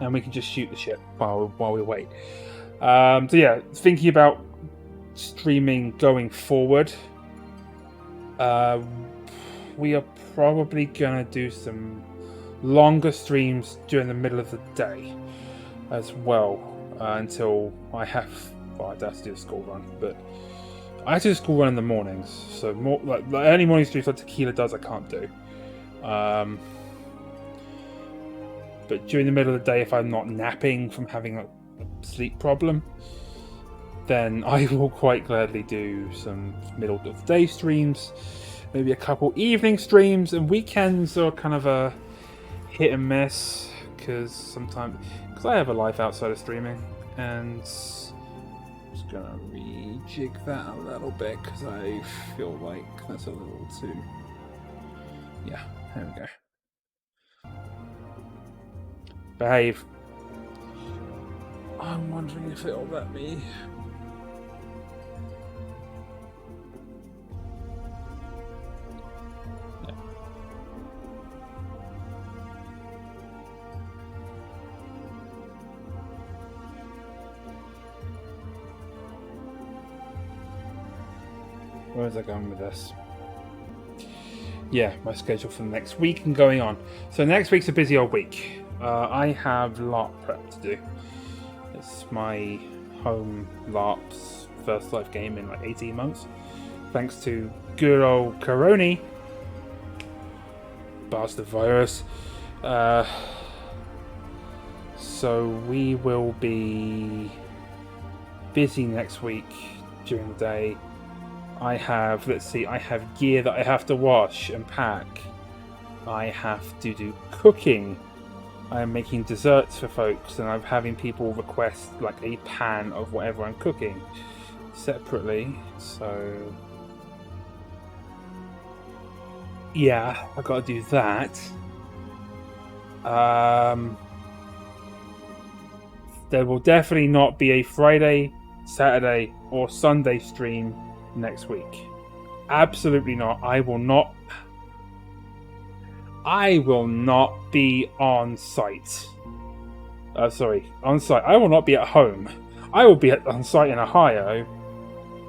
and we can just shoot the shit while we wait. So yeah, thinking about streaming going forward. We are probably gonna do some longer streams during the middle of the day as well, until I have to do a school run, but I have to do a school run in the mornings, so more like early morning streams like Tequila does I can't do. But during the middle of the day, if I'm not napping from having a sleep problem, then I will quite gladly do some middle of the day streams, maybe a couple evening streams, and weekends are kind of a hit and miss because I have a life outside of streaming, and I'm just gonna rejig that a little bit because I feel like that's a little too. Yeah, there we go. Behave. I'm wondering if it'll let me. Yeah. Where is I going with this? Yeah, my schedule for the next week and going on. So next week's a busy old week. I have LARP prep to do. It's my home LARP's first live game in like 18 months. Thanks to good old Corona. Bastard virus. So we will be busy next week during the day. I have gear that I have to wash and pack. I have to do cooking. I'm making desserts for folks, and I'm having people request like a pan of whatever I'm cooking separately. So yeah, I gotta do that. There will definitely not be a Friday, Saturday, or Sunday stream next week. Absolutely not. I will not be on site. On site. I will not be at home. I will be on site in Ohio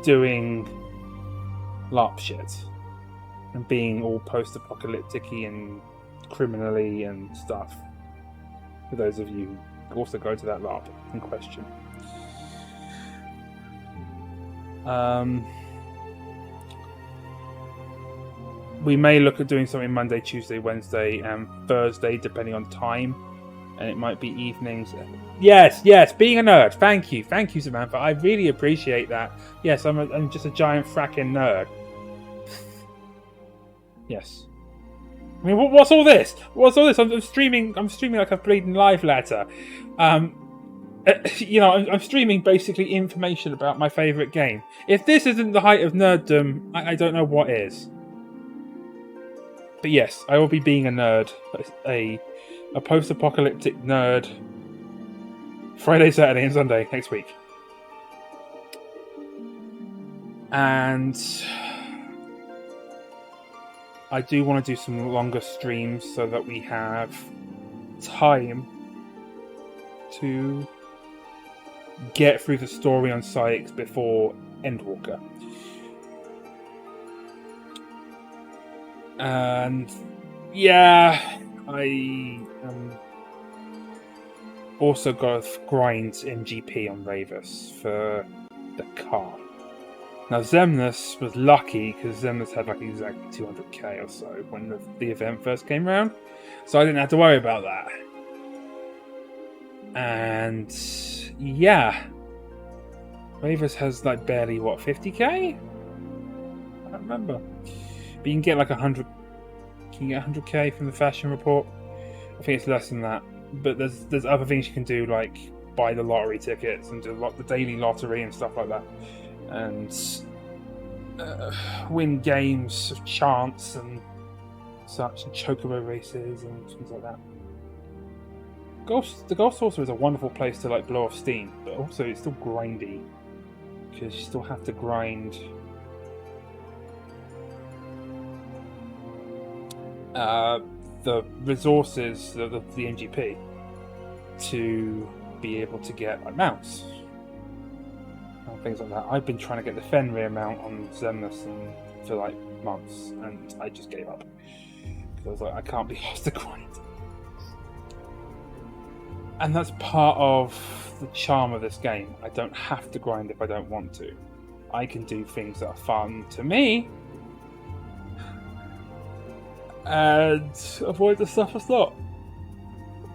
doing LARP shit and being all post-apocalyptic-y and criminally and stuff. For those of you who also go to that LARP in question. We may look at doing something Monday, Tuesday, Wednesday, and Thursday, depending on time. And it might be evenings. Yes, being a nerd. Thank you, Samantha. I really appreciate that. Yes, I'm just a giant fracking nerd. Yes. I mean, what's all this? I'm streaming like a bleeding live letter. I'm streaming basically information about my favourite game. If this isn't the height of nerddom, I don't know what is. But yes, I will be being a nerd. A post-apocalyptic nerd. Friday, Saturday, and Sunday next week. And I do want to do some longer streams so that we have time to get through the story on Sykes before Endwalker. And yeah, I also got to grind MGP on Ravus for the car. Now Zemnis was lucky because Zemnis had like exactly 200k or so when the event first came around, so I didn't have to worry about that. And yeah, Ravus has like barely 50k. I don't remember. But you can get like 100. Can you get 100k from the fashion report? I think it's less than that. But there's other things you can do, like buy the lottery tickets and do the daily lottery and stuff like that, and win games of chance and such, and chocobo races and things like that. The Golf Saucer is a wonderful place to like blow off steam, but also it's still grindy because you still have to grind. The resources of the MGP. to be able to get like mounts and things like that. I've been trying to get the Fenrir mount on Zemnis for like months, and I just gave up because I was like, I can't be asked to grind. And that's part of the charm of this game. I don't have to grind if I don't want to. I can do things that are fun to me and avoid the stuff that's not.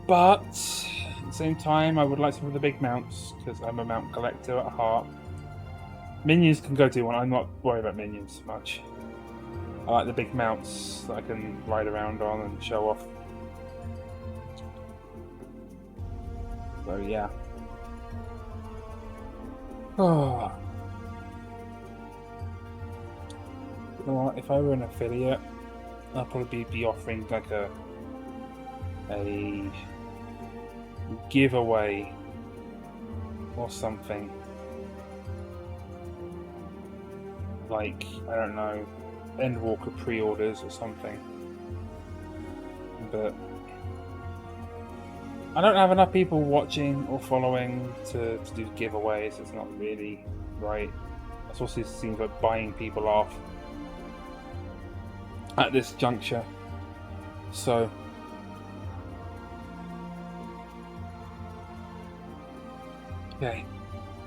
But at the same time, I would like some of the big mounts because I'm a mount collector at heart. Minions can go do one. I'm not worried about minions much. I like the big mounts that I can ride around on and show off. So yeah. Oh. You know what? If I were an affiliate, I'd probably be offering like a giveaway or something. Like, I don't know, Endwalker pre-orders or something. But I don't have enough people watching or following to do giveaways. It's not really right. It also seems like buying people off at this juncture. So okay,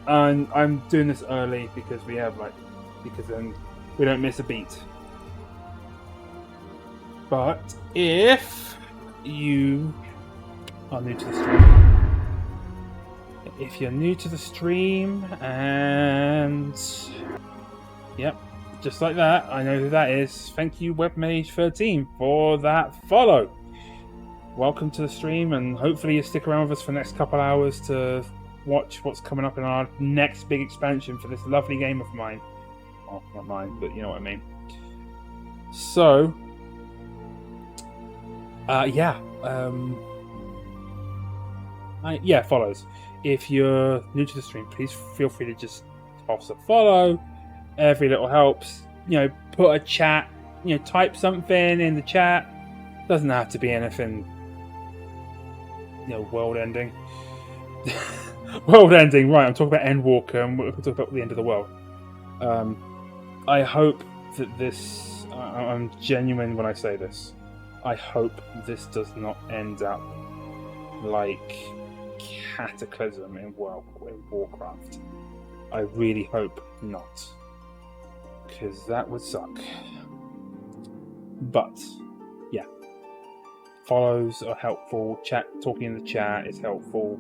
and I'm doing this early because then we don't miss a beat. But if you are new to the stream, if you're new to the stream, and yep, just like that, I know who that is. Thank you, WebMage13, for that follow. Welcome to the stream, and hopefully you stick around with us for the next couple hours to watch what's coming up in our next big expansion for this lovely game of mine. Well, not mine, but you know what I mean. So, follows. If you're new to the stream, please feel free to just toss a follow. Every little helps. You know, put a chat. You know, type something in the chat. Doesn't have to be anything, you know, world-ending. World-ending, right? I'm talking about Endwalker, and we're talking about the end of the world. I hope that this. I'm genuine when I say this. I hope this does not end up like Cataclysm in Warcraft. I really hope not, because that would suck. But yeah, follows are helpful. Talking in the chat is helpful,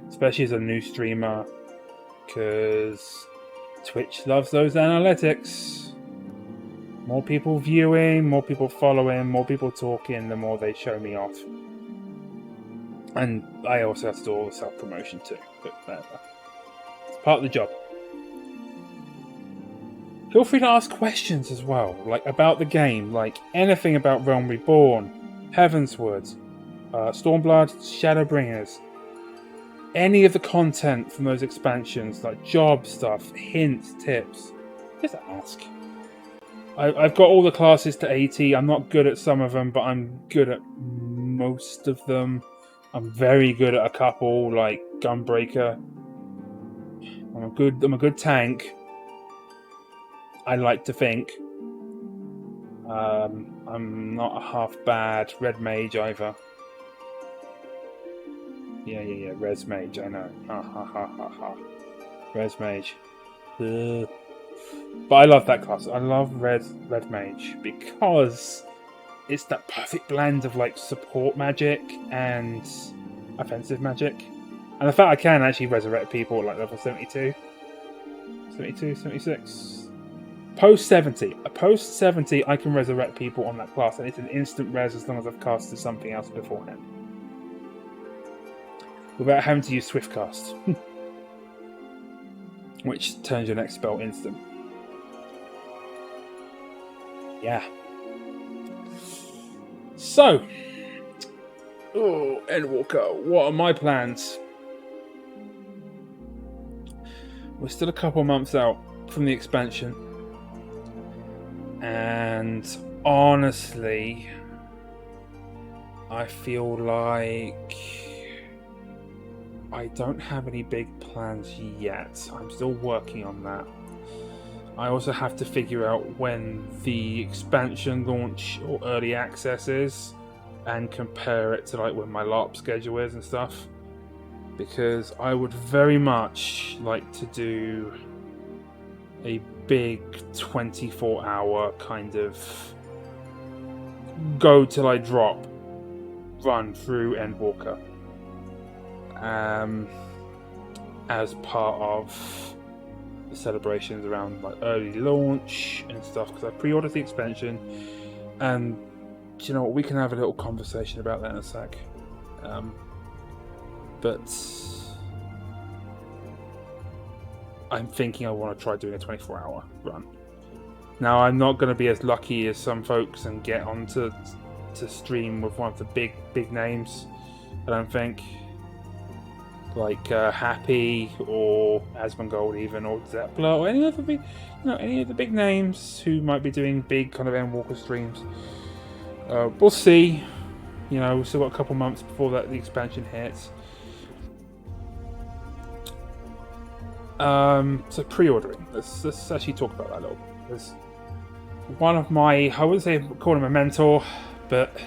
especially as a new streamer, because Twitch loves those analytics. More people viewing, more people following, more people talking, the more they show me off. And I also have to do all the self-promotion too, but whatever. It's part of the job. Feel free to ask questions as well, like about the game, like anything about Realm Reborn, Heavensward, Stormblood, Shadowbringers, any of the content from those expansions, like job stuff, hints, tips. Just ask. I've got all the classes to 80. I'm not good at some of them, but I'm good at most of them. I'm very good at a couple, like Gunbreaker. I'm a good tank. I like to think. I'm not a half bad Red Mage either. Yeah. Res Mage, I know. Ha. Res Mage. But I love that class. I love Red Mage because it's that perfect blend of like support magic and offensive magic. And the fact I can actually resurrect people at like level 72, 76. Post 70 I can resurrect people on that class, and it's an instant res as long as I've casted something else beforehand. Without having to use Swift Cast. Which turns your next spell instant. Yeah. So, Endwalker, what are my plans? We're still a couple months out from the expansion, and honestly, I feel like I don't have any big plans yet. I'm still working on that. I also have to figure out when the expansion launch or early access is and compare it to like when my LARP schedule is and stuff. Because I would very much like to do a big 24-hour kind of go till I drop run through Endwalker as part of the celebrations around like early launch and stuff, because I pre-ordered the expansion, and you know what, we can have a little conversation about that in a sec. But I'm thinking I want to try doing a 24-hour run. Now, I'm not going to be as lucky as some folks and get onto to stream with one of the big names. I don't think, like Happy or Asmongold even, or Zeppler, or any of the big, any of the big names who might be doing big kind of Endwalker streams. We'll see. We've still got a couple months before the expansion hits. So pre-ordering. Let's actually talk about that a little bit. There's one of my, I wouldn't say call him a mentor, but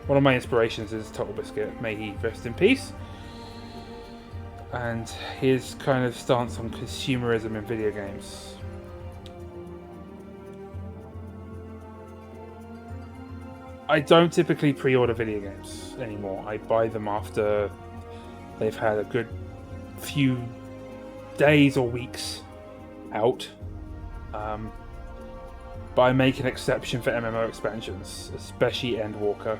one of my inspirations is Total Biscuit. May he rest in peace. And his kind of stance on consumerism in video games. I don't typically pre-order video games anymore. I buy them after they've had a good few days or weeks out. But I make an exception for MMO expansions, especially Endwalker,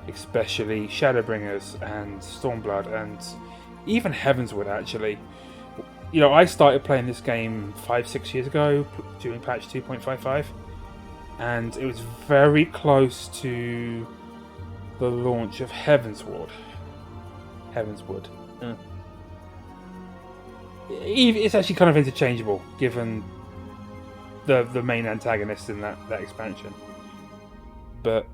especially Shadowbringers and Stormblood, and even Heavensward actually. I started playing this game 5-6 years ago during patch 2.55, and it was very close to the launch of Heavensward. It's actually kind of interchangeable, given the main antagonist in that expansion. But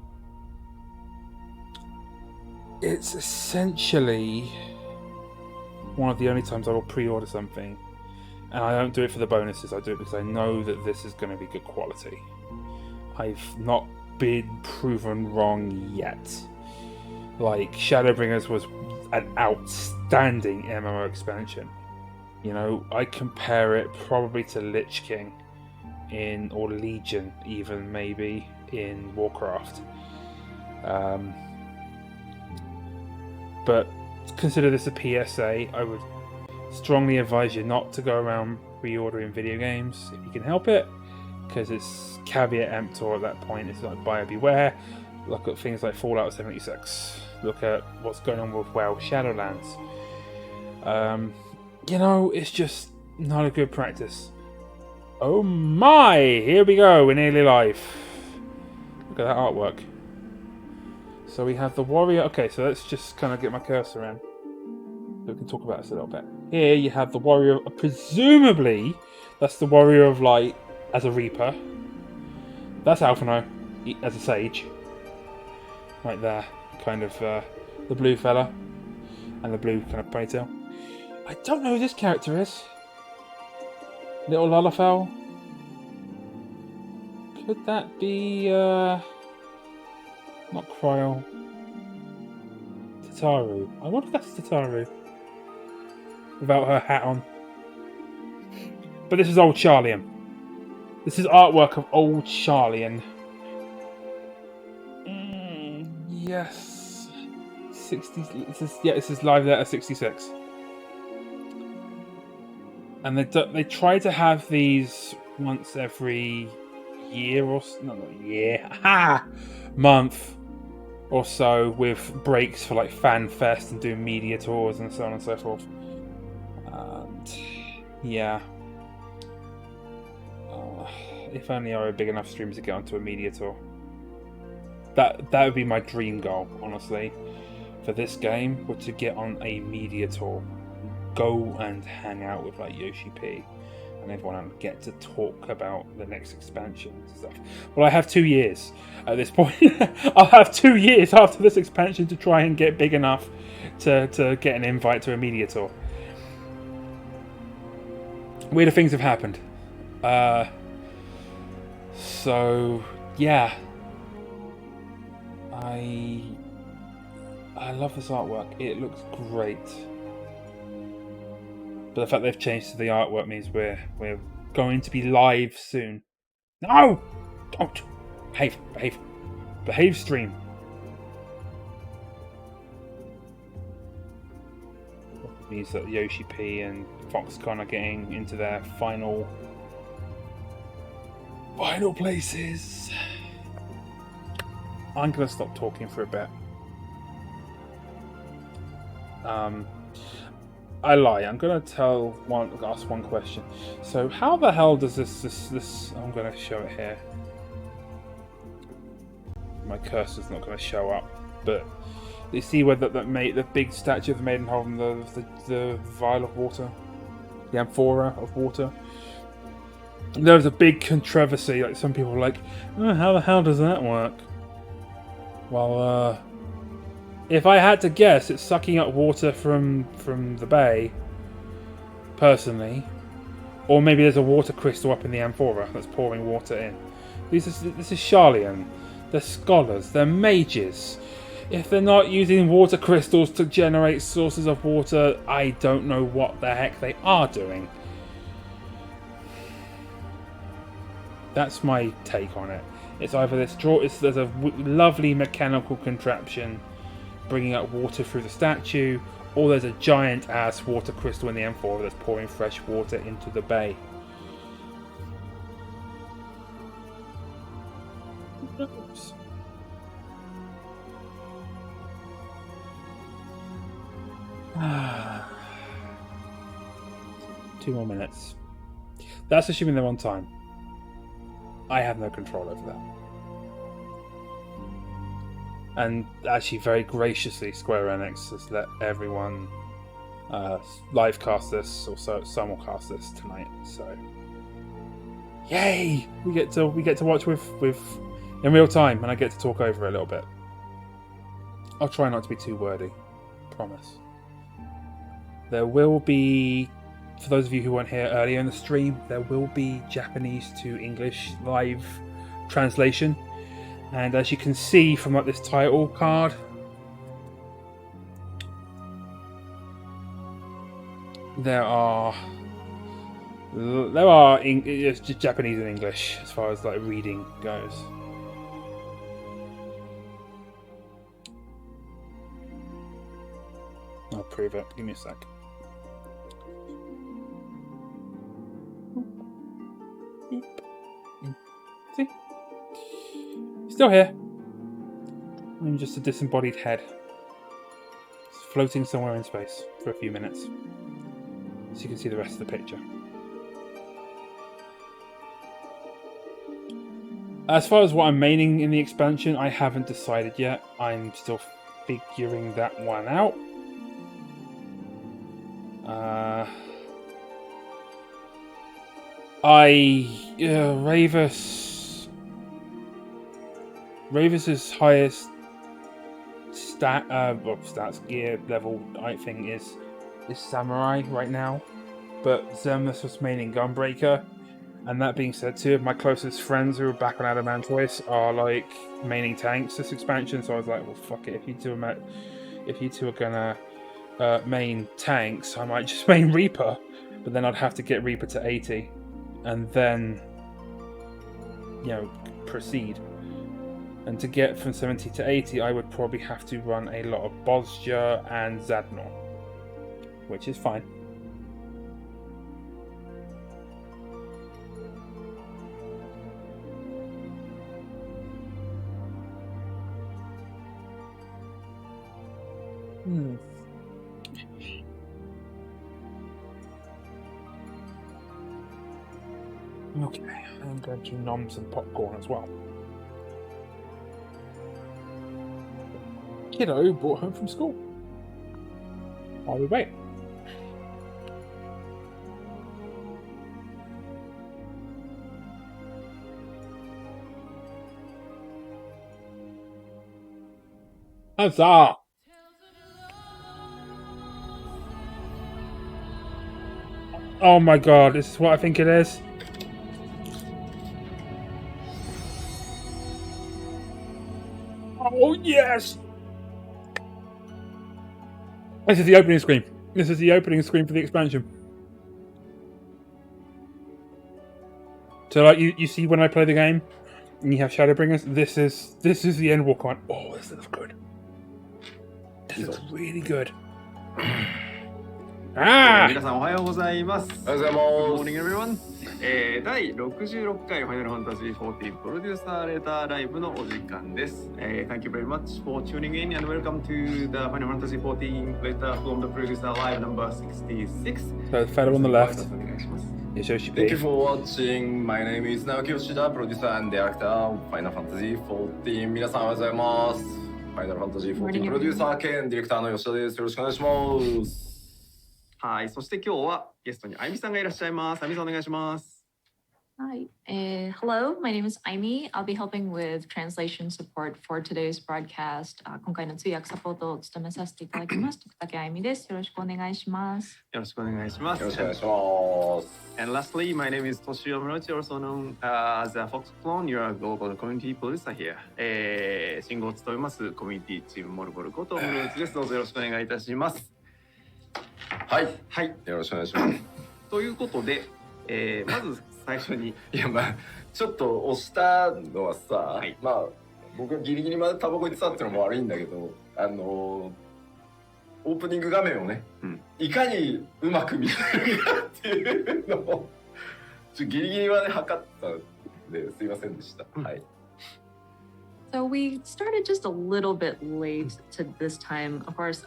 it's essentially one of the only times I will pre-order something, and I don't do it for the bonuses. I do it because I know that this is going to be good quality. I've not been proven wrong yet. Like, Shadowbringers was an outstanding MMO expansion. I compare it probably to Lich King or Legion, even maybe in Warcraft. But consider this a PSA. I would strongly advise you not to go around reordering video games if you can help it, because it's caveat emptor at that point. It's like buyer beware. Look at things like Fallout 76. Look at what's going on with WoW Shadowlands. It's just not a good practice. Oh my! Here we go, in early life. Look at that artwork. So we have the warrior. Okay, so let's just kind of get my cursor in, so we can talk about this a little bit. Here you have the warrior. Presumably, that's the warrior of light as a reaper. That's Alphino as a sage. Right there, kind of the blue fella and the blue kind of ponytail. I don't know who this character is. Little Lalafell. Could that be not Cryo? Tataru. I wonder if that's Tataru without her hat on. But this is old Charlian. This is artwork of old Charlian. Yes. 60. This is live letter 66. And they try to have these once every year or month or so, with breaks for like fan fest and doing media tours and so on and so forth. And yeah, if only I were big enough streamers to get onto a media tour. That would be my dream goal, honestly, for this game, would to get on a media tour. Go and hang out with like Yoshi P and everyone will get to talk about the next expansion and stuff. Well, I have 2 years at this point. I'll have 2 years after this expansion to try and get big enough to get an invite to a media tour. Weirder things have happened. So yeah, I love this artwork. It looks great. But the fact they've changed to the artwork means we're going to be live soon. No! Don't! Behave, stream. It means that Yoshi P and Foxconn are getting into their final places. I'm going to stop talking for a bit. I lie. I'm going to ask one question. So how the hell does this I'm going to show it here. My cursor's not going to show up, but you see where the big statue of the maiden holding the vial of water, the amphora of water. There was a big controversy. Like some people were like, oh, how the hell does that work? Well, if I had to guess, it's sucking up water from the bay, personally. Or maybe there's a water crystal up in the amphora that's pouring water in. This is Charlian. They're scholars. They're mages. If they're not using water crystals to generate sources of water, I don't know what the heck they are doing. That's my take on it. It's either there's a lovely mechanical contraption bringing up water through the statue, or there's a giant ass water crystal in the amphora that's pouring fresh water into the bay. Oops. Two more minutes. That's assuming they're on time. I have no control over that. And actually, very graciously, Square Enix has let everyone live cast this, or simulcast this tonight. So, yay! We get to watch with in real time, and I get to talk over a little bit. I'll try not to be too wordy. Promise. There will be, for those of you who weren't here earlier in the stream, there will be Japanese to English live translation. And as you can see from like this title card, there are it's just Japanese and English as far as like reading goes. I'll prove it. Give me a sec. See? Still here. I'm just a disembodied head. It's floating somewhere in space for a few minutes. So you can see the rest of the picture. As far as what I'm maining in the expansion, I haven't decided yet. I'm still figuring that one out. Ravis's highest stats gear level, I think, is Samurai right now, but Zemnis was maining Gunbreaker. And that being said, two of my closest friends who are back on Adamantoise are like maining tanks this expansion, so I was like, well, fuck it, if you two are gonna main tanks, I might just main Reaper, but then I'd have to get Reaper to 80 and then, you know, proceed. And to get from 70 to 80, I would probably have to run a lot of Bosja and Zadnor, which is fine. Okay, I'm going to nom some popcorn as well. Kiddo brought home from school. While we wait. Huzzah! Oh my god, this is what I think it is. Oh yes! This is the opening screen. This is the opening screen for the expansion. So like you see when I play the game and you have Shadowbringers, this is the Endwalker one. Oh, this looks good. This looks really good. 皆さんおはようございます。おはようございます。Good morning, everyone. 第66回ファイナルファンタジー14プロデューサーレターライブのお時間です。Thank you very much for tuning in and welcome to the Final Fantasy 14 letter from the producer live number 66. So the fellow on the left お願いします。 is Yoshi Thank P. you for watching. My name is Naoki Yoshida, producer and director of Final Fantasy 14. 皆さんおはようございます。Final Fantasy 14プロデューサー兼ディレクターの吉田です。よろしくお願いします。はい、そして今日はゲストにあゆみさんがいらっしゃいます。あゆみさんお願いします。Hi, hello, my name is Aimi. I'll be helping with translation support for today's broadcast. 今回の通訳サポートを務めさせていただきます。徳竹あゆみです。よろしくお願いします。よろしくお願いします。よろしくお願いします。And lastly, my name is Toshio Murachi, also known as a Fox Clone. You're a global community producer here. 信号を務めますコミュニティチームモルボルことフルーツです。どうぞよろしくお願いいたします。はい、はい、よろしくお願いします。ということで、まず最初にいやまあちょっと押したのはさ、はい、まあ僕がギリギリまでタバコ行ってたっていうのも悪いんだけど、オープニング画面をね、いかにうまく見せるかっていうのをギリギリまで測ったんですいませんでした。はい。So we started just a little bit late to this time. Of course,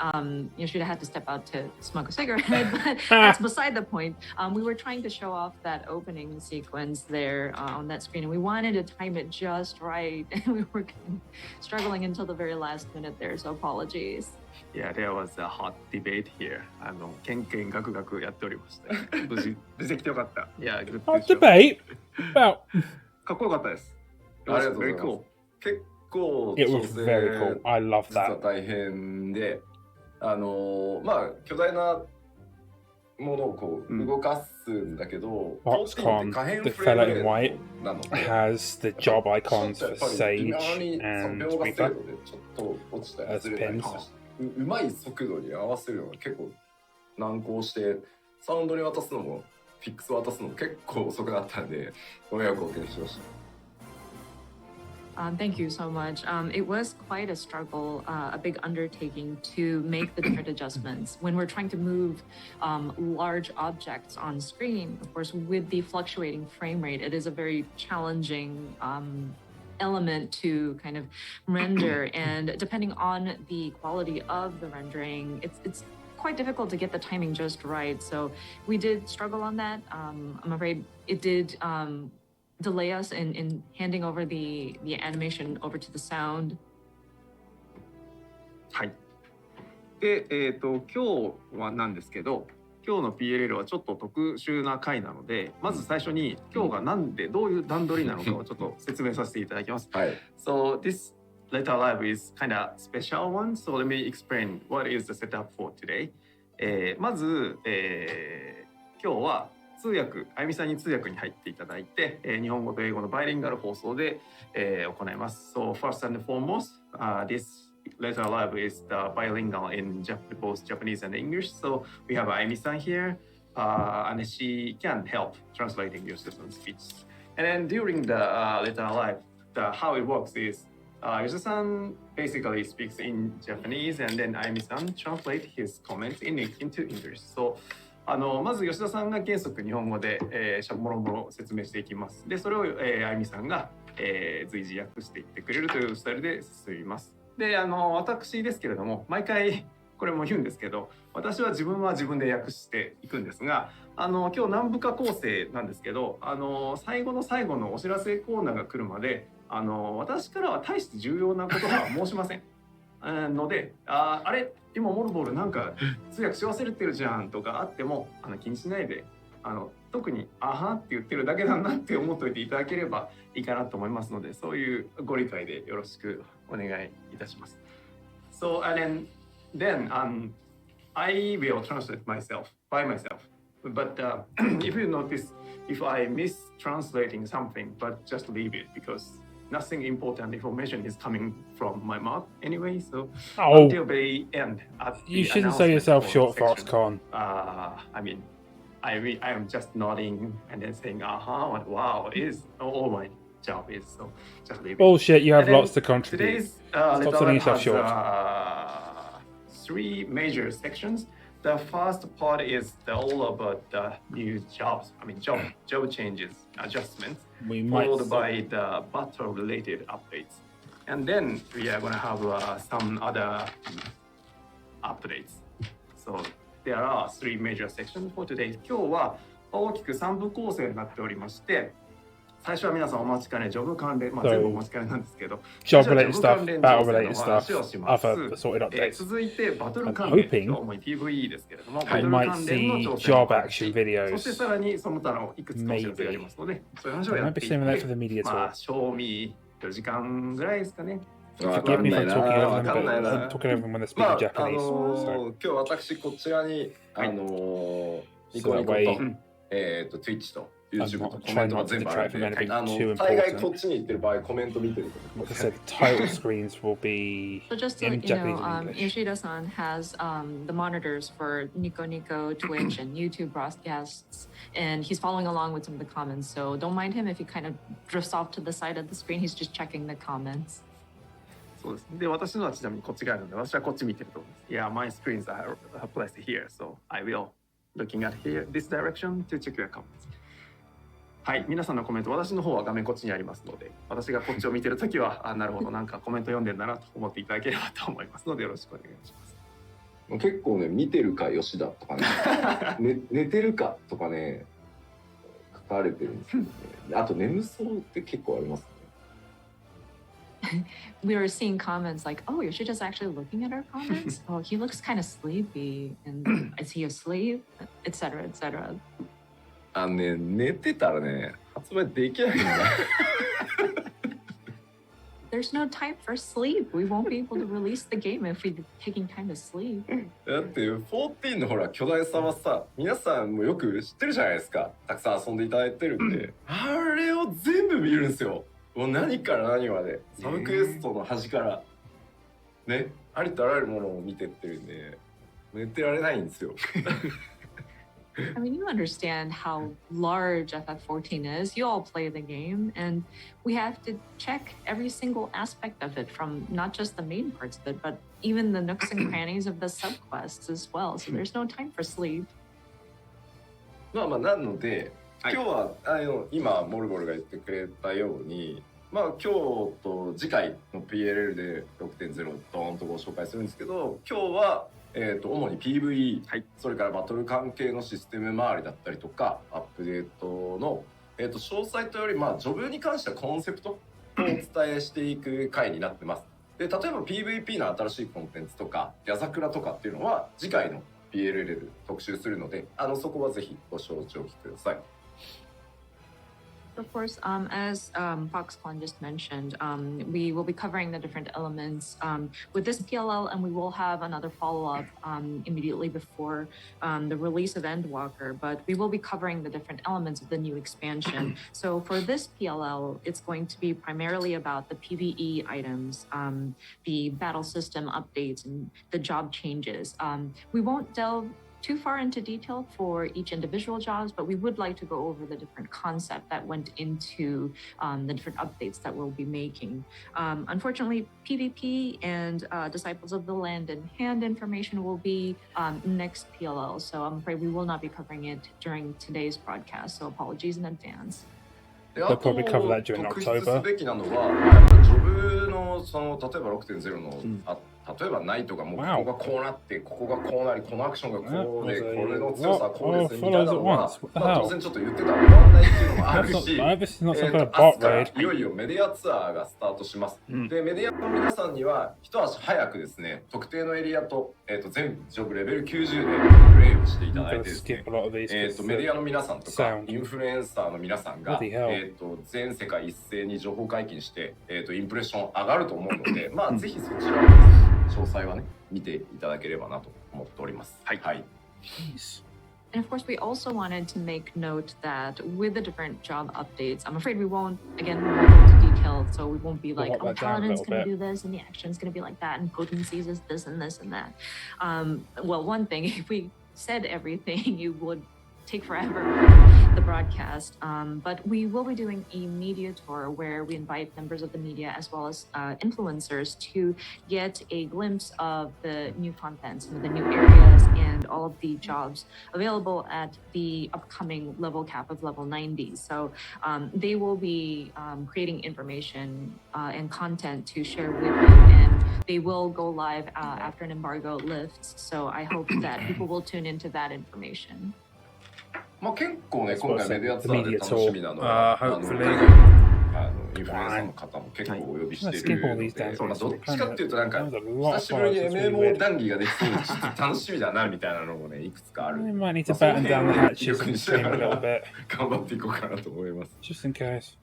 Yoshida had to step out to smoke a cigarette, but that's beside the point. We were trying to show off that opening sequence there on that screen, and we wanted to time it just right. And we were struggling until the very last minute there, so apologies. Yeah, there was a hot debate here. ケンケンガクガクやっておりました。無事出てきてよかった。Yeah, good Hot debate? Well, かっこよかったです。ありがとうございます。結構 It was very cool. I love 実は that. 大変で、まあ巨大なものをこう動かすんだけど、Foxconn, the fella in white, has the job icons for Sage and Reaper ちょっと落ちたや as つ pins. うまい速度に合わせるのが結構難航して、サウンドに渡すのもフィックス渡すのも結構遅くなったんで、ご迷惑をおかけしました。Thank you so much. It was quite a struggle, a big undertaking to make the different adjustments. When we're trying to move large objects on screen, of course, with the fluctuating frame rate, it is a very challenging element to kind of render. And depending on the quality of the rendering, it's quite difficult to get the timing just right. So we did struggle on that. I'm afraid it did delay us in handing over the animation over to the sound. はい。で、今日はなんですけど、今日の PLL はちょっと特殊な回なので、まず最初に今日がなんでどういう段取りなのかをちょっと説明させていただきます。はい。So this letter live is kind of special one. So let me explain what is the setup for today. まず、今日は通訳、あゆみさんに通訳に入っていただいて、日本語と英語のバイリンガル放送で、行います。So first and foremost, this letter live is the bilingual in both Japanese and English. So we have Ayumi-san here, and she can help translating Yoshida-san's speech. And then during the letter live, how it works is Yoshida-san basically speaks in Japanese, and then Ayumi-san translates his comments into English. Soまず吉田さんが原則日本語で、もろもろ説明していきます。で、それを、あゆみさんが、随時訳していってくれるというスタイルで進みます。で、私ですけれども、毎回これも言うんですけど、私は自分で訳していくんですが、今日何部か構成なんですけど、最後の最後のお知らせコーナーが来るまで、私からは大して重要なことは申しません。ので、あれ今モルボールなんか通訳し忘れてるじゃんとかあっても気にしないで特に「あは」って言ってるだけだなって思っておいていただければいいかなと思いますので、そういうご理解でよろしくお願いいたします。So and then I will translate by myself. But if you notice, if I mistranslating something, but just leave it because nothing important information is coming from my mouth anyway. So until the end, you shouldn't sell yourself short, Foxconn. I mean, I am just nodding and then saying, wow, it is all my job is. So just leave it. Bullshit, you have lots to contribute. Today's Stop selling yourself short. 3 major sections. The first part is all about the new jobs. I mean, job changes, adjustments, followed by the battle-related updates. And then we are going to have some other updates. So there are 3 major sections for today. 今日は大きく3部構成になっておりまして、最初は皆さんお待ちかね、ジョブ関連、全部お待ちかねなんですけど、job-related stuff, battle-related stuff, other sorted updates. 続いてバトル関連、主に PVE ですけれども、バトル関連の挑戦を開始し、そしてさらにその他のいくつかお知らせがありますので、そういう話をやっていって、賞味4時間ぐらいですかね。Forgive me for talking over them when they're speaking Japanese. 今日私こちらにニコニコとTwitch とYouTube とコメントが全部あるので、大概こっちに行ってる場合コメント見てると。Like I said, title screens will be So just to in let you Japanese know, and English. Yoshida-san has the monitors for Nico Nico, Twitch, and YouTube broadcasts, and he's following along with some of the comments. So don't mind him if he kind of drifts off to the side of the screen. He's just checking the comments. そうですね。で、私のはちなみにこっち側なので、私はこっち見てると思います。Yeah, my screens are placed here, so I will looking at here this direction to check your comments. はい、皆さんのコメント、私の方は画面こっちにありますので、私がこっちを見てるときは、なるほど、なんかコメント読んでんだなと思っていただければと思いますので、よろしくお願いします。結構ね、見てるか吉田とかね、寝てるかとかね、書かれてるんですけどね。あと眠そうって結構ありますね。We were seeing comments like, "Oh, Yoshida's actually looking at our comments. Oh, he looks kind of sleepy, and is he asleep, etc., etc." 寝てたらね、発売できないんだ。There's no time for sleep. We won't be able to release the game if we're taking time to sleep. だって14のほら巨大さはさ、皆さんもよく知ってるじゃないですか。たくさん遊んでいただいてるんで、あれを全部見るんですよ。もう何から何まで、サブクエストの端からね、ありとあらゆるものを見てってるんで、寝てられないんですよ。I mean, you understand how large FF14 is. You all play the game, and we have to check every single aspect of it, from not just the main parts of it, but even the nooks and crannies of the subquests as well. So there's no time for sleep. なので、今日は今モルゴルが言ってくれたように、今日と次回の PLL で 6.0 ドーンとご紹介するんですけど、今日は主に PVE、それからバトル関係のシステム周りだったりとか、アップデートの、詳細というより、ジョブに関してはコンセプトをお伝えしていく回になってます。で、例えば PVP の新しいコンテンツとか、夜桜とかっていうのは次回の PLL で特集するので、そこはぜひご承知おきください。Of course, as Foxconn just mentioned, we will be covering the different elements with this PLL, and we will have another follow-up immediately before the release of Endwalker, but we will be covering the different elements of the new expansion. So for this PLL, it's going to be primarily about the PvE items, the battle system updates, and the job changes. We won't delve too far into detail for each individual jobs, but we would like to go over the different concept that went into the different updates that we'll be making. Unfortunately, PvP and Disciples of the Land and Hand information will be next PLL, so I'm afraid we will not be covering it during today's broadcast, so apologies in advance. They'll probably cover that during October. 特筆すべきなのは、やっぱジョブの例えば 6.0 の、例えばナイトがもうここがこうなってここがこうなりこのアクションがこうでこれの強さはこうですみたいなのは当然ちょっと言ってたら終わらないっていうのもあるし明日からいよいよメディアツアーがスタートします。でメディアの皆さんには一足早くですね特定のエリアと、全部ジョブレベル90でプレイをしていただいてですねメディアの皆さんとかインフルエンサーの皆さんが全世界一斉に情報解禁してインプレッション上がると思うのでぜひそちらを詳細はね見ていただければなと思っております。はい。Jeez. And of course, we also wanted to make note that with the different job updates, I'm afraid we won't go into detail, so we won't be like, We'll oh, walk that down a Paladin's little going to bit. do this, and the action's going to be like that, and potencies is this and this and that. Well, one thing, if we said everything, you would take forever the broadcast, but we will be doing a media tour where we invite members of the media as well as influencers to get a glimpse of the new content, some of the new areas, and all of the jobs available at the upcoming level cap of level 90. So they will be creating information and content to share with you, and they will go live after an embargo lifts. So I hope that people will tune into that information. まあ結構ね今回メディアツアーで楽しみなの hopefully. インフルエンサーの方も結構お呼びしてる Skip all の these で、 down. まあどっちかっていうとなんか That was a lot 久 of しぶりに files. That's really MMO weird. 談義ができそうでちょっと楽しみだなみたいなのもねいくつかあ We る might need to batten down the hatches and stream a little bit, 頑張っていこうかなと思います。 just in case.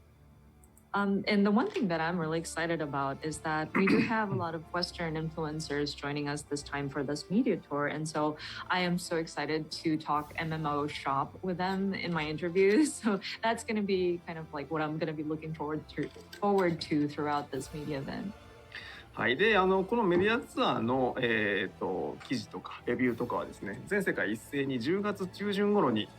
And the one thing that I'm really excited about is that we do have a lot of Western influencers joining us this time for this media tour. And so I am so excited to talk MMO shop with them in my interviews. So that's going to be kind of like what I'm going to be looking forward to throughout this media event. はい、でこのメディアツアーの、記事とかレビューとかはですね全世界一斉に10月中旬頃に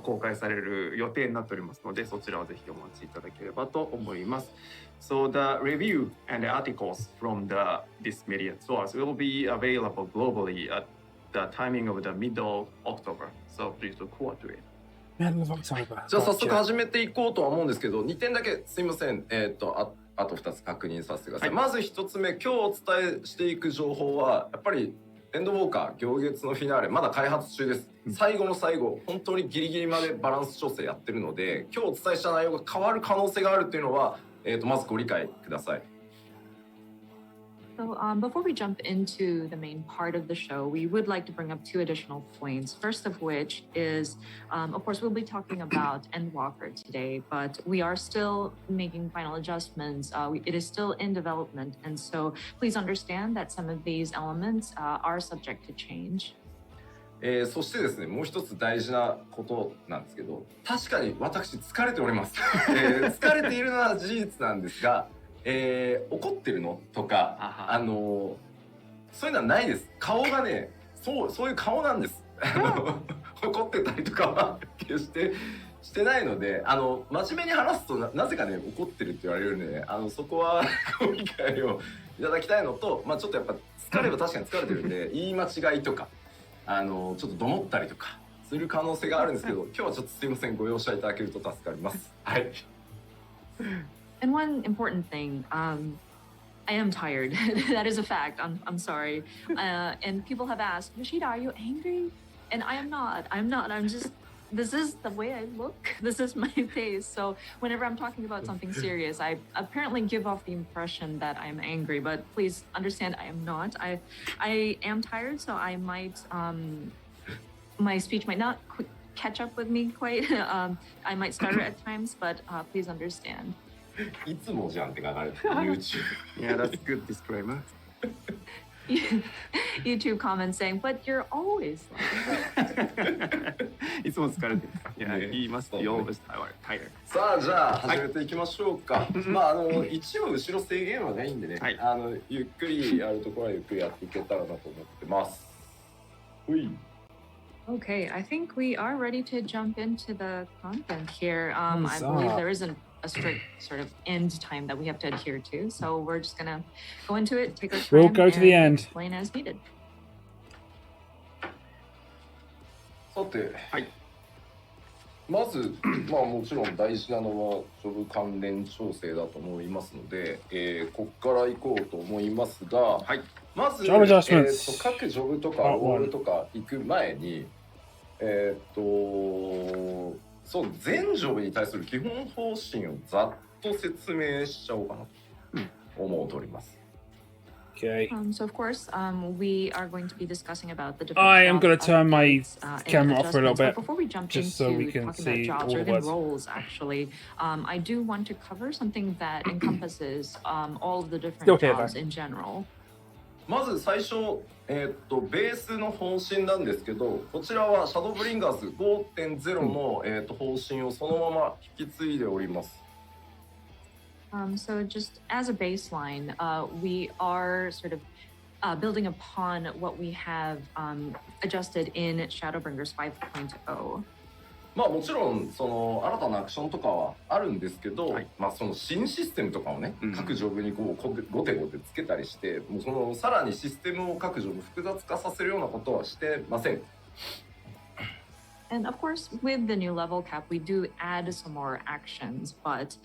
公開される予定になっておりますのでそちらをぜひお待ちいただければと思います。So the review and the articles from this media tours will be available globally at the timing of the middle October. So please look forward to it. Middle of October. じゃあ早速始めていこうとは思うんですけど2点だけすいませんあと2つ確認させてください、はい、まず1つ目今日お伝えしていく情報はやっぱりエンドウォーカー行月のフィナーレまだ開発中です。最後の最後本当にギリギリまでバランス調整やってるので今日お伝えした内容が変わる可能性があるっていうのは、まずご理解ください。So before we jump into the main part of the show, we would like to bring up two additional points. First of which is, of course, we'll be talking about Endwalker today, but we are still making final adjustments. It is still in development, and so please understand that some of these elements are subject to change. そしてですねもう一つ大事なことなんですけど確かに私疲れております、疲れているのは事実なんですが怒ってるのとかそういうのはないです。顔がねそういう顔なんです怒ってたりとかは決してしてないので真面目に話すと なぜかね怒ってるって言われるんでねそこはご理解をいただきたいのと、まあ、ちょっとやっぱ疲れは確かに疲れてるんで言い間違いとかちょっとどもったりとかする可能性があるんですけど今日はちょっとすいませんご容赦いただけると助かります。はい。And one important thing, I am tired. That is a fact. I'm sorry. And people have asked, Yoshida, are you angry? And I am not. I'm just, this is the way I look. This is my face. So whenever I'm talking about something serious, I apparently give off the impression that I'm angry, but please understand I am not. I am tired, so I might, my speech might not catch up with me quite. I might stutter at times, but please understand. いつもじゃんって書かれてる YouTube. Yeah, that's a good disclaimer. YouTube comments saying, but you're always like いつも疲れてる。いや、言いますと、you're always tired. さあ、じゃあ始めていきましょうか。まあ一応後ろ制限はないんでね、はい、ゆっくりやるところはゆっくりやっていけたらなと思ってます。ほい。Okay, I think we are ready to jump into the content here. I believe there isn't a strict sort of end time that we have to adhere to, so we're just gonna go into it, take our time, we'll go to the end. Explain as needed. さて、はい、まず、まあもちろん大事なのはジョブ関連調整だと思いますので、ここから行こうと思いますが、はい、まず、各ジョブとかロールとか行く前に、そう全ジョブに対する基本方針をざっと説明しちゃおうかなと思っております。Okay. So of course, we are going to be discussing about the different. I am going to turn my camera off for a little bit, before we jump just into so we can talking see about jobs all or of even us. roles. Actually, I do want to cover something that encompasses all of the different Still here, jobs though. in general. まず最初、ベースの方針なんですけど、こちらはシャドーブリンガーズ 5.0 の、方針をそのまま引き継いでおります。So just as a baseline, we are sort of building upon what we have adjusted in Shadowbringers 5.0. まあもちろんその新たなアクションとかはあるんですけど、まあその新システムとかをね、各ジョブにこうゴテゴテつけたりして、もうそのさらにシステムを各ジョブ複雑化させるようなことはしてません。And of course, with the new level cap, we do add some more actions, but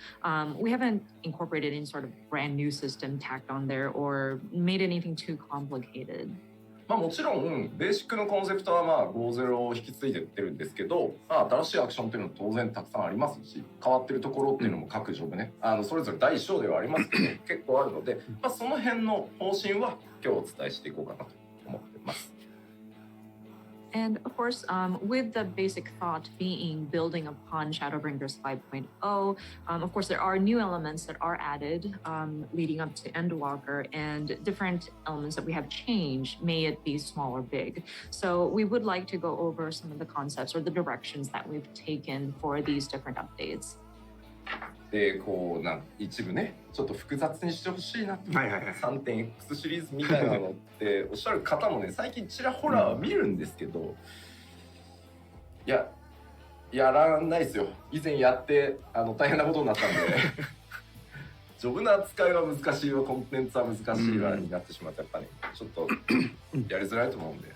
we haven't incorporated any sort of brand new system tacked on there or made anything too complicated. まあもちろんベーシックのコンセプトはまあ5.0を引き継いでってるんですけど、まあ、新しいアクションっていうのは当然たくさんありますし、変わってるところっていうのも各ジョブね、それぞれ大小ではありますけど結構あるので、まあ、その辺の方針は今日お伝えしていこうかなと思ってます。And of course, with the basic thought being building upon Shadowbringers 5.0, of course, there are new elements that are added leading up to Endwalker and different elements that we have changed, may it be small or big. So we would like to go over some of the concepts or the directions that we've taken for these different updates. でこう一部ねちょっと複雑にしてほしいなって、3.x シリーズみたいなのっておっしゃる方もね最近ちらほら見るんですけど、やらないですよ。以前やって大変なことになったんでジョブの扱いは難しいわ、コンテンツは難しいわになってしまってやっぱり、ちょっとやりづらいと思うんで、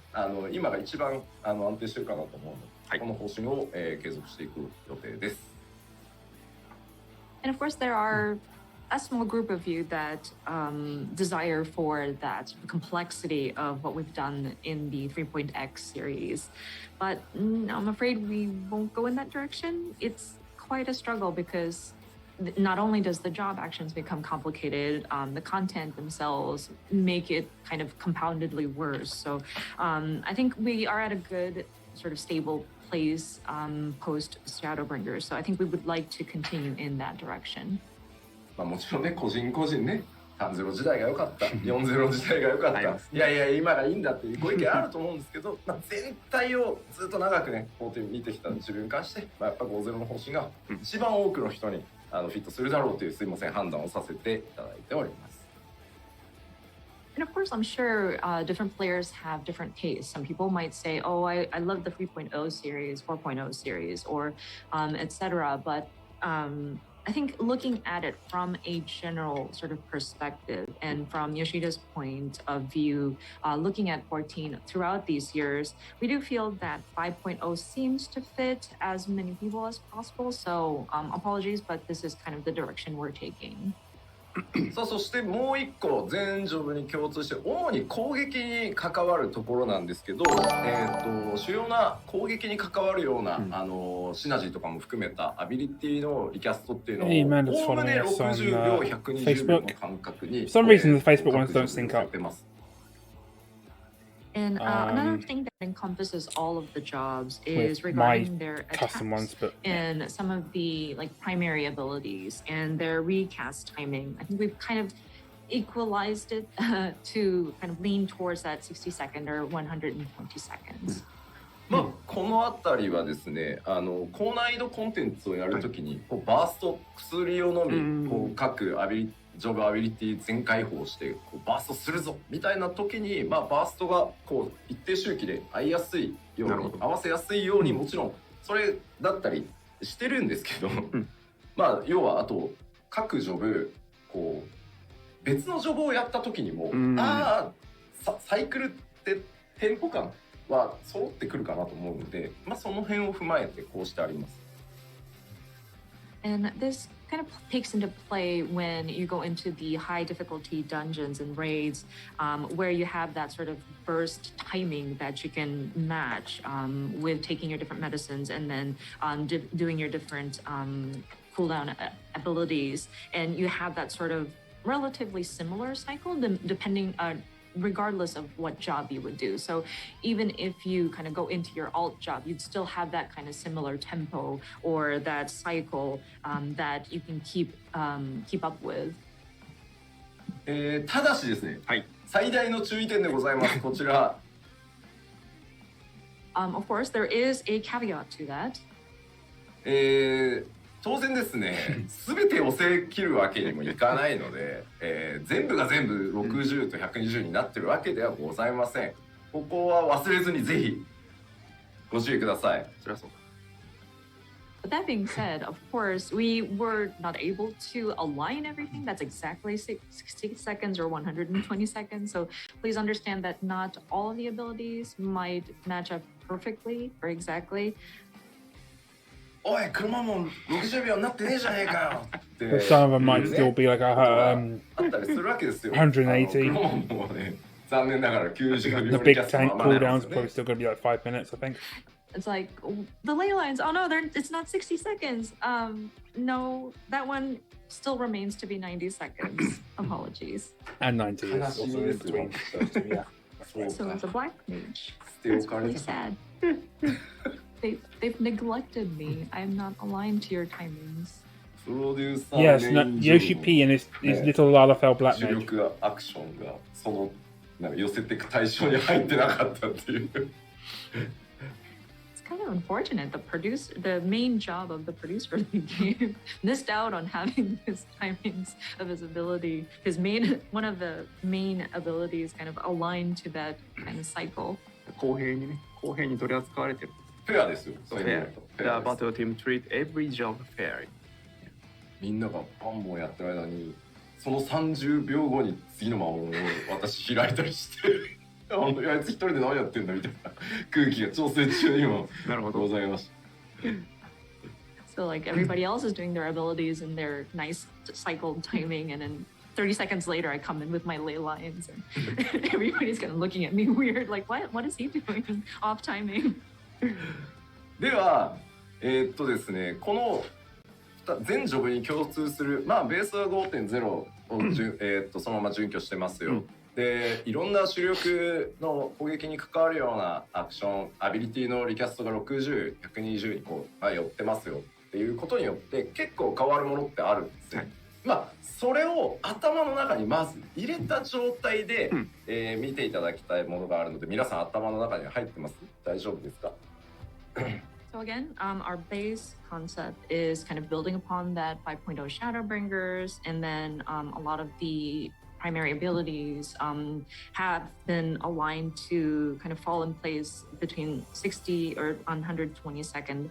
今が一番安定してるかなと思うので、この方針を、継続していく予定です。And of course, there are a small group of you that desire for that complexity of what we've done in the 3.x series. But I'm afraid we won't go in that direction. It's quite a struggle because not only does the job actions become complicated, the content themselves make it kind of compoundedly worse. So I think we are at a good sort of stable place post Shadowbringers. So I think we would like to continue in that direction. まあもちろんね、個人個人ね、3.0時代が良かった、4.0時代が良かった、いやいや今がいいんだっていうご意見あると思うんですけど、まあ全体をずっと長くね、こう見てきた自分からして、まあ、やっぱ5.0の方針が一番多くの人にフィットするだろうというすいません判断をさせていただいております。And of course, I'm sure different players have different tastes. Some people might say, oh, I love the 3.0 series, 4.0 series, or etc. But I think looking at it from a general sort of perspective and from Yoshida's point of view, looking at 14 throughout these years, we do feel that 5.0 seems to fit as many people as possible. So apologies, but this is kind of the direction we're taking. さあそしてもう一個全ジョブに共通して主に攻撃に関わるところなんですけど、主要な攻撃に関わるような、シナジーとかも含めたアビリティのリキャストっていうのをおおむね60秒120秒の間隔に For some reason the Facebook ones don't sync up. And another thing that encompasses all of the jobs is regarding their attacks and some of the like primary abilities and their recast timing. I think we've kind of equalized it to kind of lean towards that 60 second or 120 seconds. まあこのあたりはですね、高難易度コンテンツをやるときにこうバースト薬を飲み、こう各ジョブアビリティ全開放してこうバーストするぞみたいな時に、まあ、バーストがこう一定周期で合いやすいように合わせやすいようにもちろんそれだったりしてるんですけど、まあ要はあと各ジョブこう別のジョブをやった時にも、サイクルってテンポ感は揃ってくるかなと思うので、まあ、その辺を踏まえてこうしてあります。And this kind of takes into play when you go into the high difficulty dungeons and raids, where you have that sort of burst timing that you can match with taking your different medicines and then doing your different cooldown abilities. And you have that sort of relatively similar cycle depending regardless of what job you would do. So even if you kind of go into your alt job, you'd still have that kind of similar tempo or that cycle that you can keep up with. ただしですね、最大の注意点でございます。こちら。Of course, there is a caveat to that. 当然ですね、すべて寄せ切るわけにもいかないので、全部が全部60と120になってるわけではございません。ここは忘れずにぜひご注意ください。そりゃそう。 But that being said, of course, we were not able to align everything. That's exactly 60 seconds or 120 seconds. So please understand that not all of the abilities might match up perfectly or exactly. おい、車も60秒になってねえじゃねえかよって。 But some of them might still be like あったりするわけですよ。 180. 車もね、残念ながら90 The 秒 big キャスト tank ままなん cooldown's ですよ probably ね。 still going to be like 5 minutes, I think. It's like the ley lines. Oh no, it's not 60 seconds. No, that one still remains to be 90 seconds. Apologies. And 90 is also in between those two, yeah. So it's a black mage. 捨て It's おかれ really た。 sad. They've neglected me. I'm not aligned to your timings. プロデューサー Yes, メ no, イン Yoshi P and his little Lalafell Black 主 Mage. 力アクションがそのなんか寄せていく対象に入ってなかったっていう。 It's kind of unfortunate. The main job of the producer of the game missed out on having his timings of his ability. One of the main abilities kind of aligned to that kind of cycle. 公平にね、公平に取り扱われてる。フェアですよ。フェア。The battle team treat every job fair. みんながバンボンやってる間にその30秒後に次の魔王を私開いたりしてあいつ一人で何やってんだみたいな空気が調整中にもございました。 So like everybody else is doing their abilities and their nice cycled timing, and then 30 seconds later I come in with my ley lines and everybody's kind of looking at me weird, like what is he doing off timing? ではですね、この全ジョブに共通するまあベースは 5.0 をそのまま準拠してますよ。でいろんな主力の攻撃に関わるようなアクションアビリティのリキャストが60、120にこう、寄ってますよっていうことによって結構変わるものってあるんですね。まあそれを頭の中にまず入れた状態で、見ていただきたいものがあるので、皆さん頭の中に入ってます？大丈夫ですか？ So again, our base concept is kind of building upon that 5.0 Shadowbringers, and then a lot of the primary abilities have been aligned to kind of fall in place between 60 or 120 second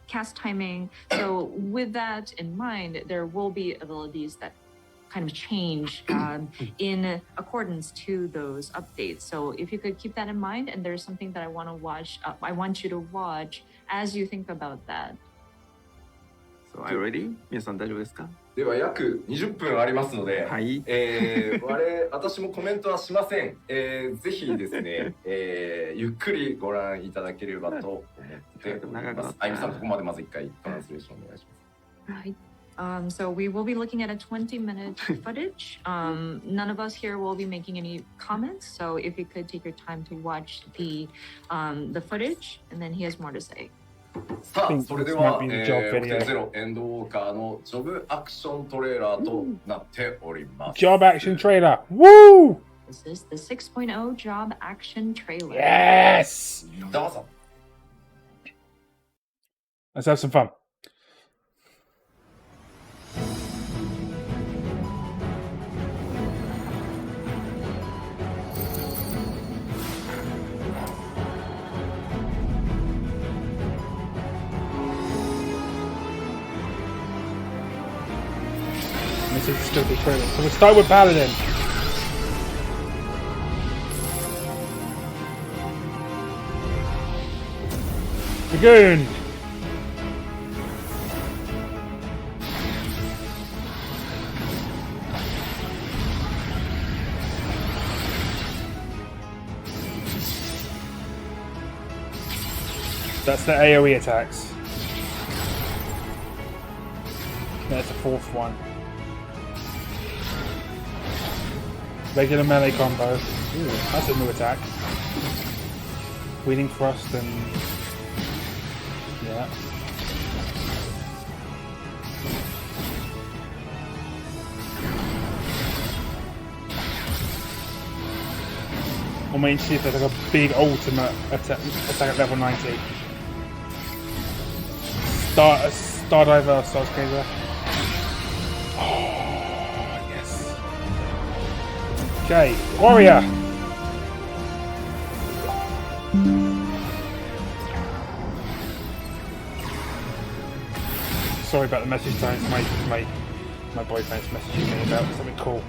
cast timing. So with that in mind, there will be abilities that kind of change in accordance to those updates. So if you could keep that in mind, and there's something that I want you to watch as you think about that. So are you ready? 皆さん大丈夫ですか？では約20分ありますので、はい。私もコメントはしません。ぜひですね、ゆっくりご覧いただければと思っております。あゆみさん、ここまでまず一回トランスレーションお願いします。Right. So we will be looking at a 20-minute footage. None of us here will be making any comments. So if you could take your time to watch the footage, and then he has more to say. さあ、それでは、6.0 エンドウォーカーのジョブアクショントレーラーとなっております。Job action trailer. Woo! This is the 6.0 job action trailer. Yes! どうぞ。 Let's have some fun. This is still the trailer. So we'll start with Paladin. Dragoon. That's the AoE attacks. There's the fourth one. Regular melee combo. Ooh, that's a new attack. Wheeling thrust and yeah. Or maybe see if there's like a big ultimate attack at level 90. Stardiver, Starscaper. Oh, yes. Okay, Warrior. Sorry about the message times. My boyfriend's messaging me about something cool.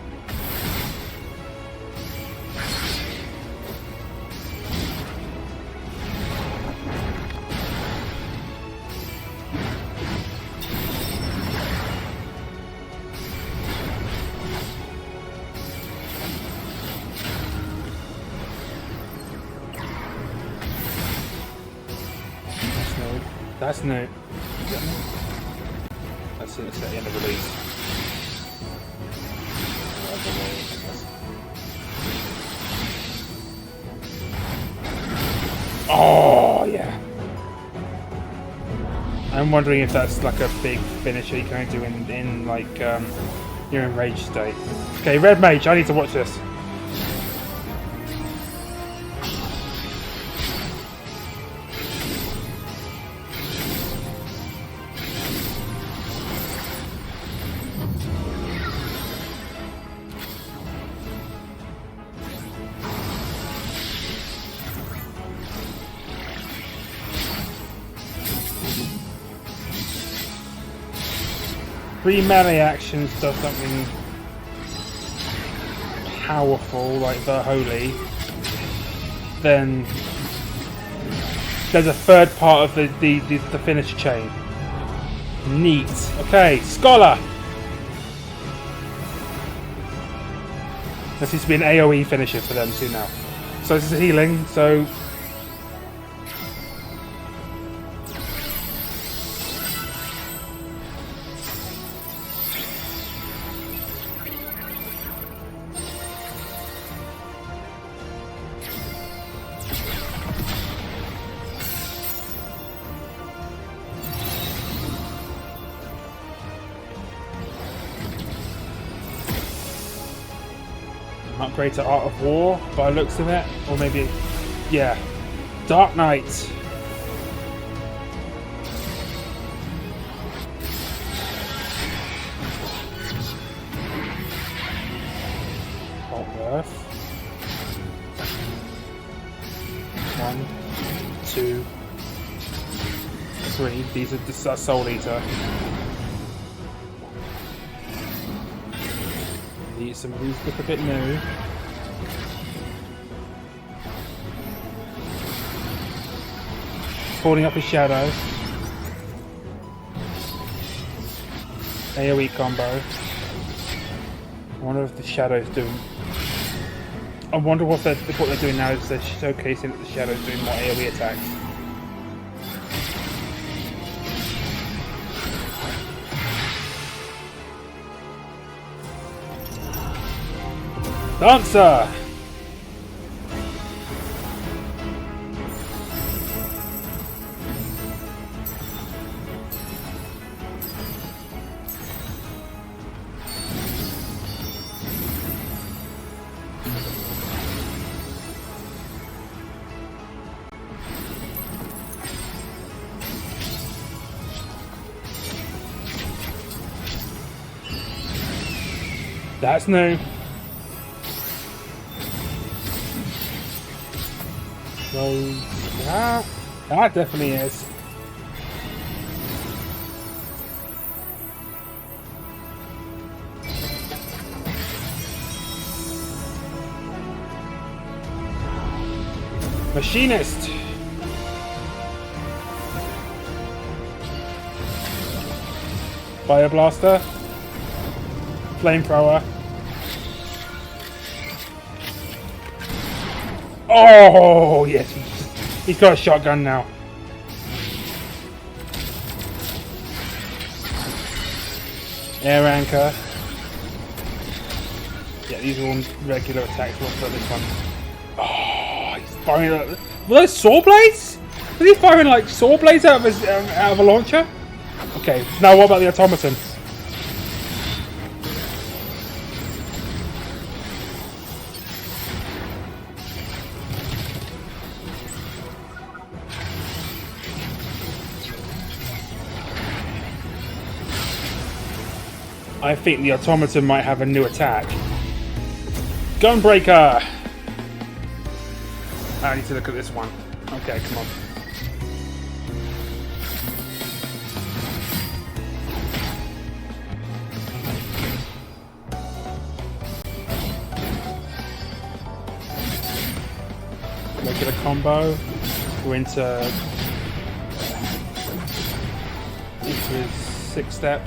That's new. That's it, it's at the end of the release. Oh, yeah. I'm wondering if that's like a big finisher you can do in like your enraged state. Okay, Red Mage, I need to watch this. Three melee actions does something powerful like the Holy. Then there's a third part of the finish chain. Neat. Okay, Scholar. There seems to be an AoE finisher for them too now. So this is healing. So. Upgrade to Art of War by the looks of it, or maybe, yeah, Dark Knight. Earth. 1, 2, 3. These are the Soul Eater. Some of these look a bit new. Holding up his shadow. AoE combo. I wonder if the shadow's doing. I wonder what they're doing now is they're showcasing that the shadow's doing more AoE attacks. Dancer! That's new. So that definitely is. Machinist. Fire blaster. Flamethrower. Oh yes, he's got a shotgun now. Air anchor. Yeah, these are all regular attacks. What's about this one? Oh, he's firing. Were those saw blades? Was he firing like saw blades out of a launcher? Okay, now what about the automaton? I think the automaton might have a new attack. Gunbreaker! I need to look at this one. Okay, come on. Regular combo. We're into his 6th step.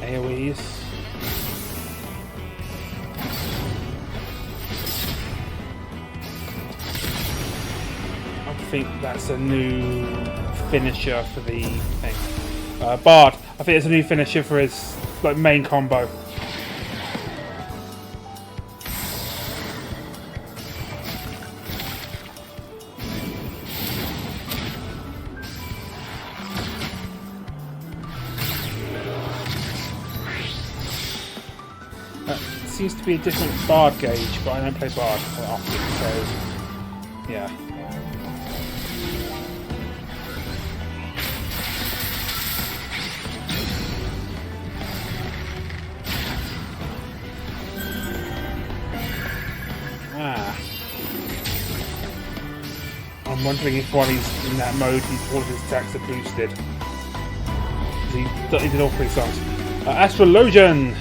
AoEs. I think that's a new finisher for the thing. Bard. I think it's a new finisher for his main combo. Seems to be a different Bard gauge, but I don't play Bard quite often, so yeah. I'm wondering if while he's in that mode, all of his attacks are boosted. He did all 3 songs. Astrologian!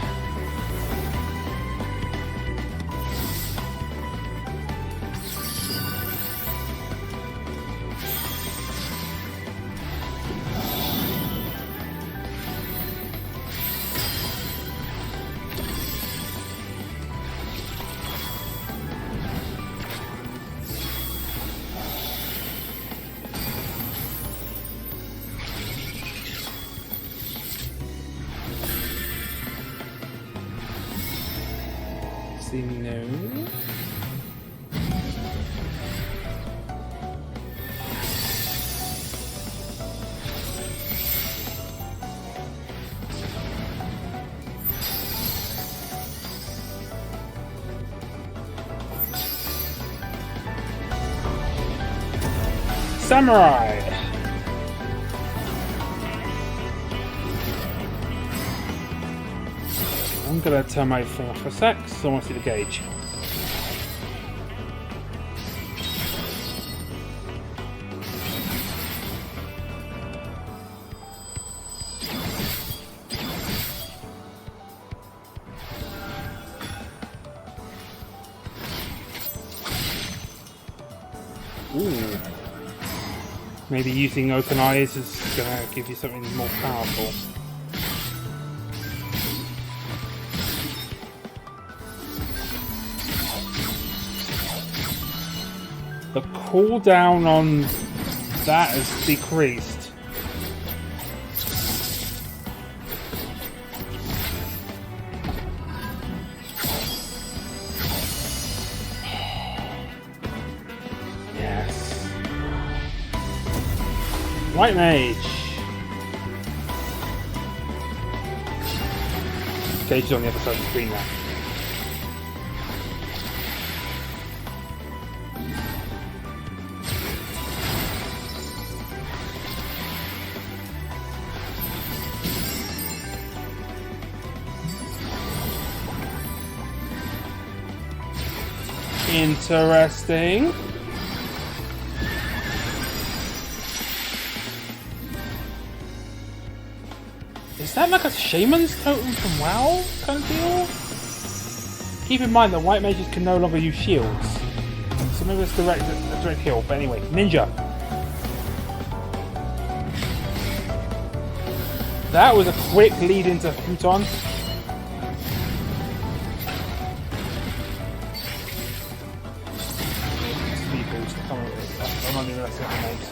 No. Samurai. I'm gonna turn my thing off for a sec, so I want to see the gauge. Ooh. Maybe using open eyes is gonna give you something more powerful. The cooldown on that has decreased. Yes. White Mage. Gauge is on the other side of the screen now. Interesting. Is that like a shaman's totem from WoW kind of deal? Keep in mind that white mages can no longer use shields, so maybe it's a direct heal. But anyway, ninja. That was a quick lead into Futon. I'm not even looking at the names.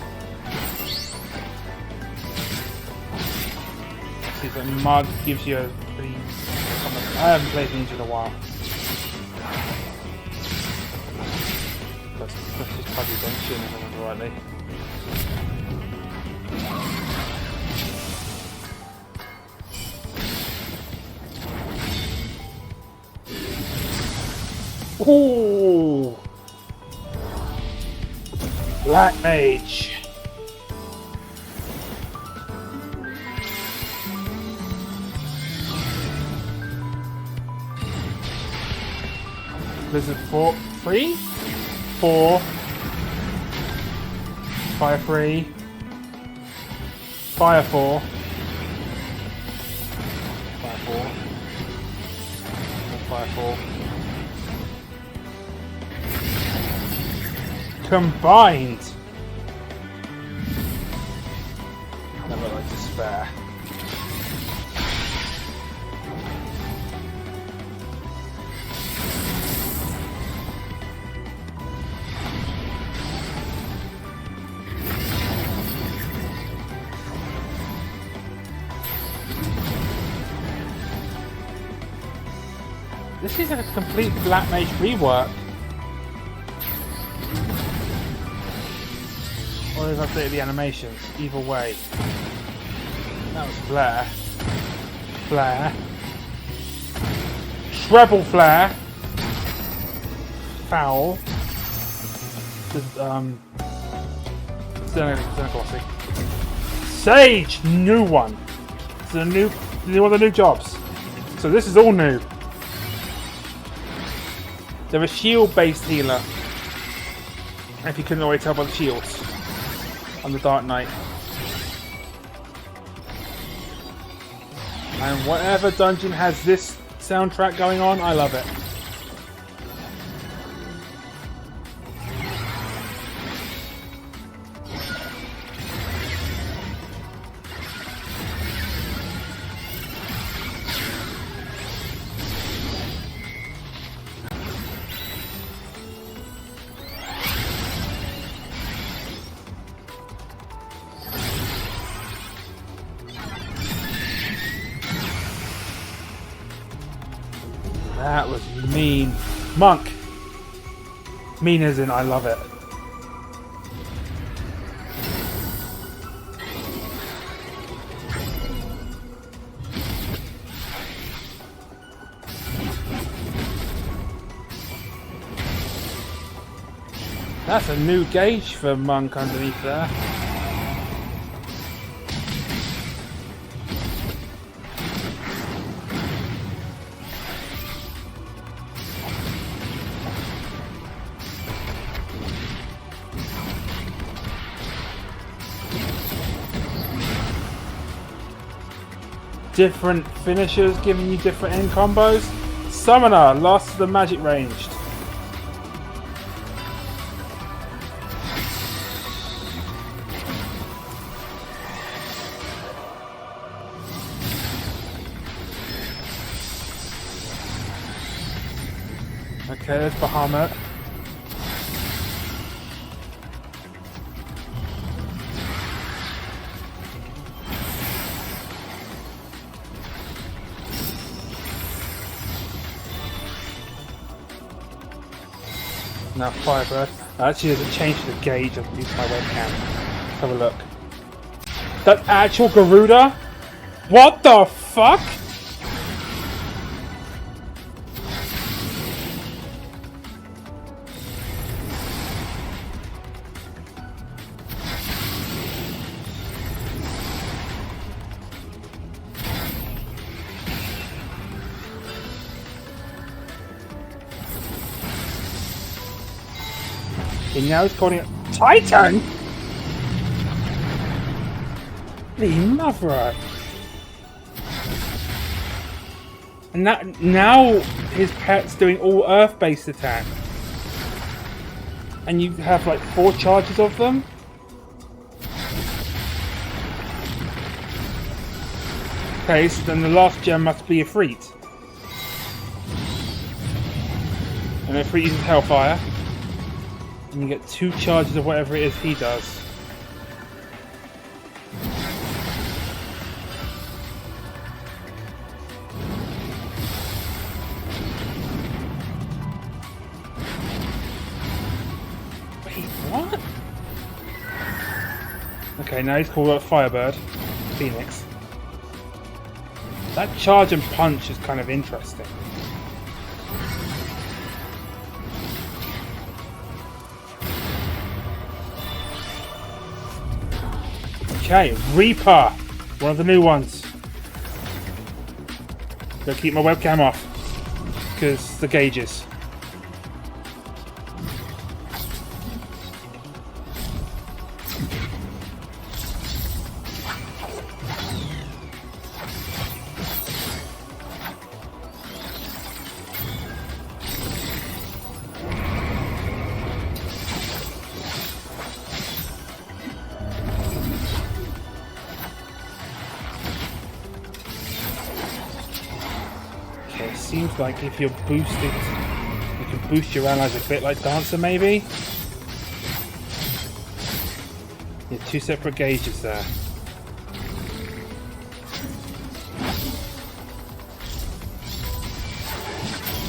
See, the mud gives you a pretty... I haven't played Ninja in a while. That's just Pudgy Bench, if I remember rightly. Ooh! Black Mage. Blizzard 3, 4, Fire 3, Fire 4, Fire 4, Fire 4. Combined! Never like despair. This is a complete Black Mage rework. Or they've updated the animations. Either way. That was Flare. Flare. Treble Flare. Foul. Classic. Sage! New one. It's a new one of the new jobs. So this is all new. They're a shield-based healer. If you couldn't already tell by the shields on the Dark Knight. And whatever dungeon has this soundtrack going on, I love it. That was mean. Monk. Mean as in I love it. That's a new gauge for Monk underneath there. Different finishers giving you different end combos. Summoner, lost to the magic ranged. Okay, there's Bahamut. Now Firebird. Actually doesn't change the gauge of use my webcam. Let's have a look. That actual Garuda? What the fuck? And now he's calling it Titan? The mother. And now his pet's doing all earth-based attacks. And you have like 4 charges of them? Okay, so then the last gem must be a Efreet. And Efreet uses Hellfire. And you get 2 charges of whatever it is he does. Wait, what? Okay, now he's called Firebird. Phoenix. That charge and punch is kind of interesting. Okay, Reaper. One of the new ones. Gotta keep my webcam off. Because the gauges. Seems like if you're boosted, you can boost your allies a bit like Dancer, maybe? Yeah, two separate gauges there.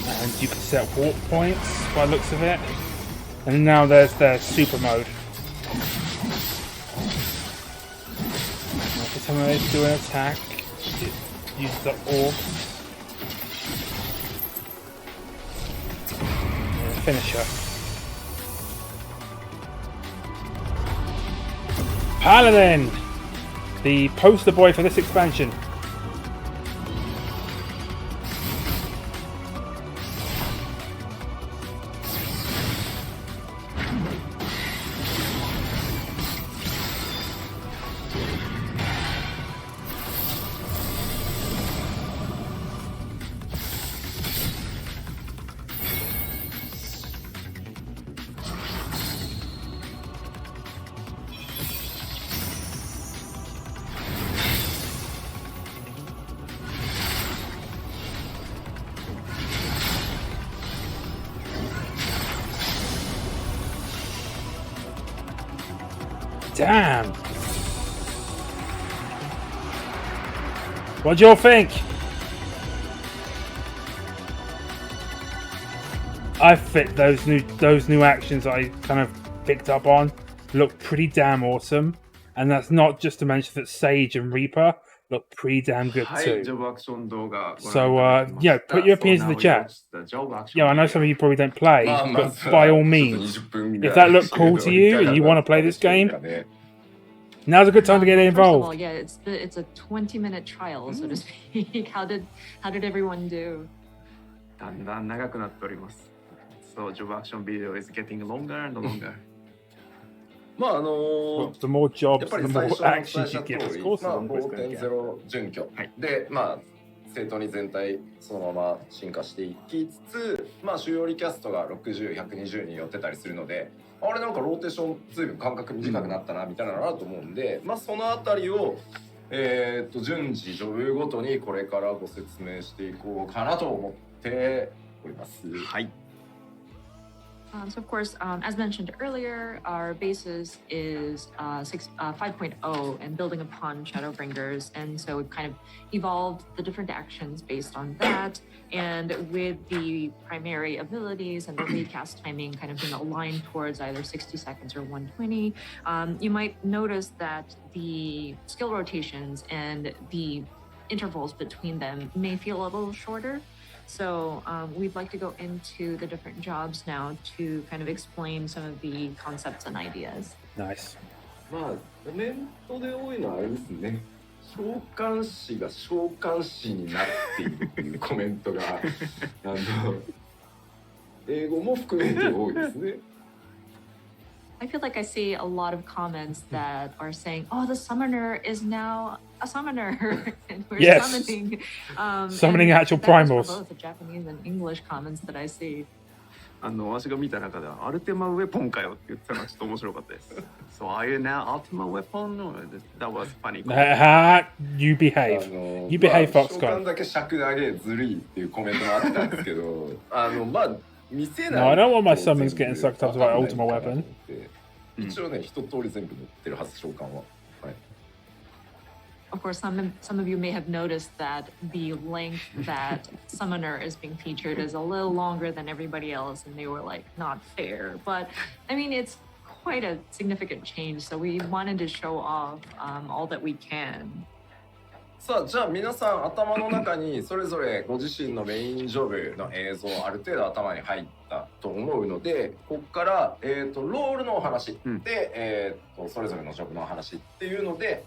And you can set warp points by the looks of it. And now there's their super mode. Every time they do an attack, use the orbs. Finisher. Paladin! The poster boy for this expansion. Damn! What do you all think? I fit those new actions that I kind of picked up on. Look pretty damn awesome, and that's not just to mention that Sage and Reaper look pretty damn good too. So yeah, put your opinions in the chat. Yeah, I know some of you probably don't play, but by all means, if that looked cool to you and you want to play this game, now's a good time to get involved. First of all, yeah, it's a 20-minute trial, so to speak. How did everyone do? だんだん長くなっております。So job action video is getting longer and longer. まあ The more や jobs, っぱ the り最 more 初の actions 最 you 初 get. の Of 通り、 course, まあ the more it's gonna get. 5.0 準拠、はいでまあ正当に全体そのまま進化していきつつ、まあ主要リキャストが60、120に寄ってたりするので、あれなんかローテーション随分間隔短くなったなみたいなのがあると思うんで、まあそのあたりを順次ジョブごとにこれからご説明していこうかなと思っております。はい。So of course, as mentioned earlier, our basis is 5.0 and building upon Shadowbringers, and so we've kind of evolved the different actions based on that, and with the primary abilities and the recast timing kind of being aligned towards either 60 seconds or 120, you might notice that the skill rotations and the intervals between them may feel a little shorter. So we'd like to go into the different jobs now to kind of explain some of the concepts and ideas. Nice. まあコメントで多いのはあれですね。召喚師が召喚師になっているっていうコメントが英語も含めて多いですね。I feel like I see a lot of comments that are saying, "Oh, the summoner is now a summoner, and we're Yes. summoning." Summoning and actual that is for primals. both the Japanese and English comments that I see. 私が見た中ではアルテマウェポンかよって言ってたのがちょっと面白かったです。So are you now Ultima Weapon? That was funny. You behave. You behave, まあ Foxconn. 召喚だけ尺投げずるいっていうコメントもあったんですけど、まあ見せない。 No, I don't want my summons getting sucked up by Ultima Weapon. 一応ね、一通り全部載ってるはず召喚は。はい。Of course, some of you may have noticed that the length that Summoner is being featured is a little longer than everybody else, and they were like, not fair. But I mean, it's quite a significant change, so we wanted to show off all that we can. さあじゃあ皆さん頭の中にそれぞれご自身のメインジョブの映像ある程度頭に入ったと思うので、ここから、ロールのお話で、それぞれのジョブのお話っていうので、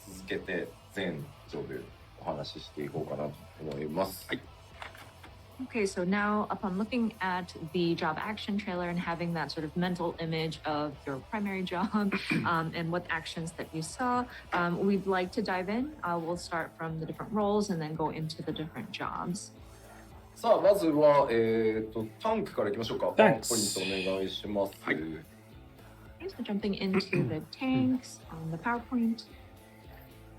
続けて全ジョブお話ししていこうかなと思います。はい。Okay, so now upon looking at the job action trailer and having that sort of mental image of your primary job and what actions that you saw, we'd like to dive in. We'll start from the different roles and then go into the different jobs. さあまずは、タンクからいきましょうか。パワーポイントお願いします。はい。Okay, so jumping into the tanks on the PowerPoint.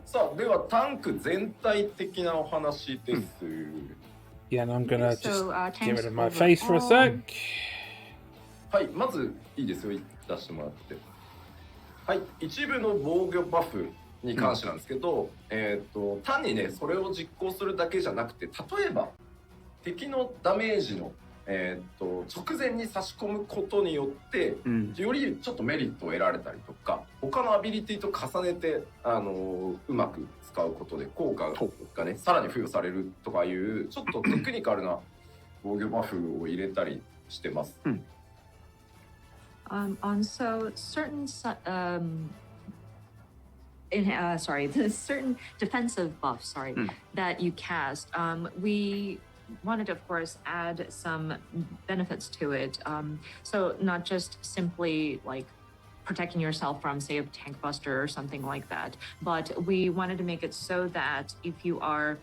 さあではタンク全体的なお話です。Yeah, and I'm gonna So, just get rid of tanks my face for a overall. sec. はい、まずいいですよ、出してもらって。はい、一部の防御バフに関してなんですけど、単にね、それを実行するだけじゃなくて、例えば敵のダメージの、直前に差し込むことによって、よりちょっとメリットを得られたりとか、他のアビリティと重ねて、うまく使うことで効果がね、さらに付与されるとかいうちょっとテクニカルな防御バフを入れたりしてます。So certain the certain defensive buffs, that you cast, we wanted to, of course, add some benefits to it. So not just simply like protecting yourself from, say, a tank buster or something like that, but we wanted to make it so that if you are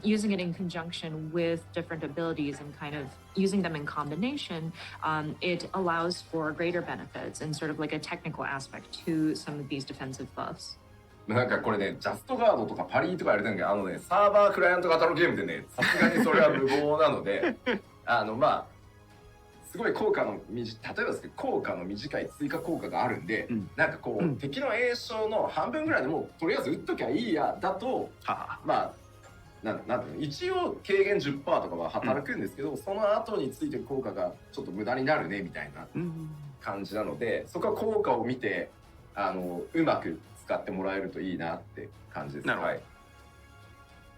using it in conjunction with different abilities and kind of using them in combination, it allows for greater benefits and sort of like a technical aspect to some of these defensive buffs. なんかこれね、ジャストガードとかパリーとかやれてるんだけど、ね、サーバークライアント型のゲームでね、さすがにそれは無謀なので、まあ、すごい効果の例えばですけど、効果の短い追加効果があるんで、なんかこう、敵の栄称の半分ぐらいでもとりあえず打っときゃいいやだと、まあ、なんていうの、一応軽減 10% とかは働くんですけど、その後についてる効果がちょっと無駄になるねみたいな感じなので、そこは効果を見て、うまく使ってもらえるといいなって感じです。はい。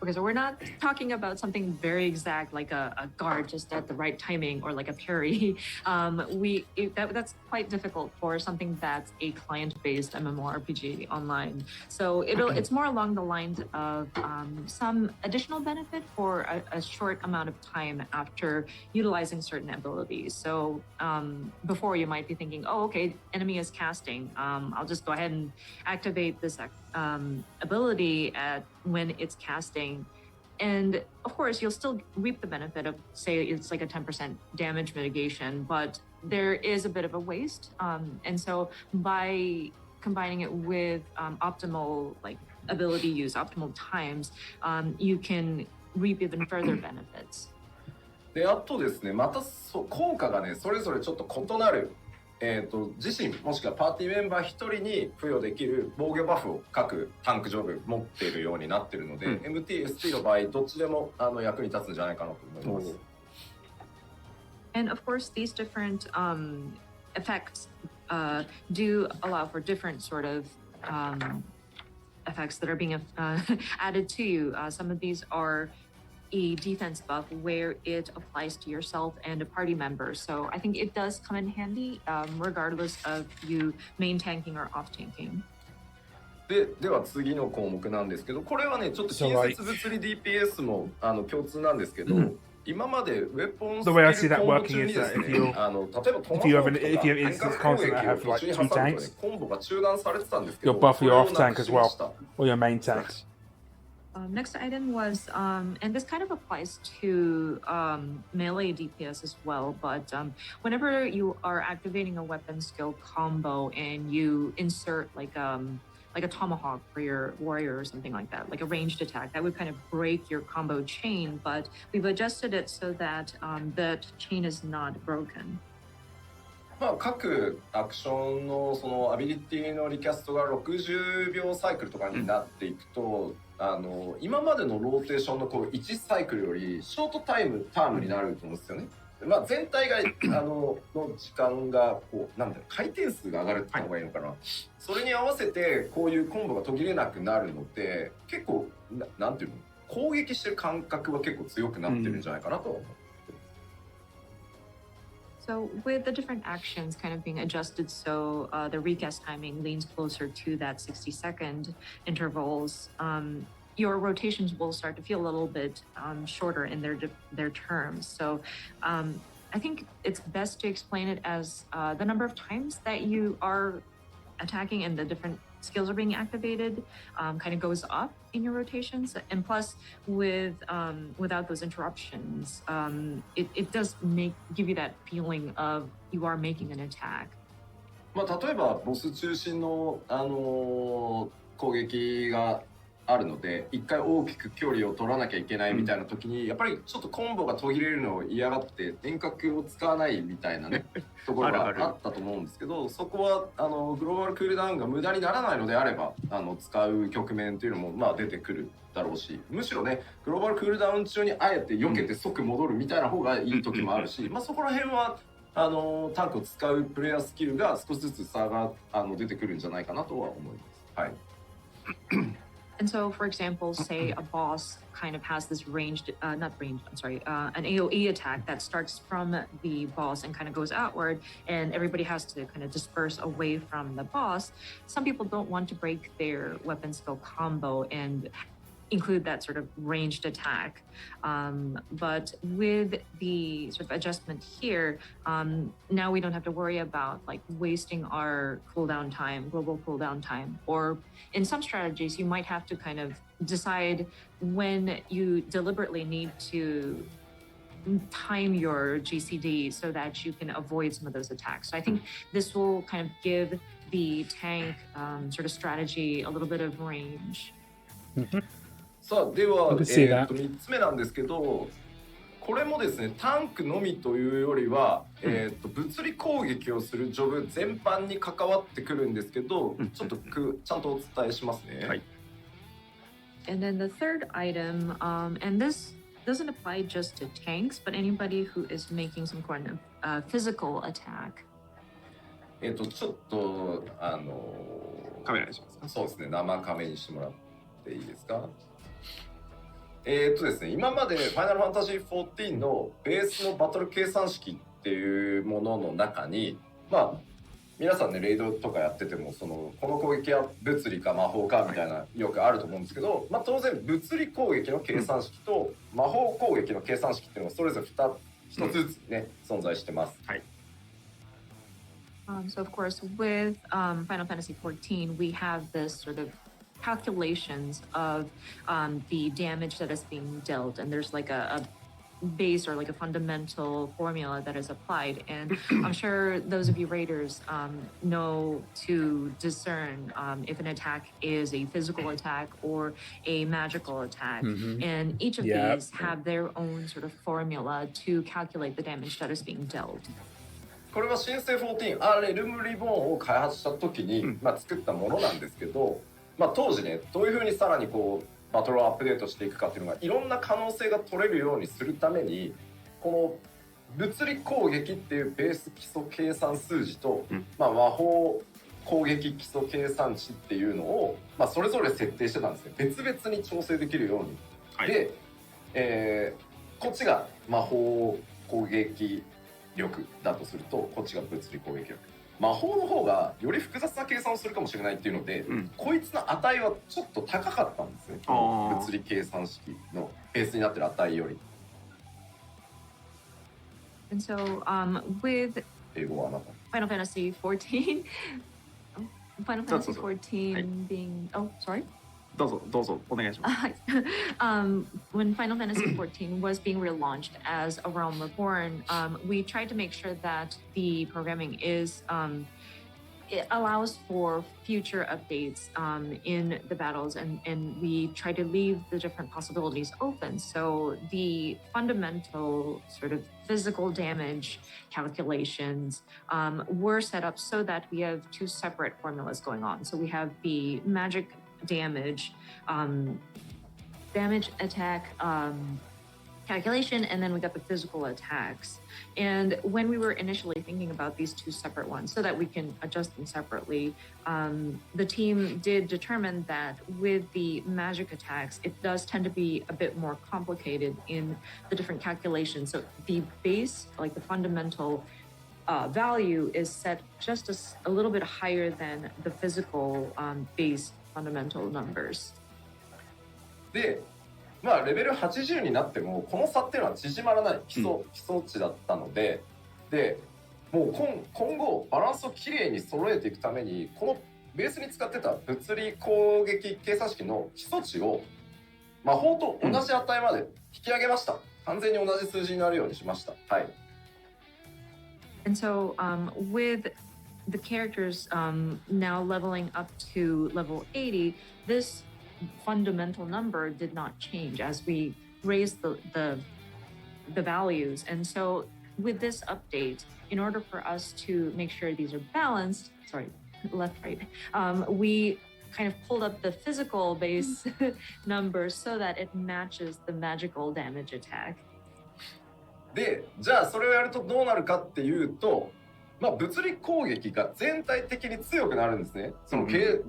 Okay, so we're not talking about something very exact like a guard just at the right timing or like a parry. That's quite difficult for something that's a client-based MMORPG online. So it's more along the lines of some additional benefit for a short amount of time after utilizing certain abilities. So before you might be thinking, oh, okay, enemy is casting. I'll just go ahead and activate this ability when it's casting, and of course you'll still reap the benefit of, say, it's like a 10% damage mitigation, but there is a bit of a waste, and so by combining it with optimal like ability use, optimal times, you can reap even further benefits. で、あとですね、また効果がね、それぞれちょっと異なる。自身もしくはパーティーメンバー1人に付与できる防御バフを各タンクジョブ持っているようになっているので、MTST の場合どっちでも役に立つんじゃないかなと思います。And of course, these different effects do allow for different sort of effects that are being added to you. Some of these are a defense buff where it applies to yourself and a party member. So I think it does come in handy regardless of you main tanking or off tanking. では次の項目なんですけど、これはねちょっと近接物理 DPS も共通なんですけど、今までウェポンスキルコンボ中にですね、例えばトマホークとか遠隔攻撃を途中に挟むとね、コンボが中断されてたんですけど、You'll buff your off tank as well, or your main tanks. Next item was, and this kind of applies to melee DPS as well, but whenever you are activating a weapon skill combo and you insert like a tomahawk for your warrior or something like that, like a ranged attack, that would kind of break your combo chain, but we've adjusted it so that that chain is not broken. まあ各アクションのそのアビリティのリキャストが60秒サイクルとかになっていくと、今までのローテーションのこう1サイクルよりショートタームになると思うんですよね。まあ、全体がの時間がこうなんだろう回転数が上がるって言った方がいいのかな、それに合わせてこういうコンボが途切れなくなるので結構なんていうの攻撃してる感覚は結構強くなってるんじゃないかなとは思う。So with the different actions kind of being adjusted so the recast timing leans closer to that 60-second intervals, your rotations will start to feel a little bit shorter in their terms. So I think it's best to explain it as the number of times that you are attacking and the different skills are being activated kind of goes up in your rotations, and plus without those interruptions, it does give you that feeling of you are making an attack. まあ、例えばボス中心の、攻撃があるので一回大きく距離を取らなきゃいけないみたいな時に、やっぱりちょっとコンボが途切れるのを嫌がって遠隔を使わないみたいなねところがあったと思うんですけど、そこはグローバルクールダウンが無駄にならないのであれば使う局面というのもまあ出てくるだろうし、むしろねグローバルクールダウン中にあえて避けて即戻るみたいな方がいい時もあるし、まあそこら辺はタンクを使うプレイヤースキルが少しずつ差が出てくるんじゃないかなとは思います。はい。And so, for example, say a boss kind of has this ranged, an AoE attack that starts from the boss and kind of goes outward, and everybody has to kind of disperse away from the boss. Some people don't want to break their weapon skill combo and include that sort of ranged attack. But with the sort of adjustment here, now we don't have to worry about like wasting our cooldown time, global cooldown time, or in some strategies, you might have to kind of decide when you deliberately need to time your GCD so that you can avoid some of those attacks. So I think this will kind of give the tank sort of strategy a little bit of range. Mm-hmm. さあでは、3つ目なんですけど、これもですねタンクのみというよりは、物理攻撃をするジョブ全般に関わってくるんですけど、ちょっとちゃんとお伝えしますね。はい。And then the third item, and this doesn't apply just to tanks, but anybody who is making some kind of physical attack. ちょっとカメラにしますか。そうですね、生カメにしてもらっていいですか。ですね、今までファイナルファンタジー14のベースのバトル計算式っていうものの中に、まあ皆さんねレイドとかやっててもこの攻撃は物理か魔法かみたいなよくあると思うんですけど、まあ当然物理攻撃の計算式と魔法攻撃の計算式っていうのがそれぞれ一つずつね、存在してます。はい。So of course, with Final Fantasy XIV, we have this sort of calculations of the damage that is being dealt, and there's like a base or like a fundamental formula that is applied, and I'm sure those of you raiders know to discern if an attack is a physical attack or a magical attack, and each of these have their own sort of formula to calculate the damage that is being dealt. これは新生14レルムリボーンを開発した時に、作ったものなんですけど、当時ねどういう風にさらにこうバトルをアップデートしていくかっていうのがいろんな可能性が取れるようにするためにこの物理攻撃っていうベース基礎計算数字と、魔法攻撃基礎計算値っていうのを、それぞれ設定してたんですね。別々に調整できるように、はい、で、こっちが魔法攻撃力だとするとこっちが物理攻撃力、魔法の方がより複雑な計算をするかもしれないっていうので、こいつの値はちょっと高かったんですね。物理計算式のベースになってる値より。And so, with Final Fantasy 14, Final Fantasy 14 being, oh, sorry. どうぞお願いします。When Final Fantasy 14 was being relaunched as A Realm Reborn, we tried to make sure that the programming is it allows for future updates in the battles, and we try to leave the different possibilities open. So the fundamental sort of physical damage calculations were set up so that we have two separate formulas going on. So we have the magic damage attack calculation, and then we got the physical attacks. And when we were initially thinking about these two separate ones so that we can adjust them separately, the team did determine that with the magic attacks, it does tend to be a bit more complicated in the different calculations. So the base, like the fundamental value, is set just a little bit higher than the physical base fundamental numbers. で、まあレベル80になってもこの差っていうのは縮まらない基礎値だったので、でもう今後バランスをきれいに揃えていくためにこのベースに使ってた物理攻撃計算式の基礎値を魔法と同じ値まで引き上げました。完全に同じ数字になるようにしました。はい。And so with the characters now leveling up to level 80, this fundamental number did not change as we raised the values. And so with this update, in order for us to make sure these are balanced, left, right, we kind of pulled up the physical base number so that it matches the magical damage attack. で、じゃあそれをやるとどうなるかっていうと、まあ、物理攻撃が全体的に強くなるんですね。その計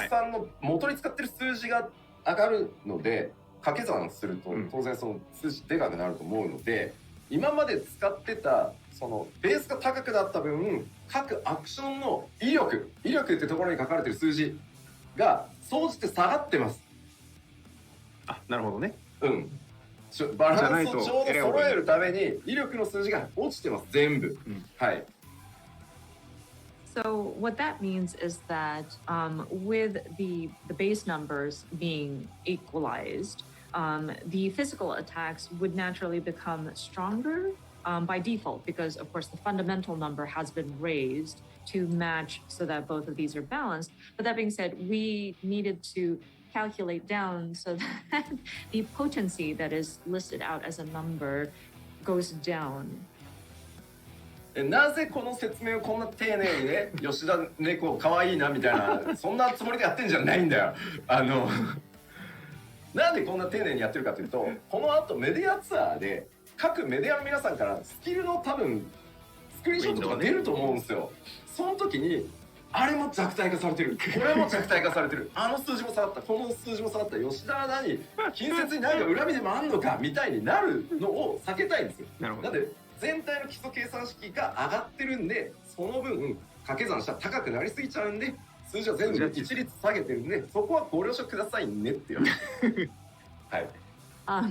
算の元に使ってる数字が上がるので、掛け算すると当然その数字でかくなると思うので、今まで使ってたそのベースが高くなった分、各アクションの威力ってところに書かれてる数字が総じて下がってます。あ、なるほどね。うん。バランスをちょうど揃えるために威力の数字が落ちてます全部。はい。So what that means is that with the base numbers being equalized, the physical attacks would naturally become stronger by default because, of course, the fundamental number has been raised to match so that both of these are balanced. But that being said, we needed to calculate down so that the potency that is listed out as a number goes down. なぜこの説明をこんな丁寧にね、吉田猫かわいいなみたいな、そんなつもりでやってんじゃないんだよ。なんでこんな丁寧にやってるかというと、この後メディアツアーで各メディアの皆さんからスキルの多分スクリーンショットとか出ると思うんですよ。その時にあれも弱体化されてる、これも弱体化されてる、あの数字も下がった、この数字も下がった、吉田は何近接に何か恨みでもあんのかみたいになるのを避けたいんですよ。なので全体の基礎計算式が上がってるんで、その分掛け算したら高くなりすぎちゃうんで、数字は全部一律下げてるんで、そこはご了承くださいねっていう。はい。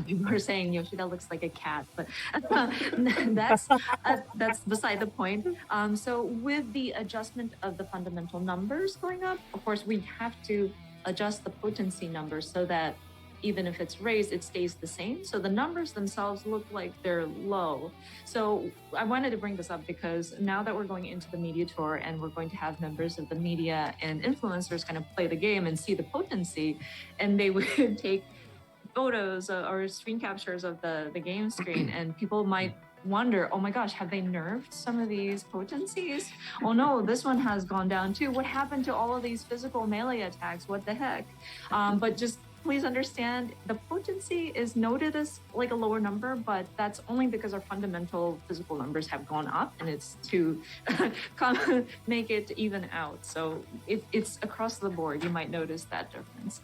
People are saying Yoshida looks like a cat, but that's beside the point. So with the adjustment of the fundamental numbers going up, of course, we have to adjust the potency numbers so that even if it's raised, it stays the same. So the numbers themselves look like they're low. So I wanted to bring this up because now that we're going into the media tour and we're going to have members of the media and influencers kind of play the game and see the potency, and they would take photos or screen captures of the game screen, and people might wonder, oh my gosh, have they nerfed some of these potencies? Oh no, this one has gone down too. What happened to all of these physical melee attacks? What the heck? But just please understand, the potency is noted as like a lower number, but that's only because our fundamental physical numbers have gone up, and it's to make it even out. So it's across the board. You might notice that difference.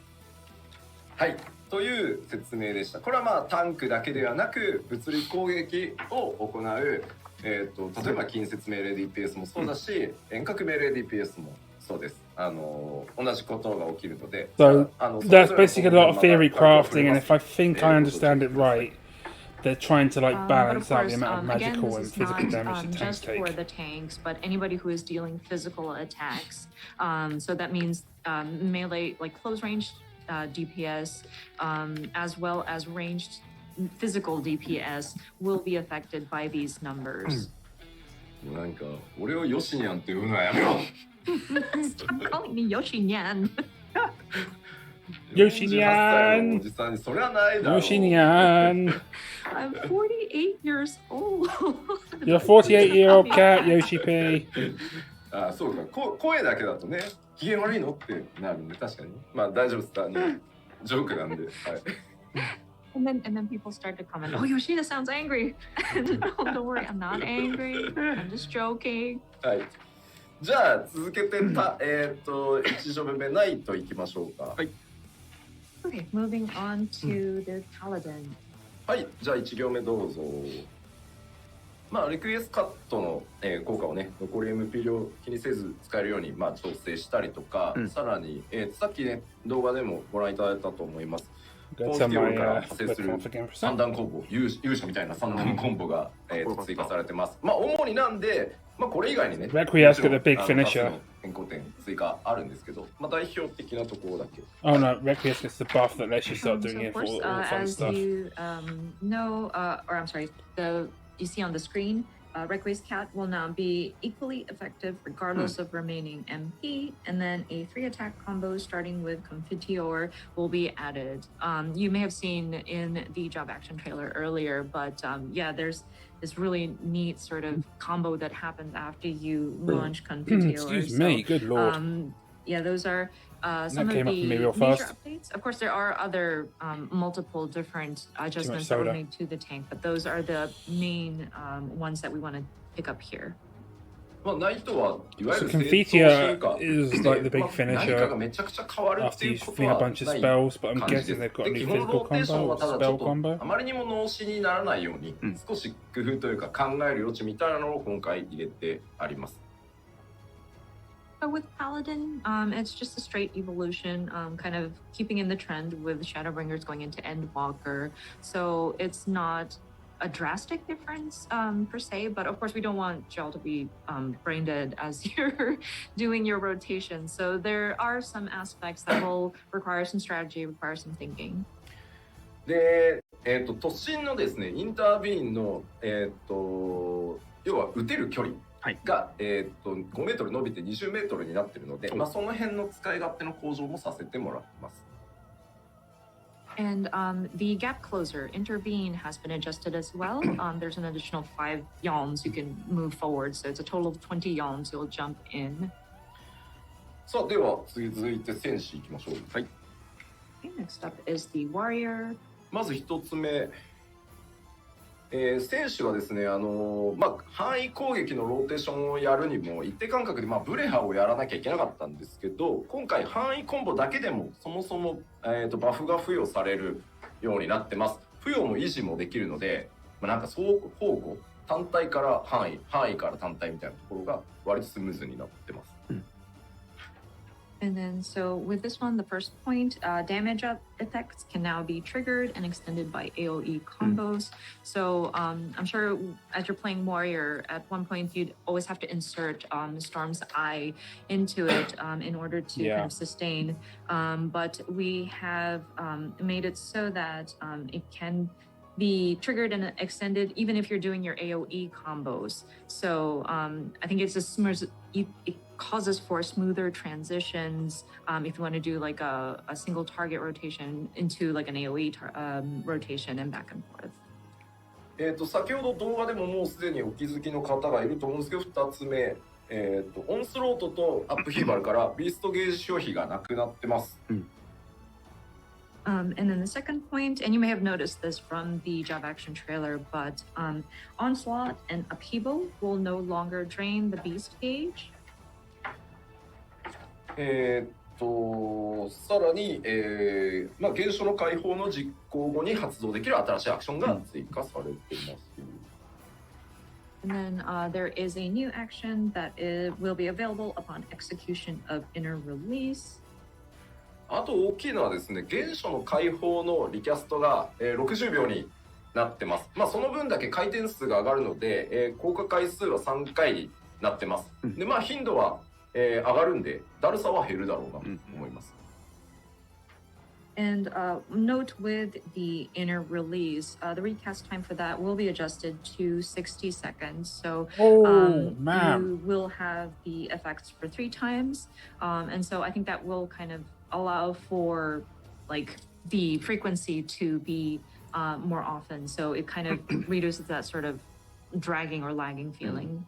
はい、という説明でした。これはまあタンクだけではなく物理攻撃を行う、例えば近接命令 DPS もそうだし、遠隔命令 DPS もそうです。同じことが起きるので。So that's basically a lot of theory crafting, and if I think I understand it right, they're trying to like balance out the amount of magical and physical damage that tanks take. Just for the tanks, but anybody who is dealing physical attacks. So that means melee, like close range DPS, as well as ranged physical DPS, will be affected by these numbers. なんか俺をヨシニャンって言うのはやめろ。Stop calling me Yoshinyan. Yoshinyan. おじさんにそれはないだろう。Yoshinyan. I'm 48 years old. You're a 48-year-old cat, Yoshi P. あ、そうか。声だけだとね、機嫌悪いのってなるんで、確かに。まあ大丈夫です。ジョークなんで。はい。And then people start to comment, oh, Yoshida sounds angry. No, don't worry, I'm not angry. I'm just joking. はい。じゃあ続けて1条目ナイトいきましょうか。はい。Okay, moving on to the Paladin. はい。じゃあ1行目どうぞ。まあリクエストカットの、効果をね残り MP 量気にせず使えるように調整したりとか、さらに、さっきね動画でもご覧いただいたと思います。このスキルから発生する三段コンボ、勇者みたいな三段コンボが、追加されてます。主になんで、これ以外にね、Requiescat the big finisher. 変更点追加あるんですけど、代表的なところだけ。Oh no, Requiescat's the buff that lets you start doing So it of for all course, the fun as stuff. you know, or I'm sorry, you see on the screen, Requiescat will now be equally effective regardless of remaining MP, and then a 3-attack combo starting with Confiteor will be added. You may have seen in the job action trailer earlier, but yeah, there's this really neat sort of combo that happens after you launch Confiteor. Excuse me, good lord. Yeah, those are some of came the up for me real major fast. updates. Of course, there are other multiple different adjustments that were soda. made to the tank, but those are the main ones that we want to pick up here. ナイトはいわゆ So る正当 Confiteor 進化 is like the big 何か finisher がめちゃくちゃ変わるって after いう you こと fling a は bunch of ない spells, but I'm 感じです。 guessing they've got a で new 基本ロ physical ーテーション combo は or ただちょ spell っと combo. あまりにも脳死にならないように、少し工夫というか考える余地みたいなのを今回入れてあります。So with Paladin, it's just a straight evolution, kind of keeping in the trend with Shadowbringers going into Endwalker. So it's not a drastic difference per se, but of course we don't want Gel to be brain dead as you're doing your rotation. So there are some aspects that will require some strategy, require some thinking. で、突進のですね、インタービーンの、要は撃てる距離が、5メートル伸びて20メートルになっているので、その辺の使い勝手の向上もさせてもらってます。And the gap closer, intervene, has been adjusted as well. There's an additional 5 yawns you can move forward, so it's a total of 20 yawns you'll jump in. さあ、では続いて戦士いきましょう。はい。Okay, next up is the warrior. まず一つ目。選手はですね、範囲攻撃のローテーションをやるにも一定間隔でブレハをやらなきゃいけなかったんですけど、今回範囲コンボだけでもそもそも、バフが付与されるようになってます。付与の維持もできるので、なんか相互単体から範囲から単体みたいなところが割とスムーズになってます。And then, so with this one, the first point, damage up effects can now be triggered and extended by AoE combos. So I'm sure as you're playing Warrior, at one point you'd always have to insert Storm's Eye into it in order to kind of sustain. But we have made it so that it can be triggered and extended even if you're doing your AoE combos. So I think it's it causes for smoother transitions if you want to do like a single target rotation into like an AoE rotation and back and forth. 先ほど動画でももうすでにお気づきの方がいると思うんですけど、2つ目、オンスロートとアップヒーバルからビーストゲージ消費がなくなってます。And then the second point, and you may have noticed this from the job action trailer, but Onslaught and Upheaval will no longer drain the beast gauge. さらに、現象の解放の実行後に発動できる新しいアクションが追加されています。And then there is a new action that will be available upon execution of inner release. あと大きいのはですね、原初の解放のリキャストが、60秒になってます。その分だけ回転数が上がるので、効果回数は3回になってます。で、頻度は、上がるんで、だるさは減るだろうなと思います。And note with the inner release, the recast time for that will be adjusted to 60 seconds. So you will have the effects for 3 times. And so I think that will kind of allow for like the frequency to be more often. So it kind of reduces that sort of dragging or lagging feeling.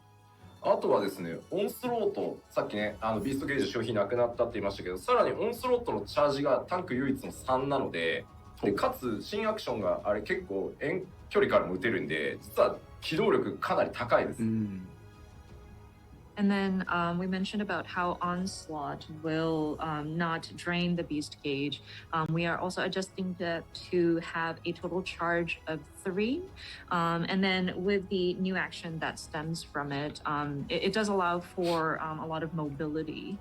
あとはですね、オンスロート、さっきね、ビーストゲージ消費なくなったって言いましたけど、さらにオンスロートのチャージがタンク唯一の3なので、でかつ新アクションがあれ結構遠距離からも撃てるんで実は機動力かなり高いです。And then we mentioned about how Onslaught will not drain the beast gauge. We are also adjusting that to have a total charge of 3. And then with the new action that stems from it, it does allow for a lot of mobility.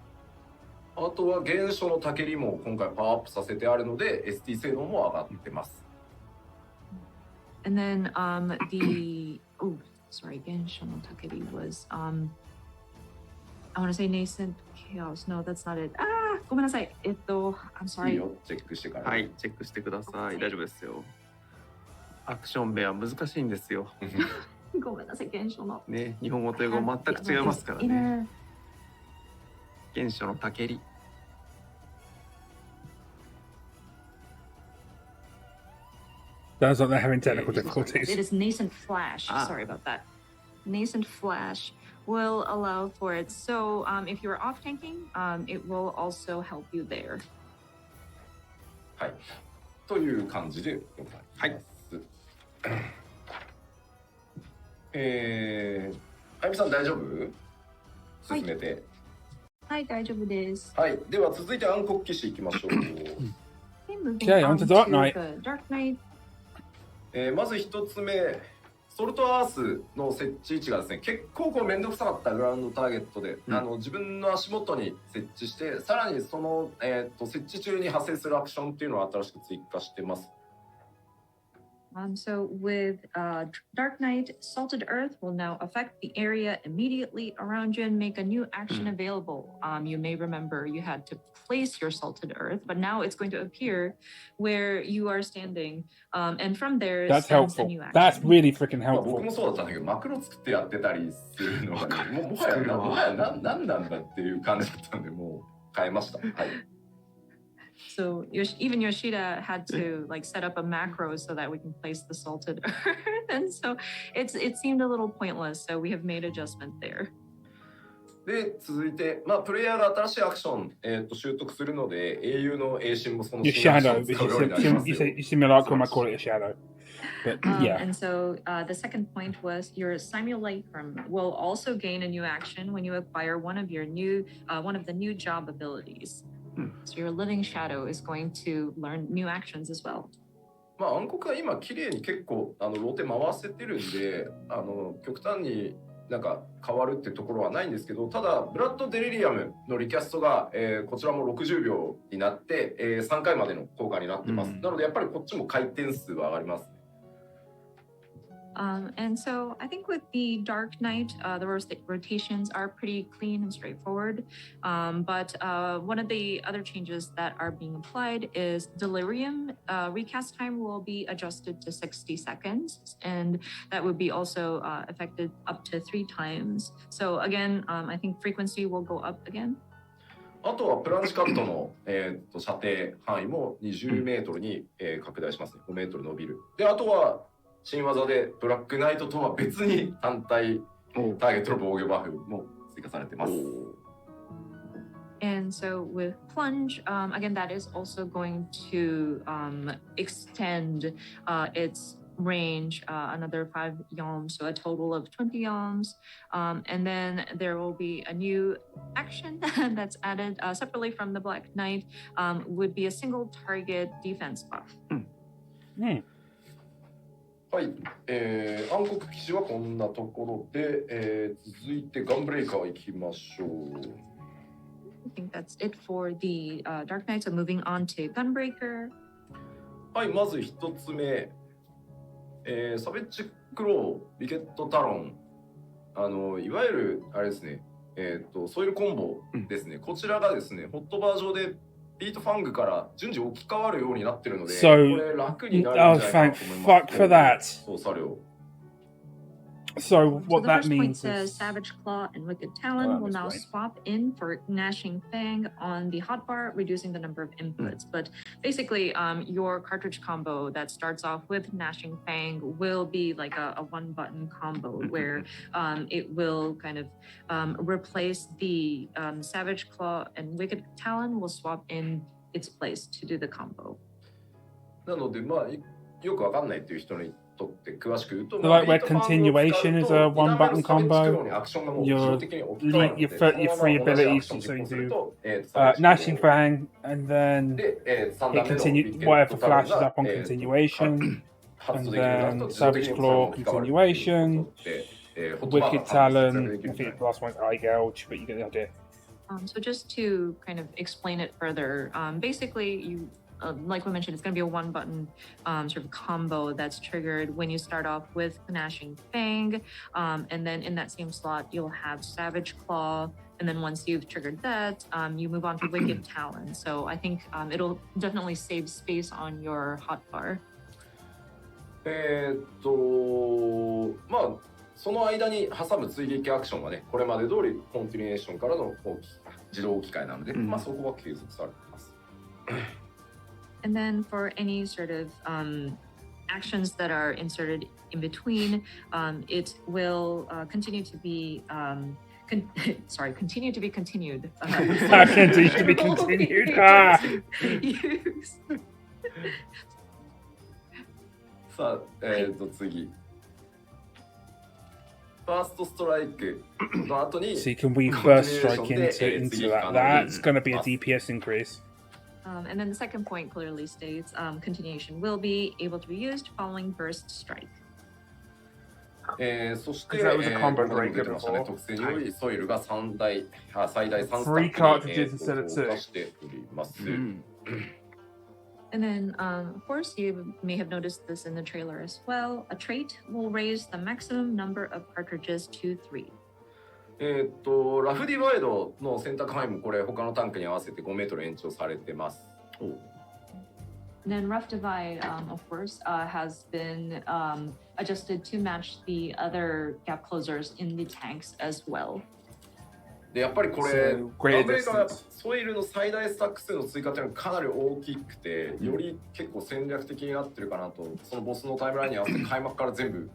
あとは原初のたけりも今回パワーアップさせてあるので ST 性能も上がってます。And then the Gensho no Takeri was I want to say nascent chaos. No, that's not it. ごめんなさい。I'm いい sorry. よチェックしてから。はい、チェックしてください。大丈夫ですよ。アクション名は難しいんですよ。ごめんなさい、原初の。ね、日本語と英語全く違いますからね。原初のたけり。Sounds like they're having technical difficulties. It is nascent flash. Sorry about that. Nascent flash will allow for it. So if you're off tanking, it will also help you there. はい。という感じでございます。はい。あゆみさん大丈夫？進めて。はい、大丈夫です。はい。では続いて暗黒騎士いきましょう。Okay, on to Dark Knight. Dark Knight. まず一つ目、ソルトアースの設置位置がですね、結構こうめんどくさかったグラウンドターゲットで、自分の足元に設置して、さらにその、設置中に発生するアクションっていうのを新しく追加してます。So with Dark Knight, Salted Earth will now affect the area immediately around you and make a new action available. You may remember you had to place your Salted Earth, but now it's going to appear where you are standing. And from there, that's stands helpful. a new action. That's really freaking helpful. 僕もそうだったんだけど、マクロ作ってやってたりするのが、ね、もはや何なんだっていう感じだったんで、もう変えました。はい。So even Yoshida had to like set up a macro so that we can place the salted earth, and so it seemed a little pointless. So we have made adjustment there. で続いて、プレイヤーが新しいアクション、習得するので、英雄の英神もその Your shadow. You simulacrum, I call it a shadow. But yeah. And so the second point was your simulacrum will also gain a new action when you acquire one of the new job abilities. So your living shadow is going to learn new actions as well. 暗黒は今綺麗に結構ローテ回せてるんで、極端になんか変わるってところはないんですけど、ただブラッドデリリアムのリキャストが、こちらも60秒になって、3回までの効果になってます。なのでやっぱりこっちも回転数は上がります。And so I think with the Dark Knight, the rotations are pretty clean and straightforward. But one of the other changes that are being applied is Delirium. Recast time will be adjusted to 60 seconds, and that would be also affected up to 3 times. So again, I think frequency will go up again. あとはプランチカットの、射程範囲も20メートルに、拡大しますね。5メートル伸びる。で、あとは新技でブラックナイトとは別に単体ターゲットの防御バフも追加されてます。And so with Plunge, again, that is also going to extend its range another 5 yalms, so a total of 20 yalms. And then there will be a new action that's added separately from the Black Knight, would be a single target defense buff. はい、暗黒騎士はこんなところで、続いてガンブレイカー行きましょう。I think that's it for the Dark Knight. So moving on to Gunbreaker. はい、まず一つ目、サベッジクロー、ビケットタロン、いわゆるあれですね、ソイルコンボですね、こちらがですね、ホットバー上でビートファングから順次置き換わるようになってるので、これ楽になるんじゃないかと思います。Fuck for that. 操作量。So what that means is Savage Claw and Wicked Talon will now swap in for Gnashing Fang on the hotbar, reducing the number of inputs. But basically, your cartridge combo that starts off with Gnashing Fang will be like a one-button combo where it will kind of replace the Savage Claw, and Wicked Talon will swap in its place to do the combo. なのでまあよくわかんないっていう人にとって詳しく言うと、 So like where continuation is a one button combo, your free abilities, so you do Gnashing Fang, and then it whatever flashes up on continuation, and then Savage Claw continuation, Wicked Talon. I think the last one's Eye Gouge, but you get the idea. So just to kind of explain it further, basically you. Like we mentioned, it's going to be a one-button sort of combo that's triggered when you start off with Gnashing Fang, and then in that same slot you'll have Savage Claw, and then once you've triggered that, you move on to Wicked Talon. So I think it'll definitely save space on your hotbar. まあその間に挟む追撃アクションはね、これまで通りコンティニュエーションからの自動置き換えなので、まあそこは継続されています。And then for any sort of actions that are inserted in between, it will continue to be continue to be continued. Continue to be continued. Use. さあ、次。ファーストストライクの後に See, can we first strike into that? That's going to be a DPS increase. And then the second point clearly states continuation will be able to be used following burst strike. そして、That was a combo breaker 出てましたね。 before. 特性によりソイルが最大3スタッ Three ク cartridges に instead of 増 two. 加しております。 And then, of course, you may have noticed this in the trailer as well. A trait will raise the maximum number of cartridges to 3. ラフディワイドの選択範囲もこれ他のタンクに合わせて5メートル延長されてます。 And then Rough Divide, of course, has been adjusted to match the other gap closers in the tanks as well. でやっぱりこれ、 So, greater アメリカが distance. ソイルの最大スタック数の追加っていうのはかなり大きくて、より結構戦略的になってるかなと、そのボスのタイムラインに合わせて開幕から全部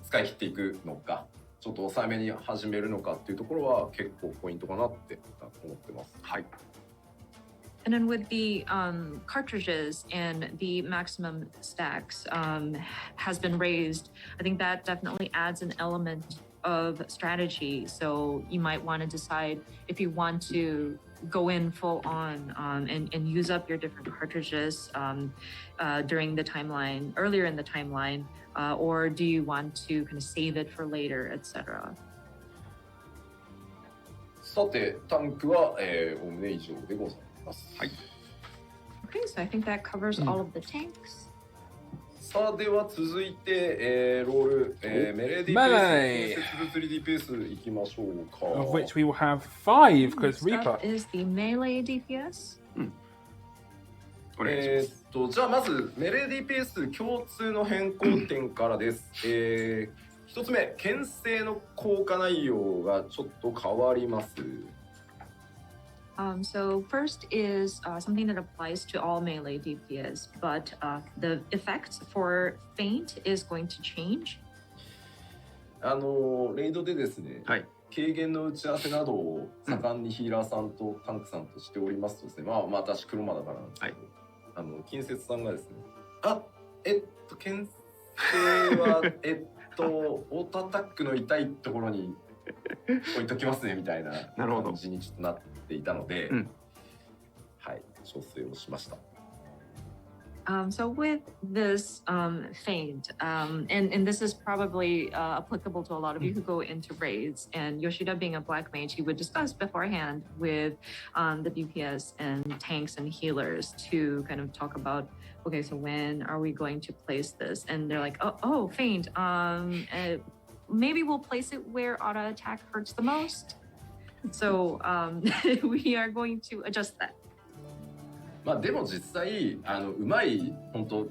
使い切っていくのか、ちょっと抑えめに始めるのかっていうところは結構ポイントかなって思ってます。はい。 And then with the cartridges and the maximum stacks has been raised, I think that definitely adds an element of strategy. So you might want to decide if you want to go in full on and use up your different cartridges during the timeline, earlier in the timeline, or do you want to kind of save it for later, etc. さて、タンクはおおむね以上でございます。はい。 Okay, so I think that covers all of the tanks. さあでは続いて、ロール、メレー DPS、 Melee 建設物理 DPS いきましょうか。 Of which we will have 5 because Next Reaper. up is the melee DPS. お願いします。じゃあまずメレー DPS 共通の変更点からです。一つ目、牽制の効果内容がちょっと変わります。So first is something that applies to all melee DPS, but the effect for feint is going to change. レイドでですね、はい。軽減の打ち合わせなどを盛んにヒーラーさんとタンクさんとしておりますとですね、まあ私黒魔だからなんですけど、近接さんがですね、牽制はオートアタックの痛いところに置いときますねみたいな感じにちょっとなっていたので、はい、調整をしました。So with this feint, and this is probably applicable to a lot of you who go into raids, and Yoshida being a black mage, he would discuss beforehand with the DPS and tanks and healers to kind of talk about, okay, so when are we going to place this? And they're like, oh, feint. Maybe we'll place it where auto attack hurts the most. So we are going to adjust that. まあでも実際うまい本当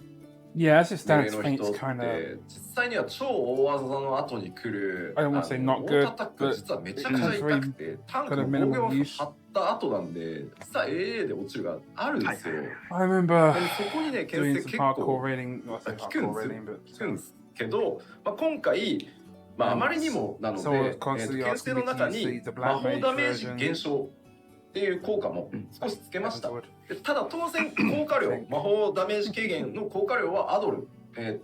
Yeah, as it メレ stands, の Feint's 人っ kind of. て実際には超大技の後に来る I don't want to say not オ good, ートアタック but 実はめちゃくちゃ痛くてタンクの防御を張った後なんで実は AA で落ちるがあるんですよ。 I remember でそこにね牽 doing 制 some 結 hardcore 構 raiding. Well, I say 効くん hardcore ですよ raiding, but 効くんですけど、まあ、今回、まあ、あまりにもなので、そうconstantly 牽制の中 asking me に to use the 魔 black 法ダメー mage ジ version. 減少っっていう効果も少しつけました。 Good. でただ当然効果量魔法ダメージ軽減の効果量はアドル、キャ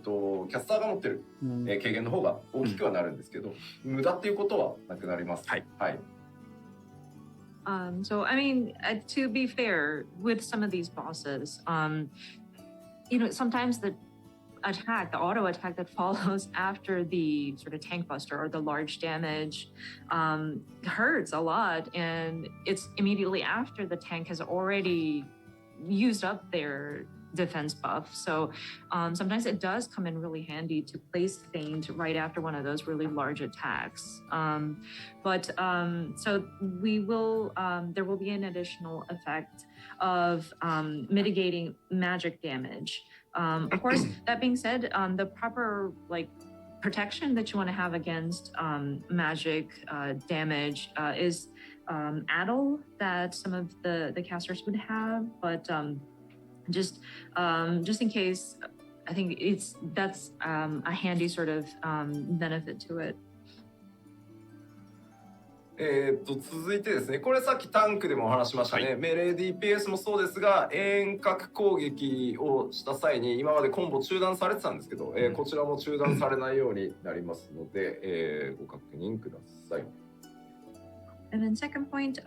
スターが持ってる、軽減の方が大きくはなるんですけど、無駄っていうことはなくなります。はい、はい。So I mean, to be fair, with some of these bosses, you know, sometimes the auto attack that follows after the sort of tank buster or the large damage hurts a lot, and it's immediately after the tank has already used up their defense buff. So sometimes it does come in really handy to place feint right after one of those really large attacks. So we will there will be an additional effect of mitigating magic damage. Of course, that being said, the proper like protection that you want to have against magic damage is addle that some of the casters would have, but just in case, I think that's a handy sort of benefit to it. 続いてですね、これさっきタンクでもお話しましたね、はい、メレー DPS もそうですが、遠隔攻撃をした際に今までコンボ中断されてたんですけど、こちらも中断されないようになりますので、ご確認ください。And then second point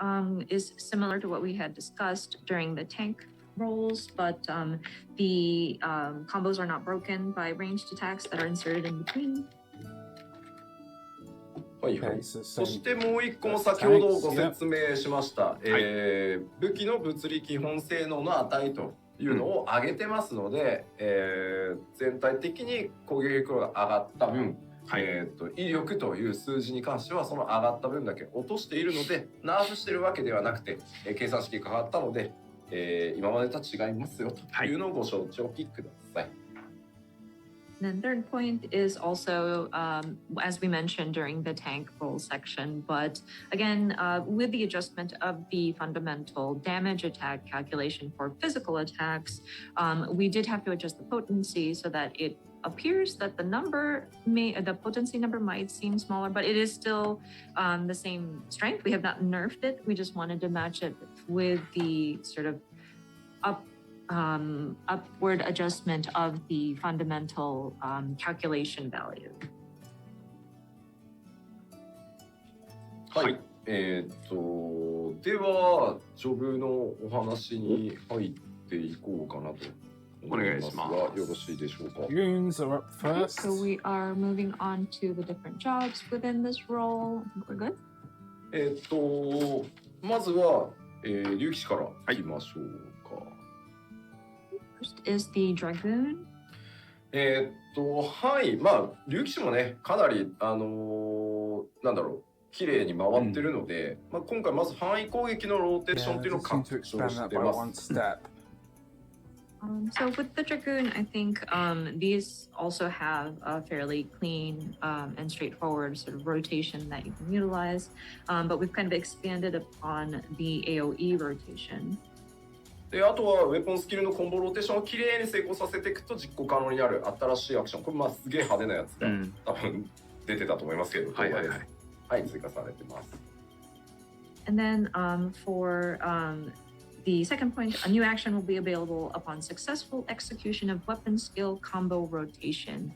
is similar to what we had discussed during the tank rolls, but the combos are not broken by ranged attacks that are inserted in between. はいはい、そしてもう一個も先ほどご説明しました、武器の物理基本性能の値というのを上げてますので、全体的に攻撃力が上がった分、威力という数字に関してはその上がった分だけ落としているので、ナーフしてるわけではなくて、計算式が変わったので、今までとは違いますよというのをご承知おきください。And then third point is also, as we mentioned during the tank roll section, but again, with the adjustment of the fundamental damage attack calculation for physical attacks, we did have to adjust the potency so that it appears that the potency number might seem smaller, but it is still the same strength. We have not nerfed it. We just wanted to match it with the sort of upward adjustment of the fundamental calculation value. はい。ではジョブのお話に入っていこうかなと思いますが、よろしいでしょうか。Goons are up first. So we are moving on to the different jobs within this role. I think we're good. まずは竜騎士からいきましょうか。First is the Dragoon. はい、まあ竜騎士もねかなりなんだろう綺麗に回ってるので、まあ今回まず範囲攻撃のローテーションっていうのを拡張してます。So with the Dragoon, I think these also have a fairly clean and straightforward sort of rotation that you can utilize, but we've kind of expanded upon the AoE rotation. であとはウェポンスキルのコンボローテーションをきれいに成功させていくと実行可能になる新しいアクション、これまあすげえ派手なやつが、多分出てたと思いますけど、はい、追加されてます。And then for the second point, a new action will be available upon successful execution of weapon skill combo rotation.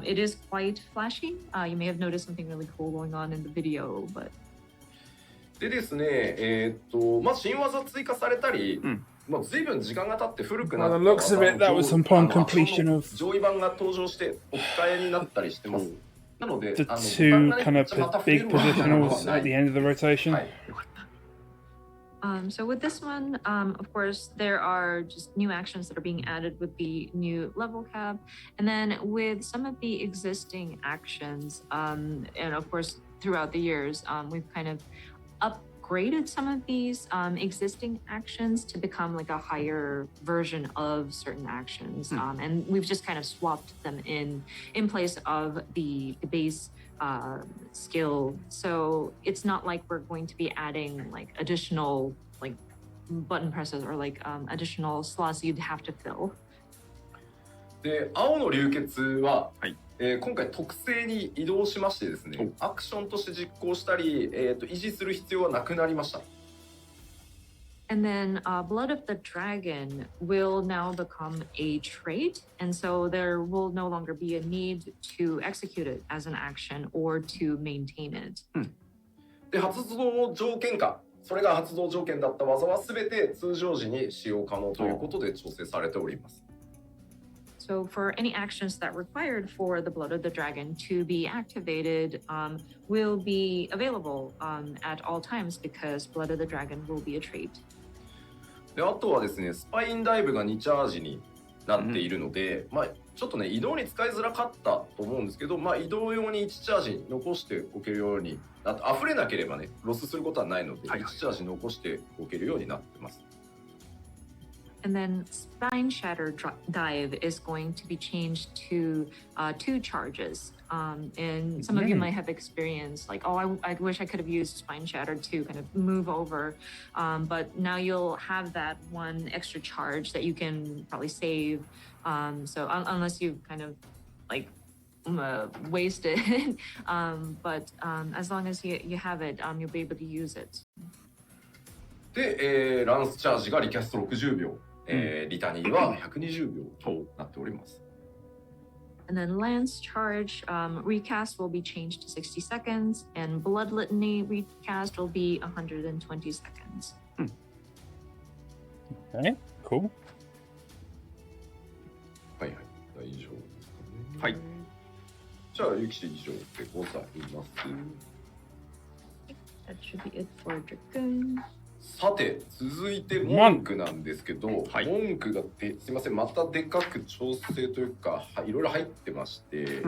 It is quite flashy. You may have noticed something really cool going on in the video, but でですね、まあ新技追加されたり。まあ随分時間が経って古くなった。Looks of it, that was upon completion of 上位版が登場して置き換えになったりしてます。なので、 the two kind of big positionals at the end of the rotation. So with this one, of course, there are just new actions that are being added with the new level cap, and then with some of the existing actions, and of course throughout the years, we've kind of upgraded some of these existing actions to become like a higher version of certain actions, and we've just kind of swapped them in place of the base skill. So it's not like we're going to be adding like additional like button presses or like additional slots you'd have to fill. で青の流血は、今回特性に移動しましてですね、アクションとして実行したり、維持する必要はなくなりました。And then Blood of the Dragon will now become a trait, and so there will no longer be a need to execute it as an action or to maintain it. で発動条件下、それが発動条件だった技は全て通常時に使用可能ということで調整されております。So for any actions that required for the Blood of the Dragon to be activated will be available at all times because Blood of the Dragon will be a trait. であとはですね、スパインダイブが2チャージになっているので、まあちょっとね移動に使いづらかったと思うんですけど、まあ移動用に1チャージ残しておけるように、あと溢れなければねロスすることはないので、1チャージ残しておけるようになってます。And then Spine Shatter Dive is going to be changed to 2 charges. And some of you might have experienced like, oh, I wish I could have used Spine Shatter to kind of move over. But now you'll have that 1 extra charge that you can probably save. So unless you kind of like waste it. But as long as you have it, you'll be able to use it. で、ランスチャージがリキャスト60秒。リタニーは120秒となっております。And then Lance Charge recast will be changed to 60 seconds, and Blood Litany recast will be 120 seconds. Okay, cool. はいはい、大丈夫ですかね。はい。じゃあ、ゆきし以上でございます。That should be it for Dragoon. さて続いて文句なんですけど、文句がすいませんまたでかく調整というかいろいろ入ってまして、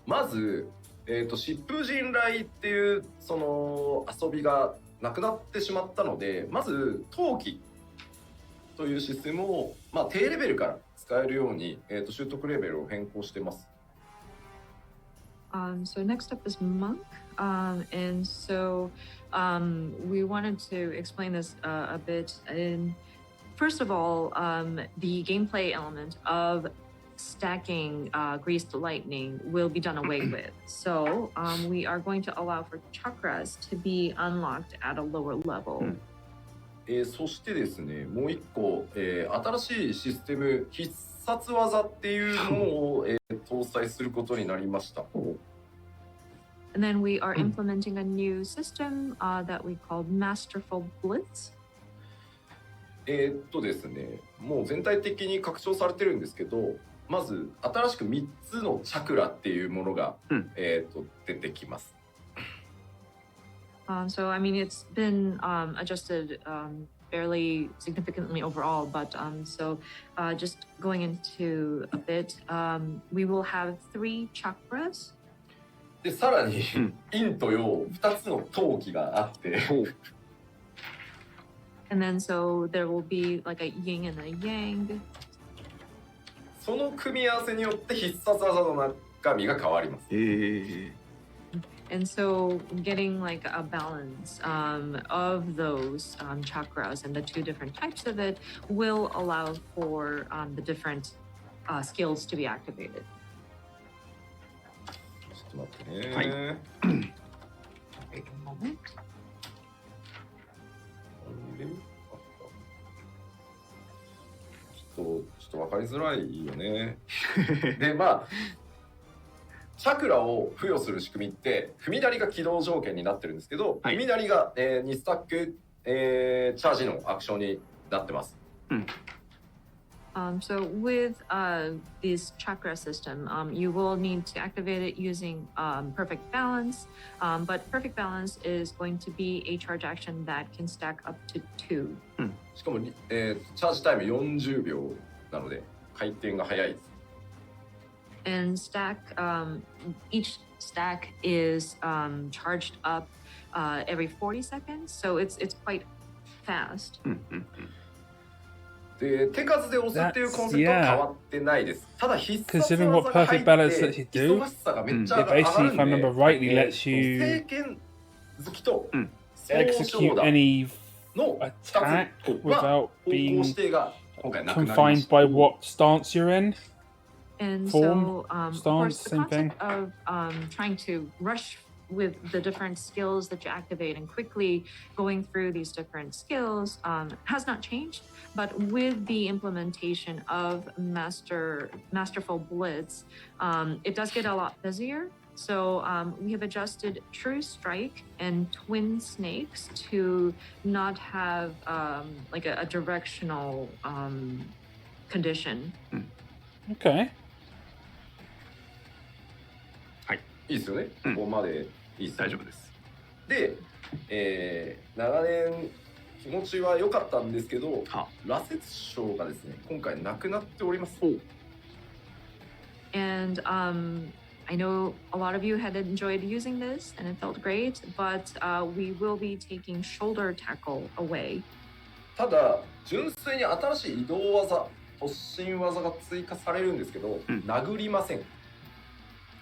まず、疾風陣雷っていうその遊びがなくなってしまったので、まず陶器というシステムを、まあ、低レベルから使えるように、習得レベルを変更してます。So next up is Monk, and so we wanted to explain this a bit. And first of all, the gameplay element of stacking Greased Lightning will be done away with. So we are going to allow for chakras to be unlocked at a lower level. そしてですね、もう一個、新しいシステム必殺技っていうものを、搭載することになりました。And then we are implementing a new system that we called Masterful Blitz. ですね、もう全体的に拡張されてるんですけど、まず新しく3つのチャクラっていうものが、出てきます。So I mean, it's been adjusted fairly significantly overall, but so just going into a bit, we will have 3 chakras. でさらに陰と陽2つの陶器があって、and then so there will be like a yin and a yang. その組み合わせによって必殺技の中身が変わります。And so getting like a balance of those chakras and the 2 different types of it will allow for the different skills to be activated. ちょっと待ってね。はい。Wait a moment. ちょっと分かりづらいよね。でまあチャクラを付与する仕組みって踏みだりが起動条件になってるんですけど、踏みだりが、2スタック、チャージのアクションになってます。So with this chakra system, you will need to activate it using perfect balance, but perfect balance is going to be a charge action that can stack up to 2. しかも、チャージタイム40秒なので回転が早いです。And stack, each stack is charged up every 40 seconds, so it's quite fast. で手数で押すっていうコンセプトは変わってないです。ただ必殺技 Considering が what 入っ perfect balance て lets you do, 忙しさがめっちゃ it 上がる basically, ん if I で、 remember rightly, lets you 聖剣好きと総 execute 称だ any の attack 2つは without 方向 being 指定が今回なくなりま confined した。 by what stance you're in. And Form, so, of stance, course, the same thing. concept of trying to rush with the different skills that you activate and quickly going through these different skills has not changed. But with the implementation of Masterful Blitz, it does get a lot busier. So we have adjusted True Strike and Twin Snakes to not have like a directional condition. Okay. いいですよね、うんここまでいいですよね大丈夫です。で、長年気持ちは良かったんですけど、は羅刹章がですね今回なくなっております。 And I know a lot of you had enjoyed using this and it felt great, but we will be taking shoulder tackle away. ただ純粋に新しい移動技突進技が追加されるんですけど、うん殴りません。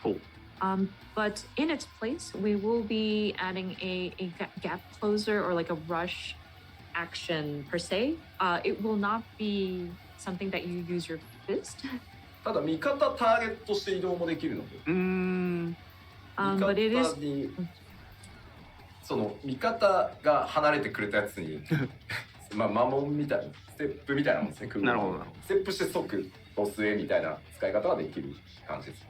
ほう。 But in its place, we will be adding a gap closer or like a rush action per se. It will not be something that you use your fist. ただ味方ターゲットして移動もできるので、味 But it 方 is にその味方が離れてくれたやつにまあ魔文みたいなステップみたいなもんですね。なるほどなるほど。ステップして即ボスへみたいな使い方ができる感じです。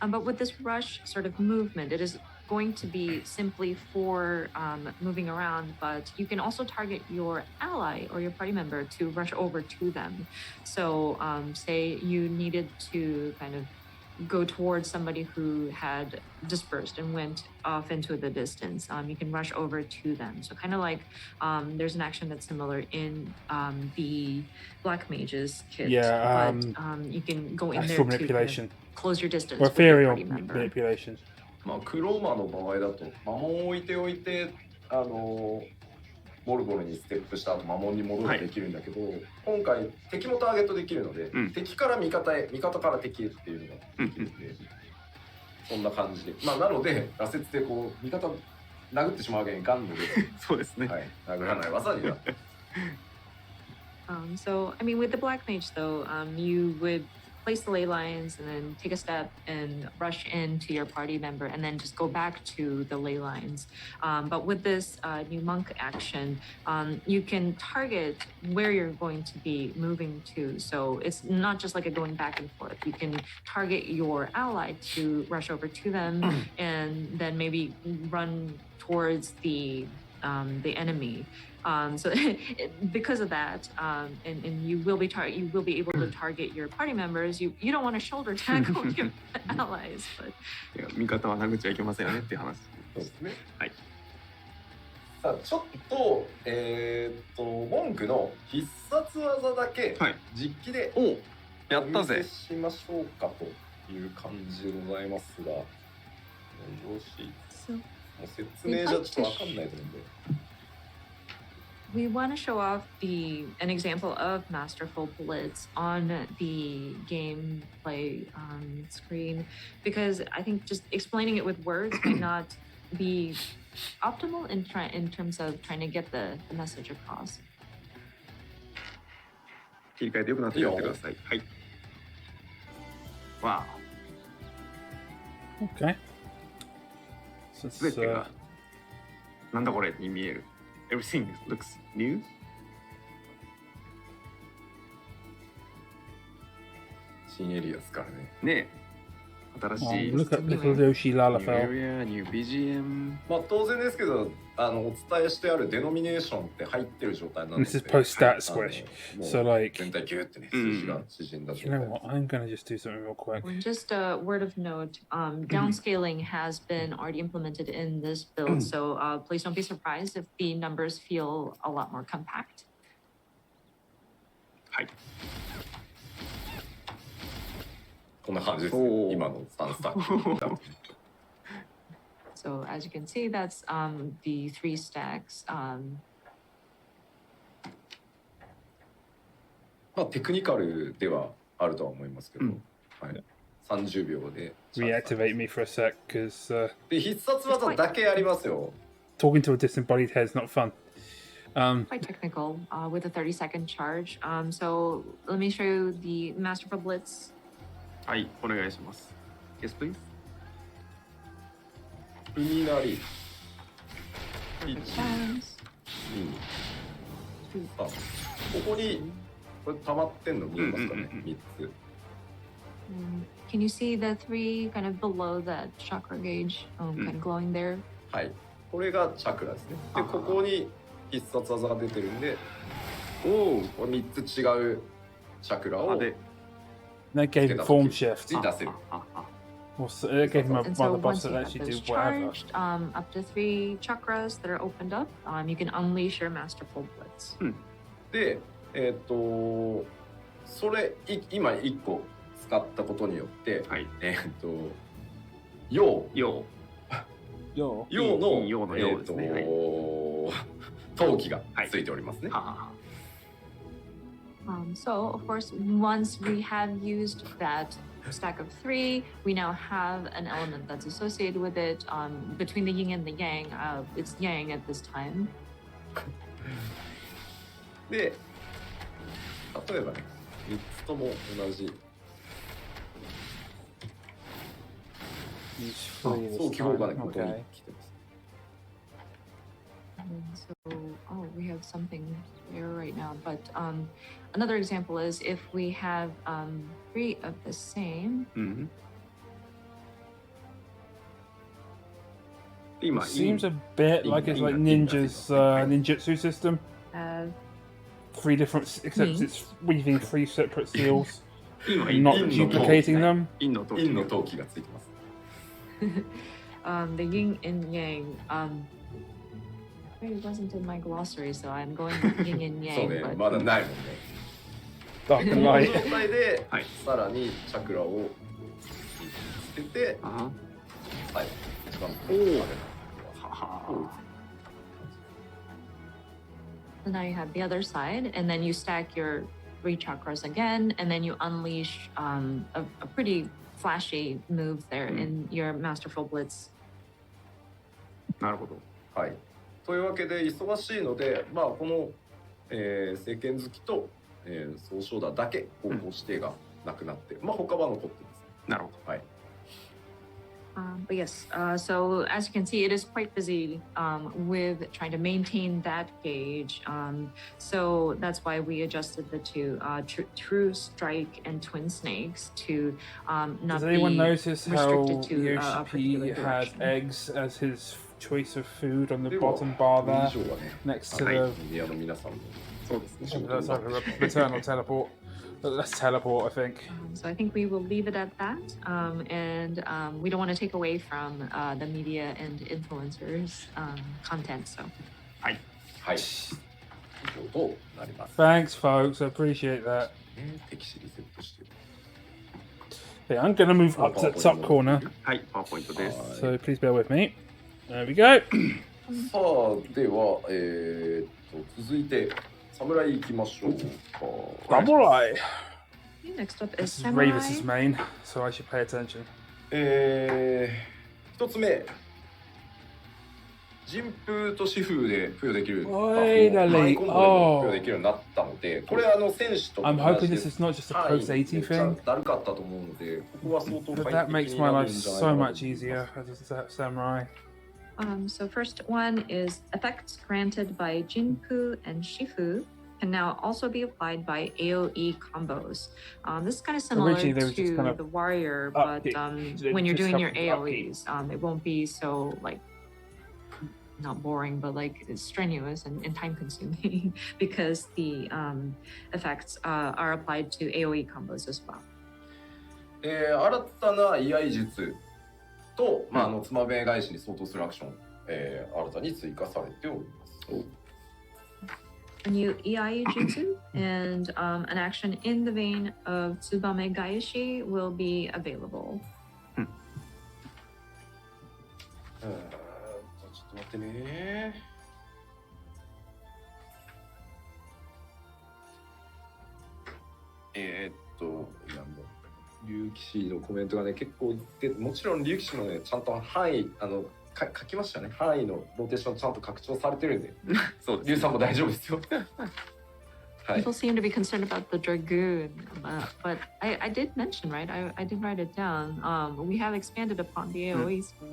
but with this rush sort of movement, it is going to be simply for moving around, but you can also target your ally or your party member to rush over to them. So say you needed to kind of go towards somebody who had dispersed and went off into the distance, you can rush over to them. So kind of like there's an action that's similar in the Black Mage's kit, Yeah, but you can go in there astral to kind of manipulation. close your distance Or with your ethereal party member. manipulation. まあクローマーの場合だと魔文を置いておいてモルゴルにステップした後魔文に戻るできるんだけど、今回敵もターゲットできるので、敵から味方へ味方から敵へっていうのができるんで、そんな感じでまあなので羅刹でこう味方殴ってしまうわけにいかんのでそうですね。はい、殴らない技になって So, I mean, with the Black Mage, though, you would place the ley lines and then take a step and rush into your party member and then just go back to the ley lines. But with this new monk action, you can target where you're going to be moving to. So it's not just like a going back and forth. You can target your ally to rush over to them and then maybe run towards the enemy. So because of that, and you will be able to target your party members. You don't want to shoulder tackle your allies, but いや味方は殴っちゃいけませんよねっていう話。そうですね。はい。さあちょっと文句の必殺技だけはい実機でおお、やったお見せぜ。しましょうかという感じでございますが、よろしい。 so もう説明じゃちょっとわかんないと思うんで。 we want to show off an example of Masterful Blitz on the gameplay screen because I think just explaining it with words might not be optimal in terms of trying to get the message across. 切り替えてよくなってやってください。はい。わ Okay. So あ、すべ it's, てがなんだこれに見える。Everything looks new. 新エリアですからね。ねえ、新し oh, い look at little Yoshi New Lalafell. area, new BGM. まあ当然ですけど、お伝えしてあるデノミネーションって入ってる状態なの And で。 this is post stat も squish. う So like, 全体ギューってね、うん数字が縮んだ状 you know 態。 what? I'm gonna just do something real quick. And just a word of note, downscaling has been already implemented in this build, so please don't be surprised if the numbers feel a lot more compact. はい。こんな感じですおー今の3スタック。 So as you can see, that's the 3 stacks. まあテクニカルではあるとは思いますけど、うんはい、30秒で Reactivate me for a sec, becauseで必殺技だけやりますよ。 talking to a disembodied head is not fun. Quite technical with a 30-second charge. So let me show you the Masterful Blitz. はい、お願いします。Yes, please. 海なり Perfect balance. 2 3ここにこれ溜まってんの見えますかね、うんうんうん3つ Can you see the three kind of below that chakra gauge, kind of glowing there? はいこれがチャクラですねでここに必殺技が出てるんでこれ3つ違うチャクラを で That gave him form shift. に出せる Or it gave him a, And one so of the once boss you that have actually do those whatever. charged, up to 3 chakras that are opened up, you can unleash your masterful blitz. でそれ今1個使ったことによってはい陽陽 Yo. 陽の陽の陽ですねはい陶器がついておりますね、はは So, of course, once we have used that stack of 3, we now have an element that's associated with it. Between the yin and the yang, it's yang at this time. で例えばね3つとも同じ He's あ free this そう記号がね time. ここに Okay. 来てます And so, we have something there right now. But another example is if we have 3 of the same. うん今 It seems a bit like it's like Ninja's ninjutsu system. 3 different, except it's weaving 3 separate seals 今 and not 陰の duplicating them. 陰の陶器陰の陶器がついてます The yin and yang. It wasn't in my glossary, so I'm going with yin and そう yang. ね But まだないもんね Dark and この light. 状態で、はいさらにチャクラをつけて、あはい、一番おーはは so now you have the other side, and then you stack your 3 chakras again, and then you unleash a pretty flashy move there in your Masterful Blitz. なるほどはい。というわけで忙しいので、まあこの、聖剣好きと、総称打だけ方向指定がなくなって、まあ他は残ってます。なるほどはい。 But yes, so as you can see, it is quite busy with trying to maintain that gauge. So that's why we adjusted the 2, True Strike and Twin Snakes, to not Does anyone be notice how restricted to a particular Yoshi had direction. eggs as his choice of food on the では bottom bar これ there 以上はね、 next to はい the メディアの皆さんもそうですね That's like a returnal teleport. Let's teleport, I think. So I think we will leave it at that. And we don't want to take away from the media and influencers content. So はい。以上となります。 Thanks, folks. I appreciate that. 敵視リセットして。 Okay, I'm going to move up to the top corner, はいパワーポイントです so please bear with me. There we go. さあでは続いて侍行きましょうか。 Samurai. next up This is is Samurai. Ravis's main, so I should pay attention. 一つ目。人風と私風で付与できるバフをおいらりハイコンボでも付与できるようになったので、これ選手と I'm 同 hoping じで this is not just a はい post 80 thing, だるかったと思うので、ここは相当 but 快 that 適 makes に my な life るんじゃない so かなと思い much ます easier as a samurai. So first one is effects granted by Jinpu and Shifu can now also be applied by AoE combos. This is kind of similar Originally, they were just to kind of the warrior, but upkeep. So when you're just doing your help with upkeep. AoEs, it won't be so like not boring, but like it's strenuous and time consuming because the effects are applied to AoE combos as well. 新たな居合術と、つまべ返しに相当するアクション、新たに追加されております。 A new EI jutsu and an action in the vein of Tsubame Gaeshi will be available. ちょっと待ってね。いやもう竜騎士のコメントがね結構で、もちろん竜騎士もねちゃんと範囲書きましたね。範囲のローテーションちゃんと拡張されてるんで、そうです竜さんも大丈夫ですよ。はい。 People seem to be concerned about the Dragoon, but I did mention, right? I did write it down. We have expanded upon the AoE spell.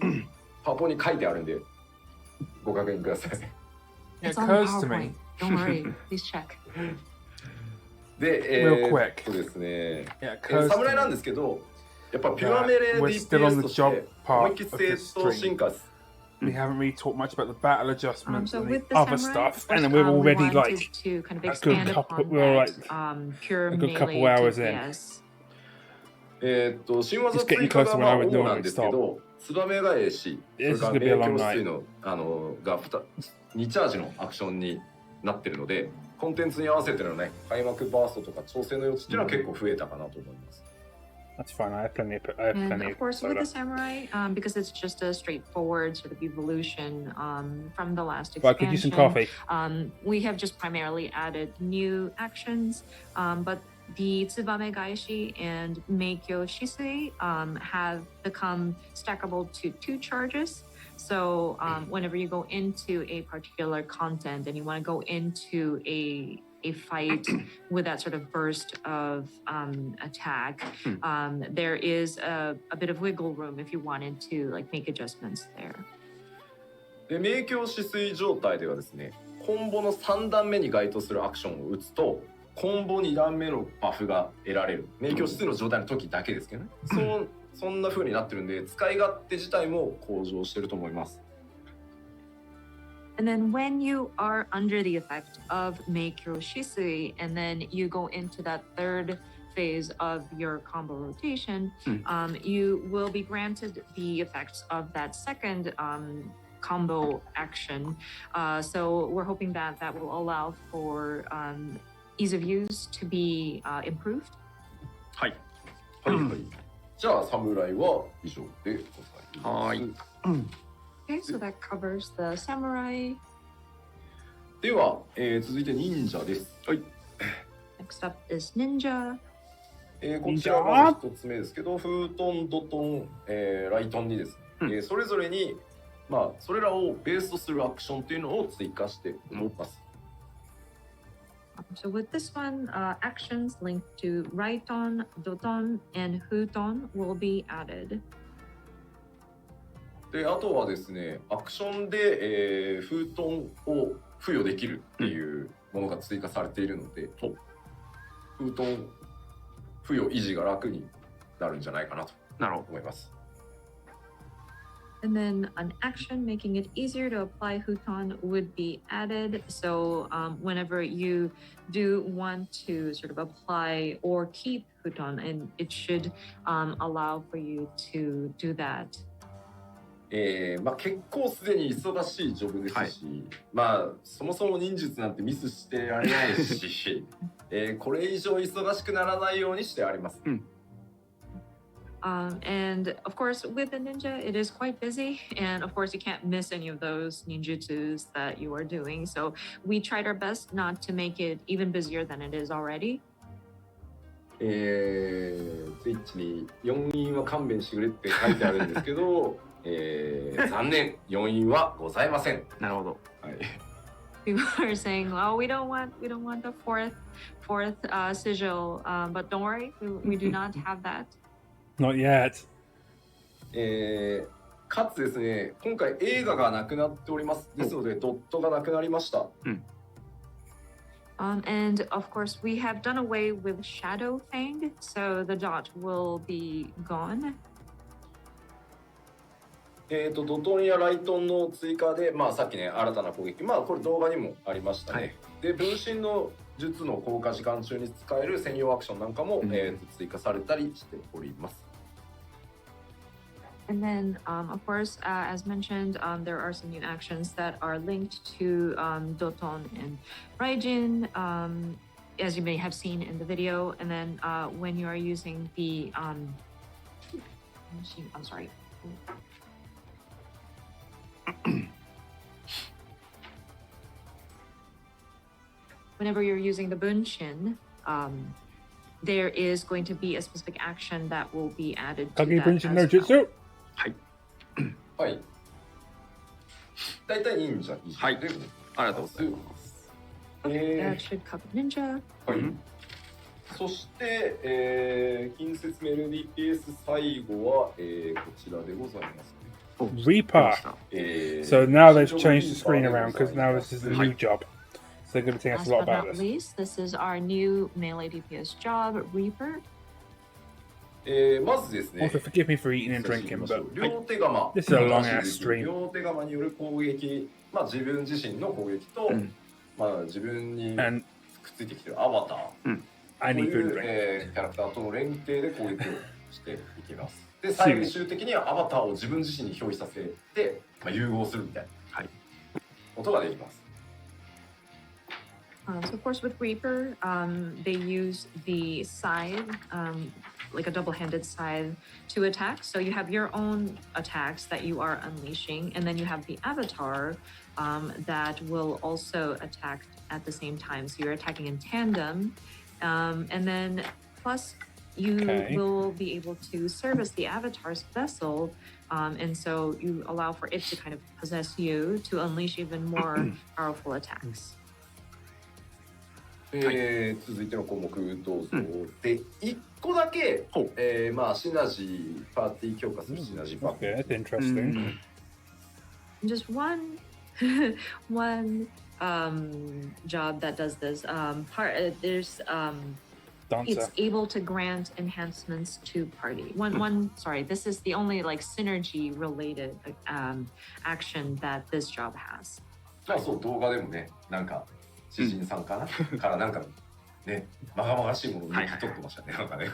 パポに書いてあるんでご確認ください。 It It's on the occurs to PowerPoint. me. Don't worry. Please check. で、Real quick. そうですね、 It occurs 侍 to なん me ですけど、やっぱピュアメレ we're still on DPS と the し job て part 思い of っきり the 正当進 stream. 化 We haven't really talked much about the battle adjustments So and with the the other samurai, stuff, of course, and then we're we already wanted like to kind of a good expand couple. upon We're that like pure a good couple melee hours in. DPS. 新技 It's getting 追加 close が to ま when あ I would 主なん normally ですけ stop. ど、ツバメ返し、それ This is から gonna be a 名 long 教 night. 水のが2チャージのアクションになってるので、コンテンツに合わせてのね、開幕バーストとか調整の余地っていうのは結構増えたかなと思います。That's fine. I have plenty And of of course, with soda. the samurai, because it's just a straightforward sort of evolution from the last But I could use some expansion, coffee. we have just primarily added new actions, but the Tsubame Gaishi and Meikyo Shisui have become stackable to 2 charges. So whenever you go into a particular content and you want to go into a fight with that sort of burst of attack, there is a bit of wiggle room if you wanted to like make adjustments there. で、名教止水状態ではですね、コンボの3段目に該当するアクションを打つと、コンボ2段目のバフが得られる。名教止水の状態の時だけですけどね。そんな風になってるんで、使い勝手自体も向上してると思います。And then when you are under the effect of Meikyo Shisui, and then you go into that third phase of your combo rotation, you will be granted the effects of that second combo action. So we're hoping that that will allow for ease of use to be improved. はい。はいはい。じゃあ、侍は以上でございます。はい。Okay, so that covers the samurai. では、続いて忍者です。はい。Next up is ninja. こちらが1つ目ですけど、フートン、ドトン、ライトンにですね、それぞれに、まあ、それらをベースとするアクションっていうのを追加しております。So with this one, actions linked to Raiton, Doton, and Huton will be added. で、あとはですね、アクションで、フートンを付与できるっていうものが追加されているので、フートン付与維持が楽になるんじゃないかなと思います。And then an action making it easier to apply Huton would be added. So whenever you do want to sort of apply or keep Huton, and it should allow for you to do that. まあ、結構すでに忙しいジョブですし、まあそもそも忍術なんてミスしてられないし、これ以上忙しくならないようにしてあります。And of course, with the ninja, it is quite busy. And of course, you can't miss any of those ninjutsus that you are doing. So we tried our best not to make it even busier than it is already. ツイッチに4因は勘弁してくれって書いてあるんですけど、残念、4因はございません。なるほど。はい。People are saying, "Oh, we don't want the fourth sigil," but don't worry, we do not have that. Not yet. かつですね、今回映画がなくなっております。ですので、ドットがなくなりました。And of course, we have done away with Shadow Fang, so the dot will be gone. ドトンやライトンの追加で、まあさっきね、新たな攻撃、まあこれ動画にもありましたね。で、分身の術の効果時間中に使える専用アクションなんかも、追加されたりしております。And then, of course, as mentioned, there are some new actions that are linked to Doton and Raijin, as you may have seen in the video. And then when you are using the I'm sorry. Whenever you're using the Bunshin, there is going to be a specific action that will be added to that as well. はい。大体忍者以上で、はい。ありがとうございます。That should cover ninja. はい。そして、近接メル DPS 最後は、こちらでございます。Reaper. So now they've changed the screen around because now this is a new job. So they're going to tell us Last a lot but about not this. least, this is our new melee DPS job, Reaper. まずですね Also, forgive me for eating and drinking, but 両手釜 this is a long ass stream. 両手釜による攻撃、まあ、自分自身の攻撃と、まあ、自分に And くっついてきてるアバター I と need い food う、 and drink. キャラクターとの連携で攻撃をしていきます。で、最終的にはアバターを自分自身に表示させて、まあ、融合するみたいなことができます。So of course with Reaper, they use the scythe, like a double-handed scythe to attack. So you have your own attacks that you are unleashing, and then you have the avatar that will also attack at the same time. So you're attacking in tandem, and then plus you will be able to service the avatar's vessel, and so you allow for it to kind of possess you to unleash even more powerful attacks. 続いての項目どうぞ。で、1個だけ、まあ、シナジー、パーティー強化するシナジーパーティー。Okay, that's interesting. Just one job that does this. There's it's Dancer. able to grant enhancements to party. Sorry, this is the only like synergy related action that this job has. まあそう、動画でもね、なんか、知人さんかなからなんか、ね、まがまがしいものを抜き取ってましたね、なんかね。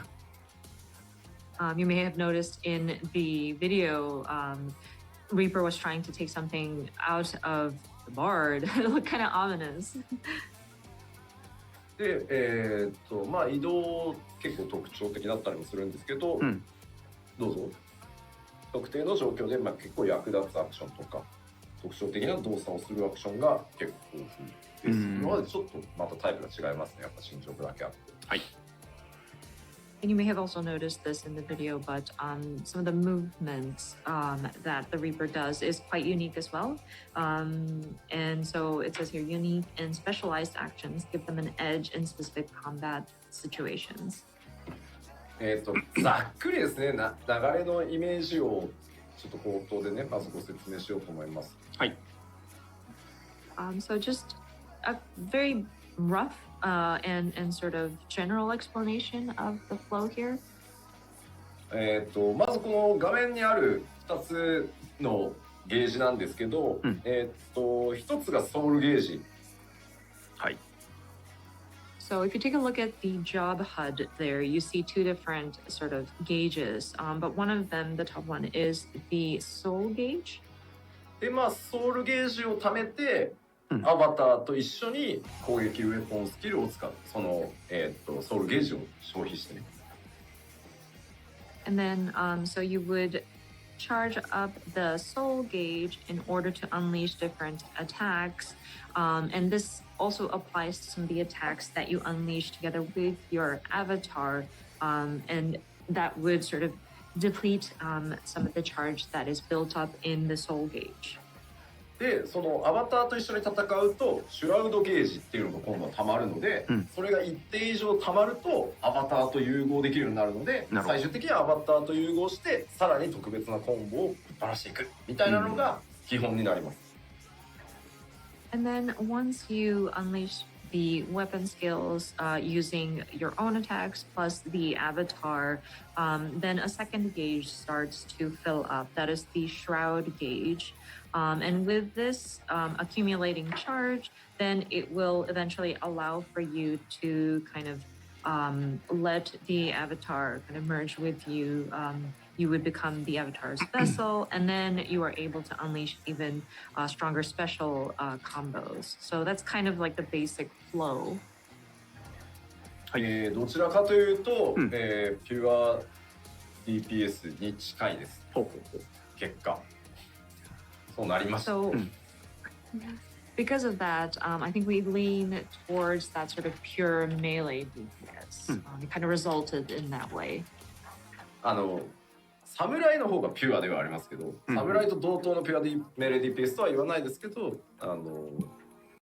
You may have noticed in the video, Reaper was trying to take something out of the bard. It looked kind of ominous. で、まあ移動結構特徴的だったりもするんですけど、どうぞ。特定の状況で、まあ、結構役立つアクションとか、特徴的な動作をするアクションが結構豊富です。今までちょっとまたタイプが違いますね、やっぱ進捗だけあって。はい。And you may have also noticed this in the video, but some of the movements that the Reaper does is quite unique as well. And so it says here, unique and specialized actions give them an edge in specific combat situations. ざっくりですね、流れのイメージをちょっと口頭でね、まずご説明しようと思います。はい。So just a very rough and sort of general explanation of the flow here. まずこの画面にある2つのゲージなんですけど、1つがソウルゲージ。はい。So if you take a look at the job HUD there, you see two different sort of gauges, but one of them, the top one, is the soul gauge. で、まあソウルゲージを貯めて、アバターと一緒に攻撃ウェポンスキルを使う。その、ソウルゲージを消費してね。And then, so you would charge up the soul gauge in order to unleash different attacks. And this also applies to some of the attacks that you unleash together with your avatar. And that would sort of deplete some of the charge that is built up in the soul gauge. で、そのアバターと一緒に戦うとシュラウドゲージっていうのが今度は溜まるので、それが一定以上溜まるとアバターと融合できるようになるので、最終的にはアバターと融合してさらに特別なコンボをぶっ放していくみたいなのが基本になります。And then once you unleash the weapon skills using your own attacks plus the avatar, then a second gauge starts to fill up. That is the shroud gauge. And with this accumulating charge, then it will eventually allow for you to kind of let the avatar kind of merge with you. You would become the avatar's vessel, and then you are able to unleash even stronger special combos. So that's kind of like the basic flow. どちらかというと、ピュア DPS に近いです。結果。そうなりました。So, because of that, I think we lean towards that sort of pure melee DPS. It kind of resulted in that way. 侍の方がピュアではありますけど、侍と同等のピュアメレ DPS とは言わないですけど、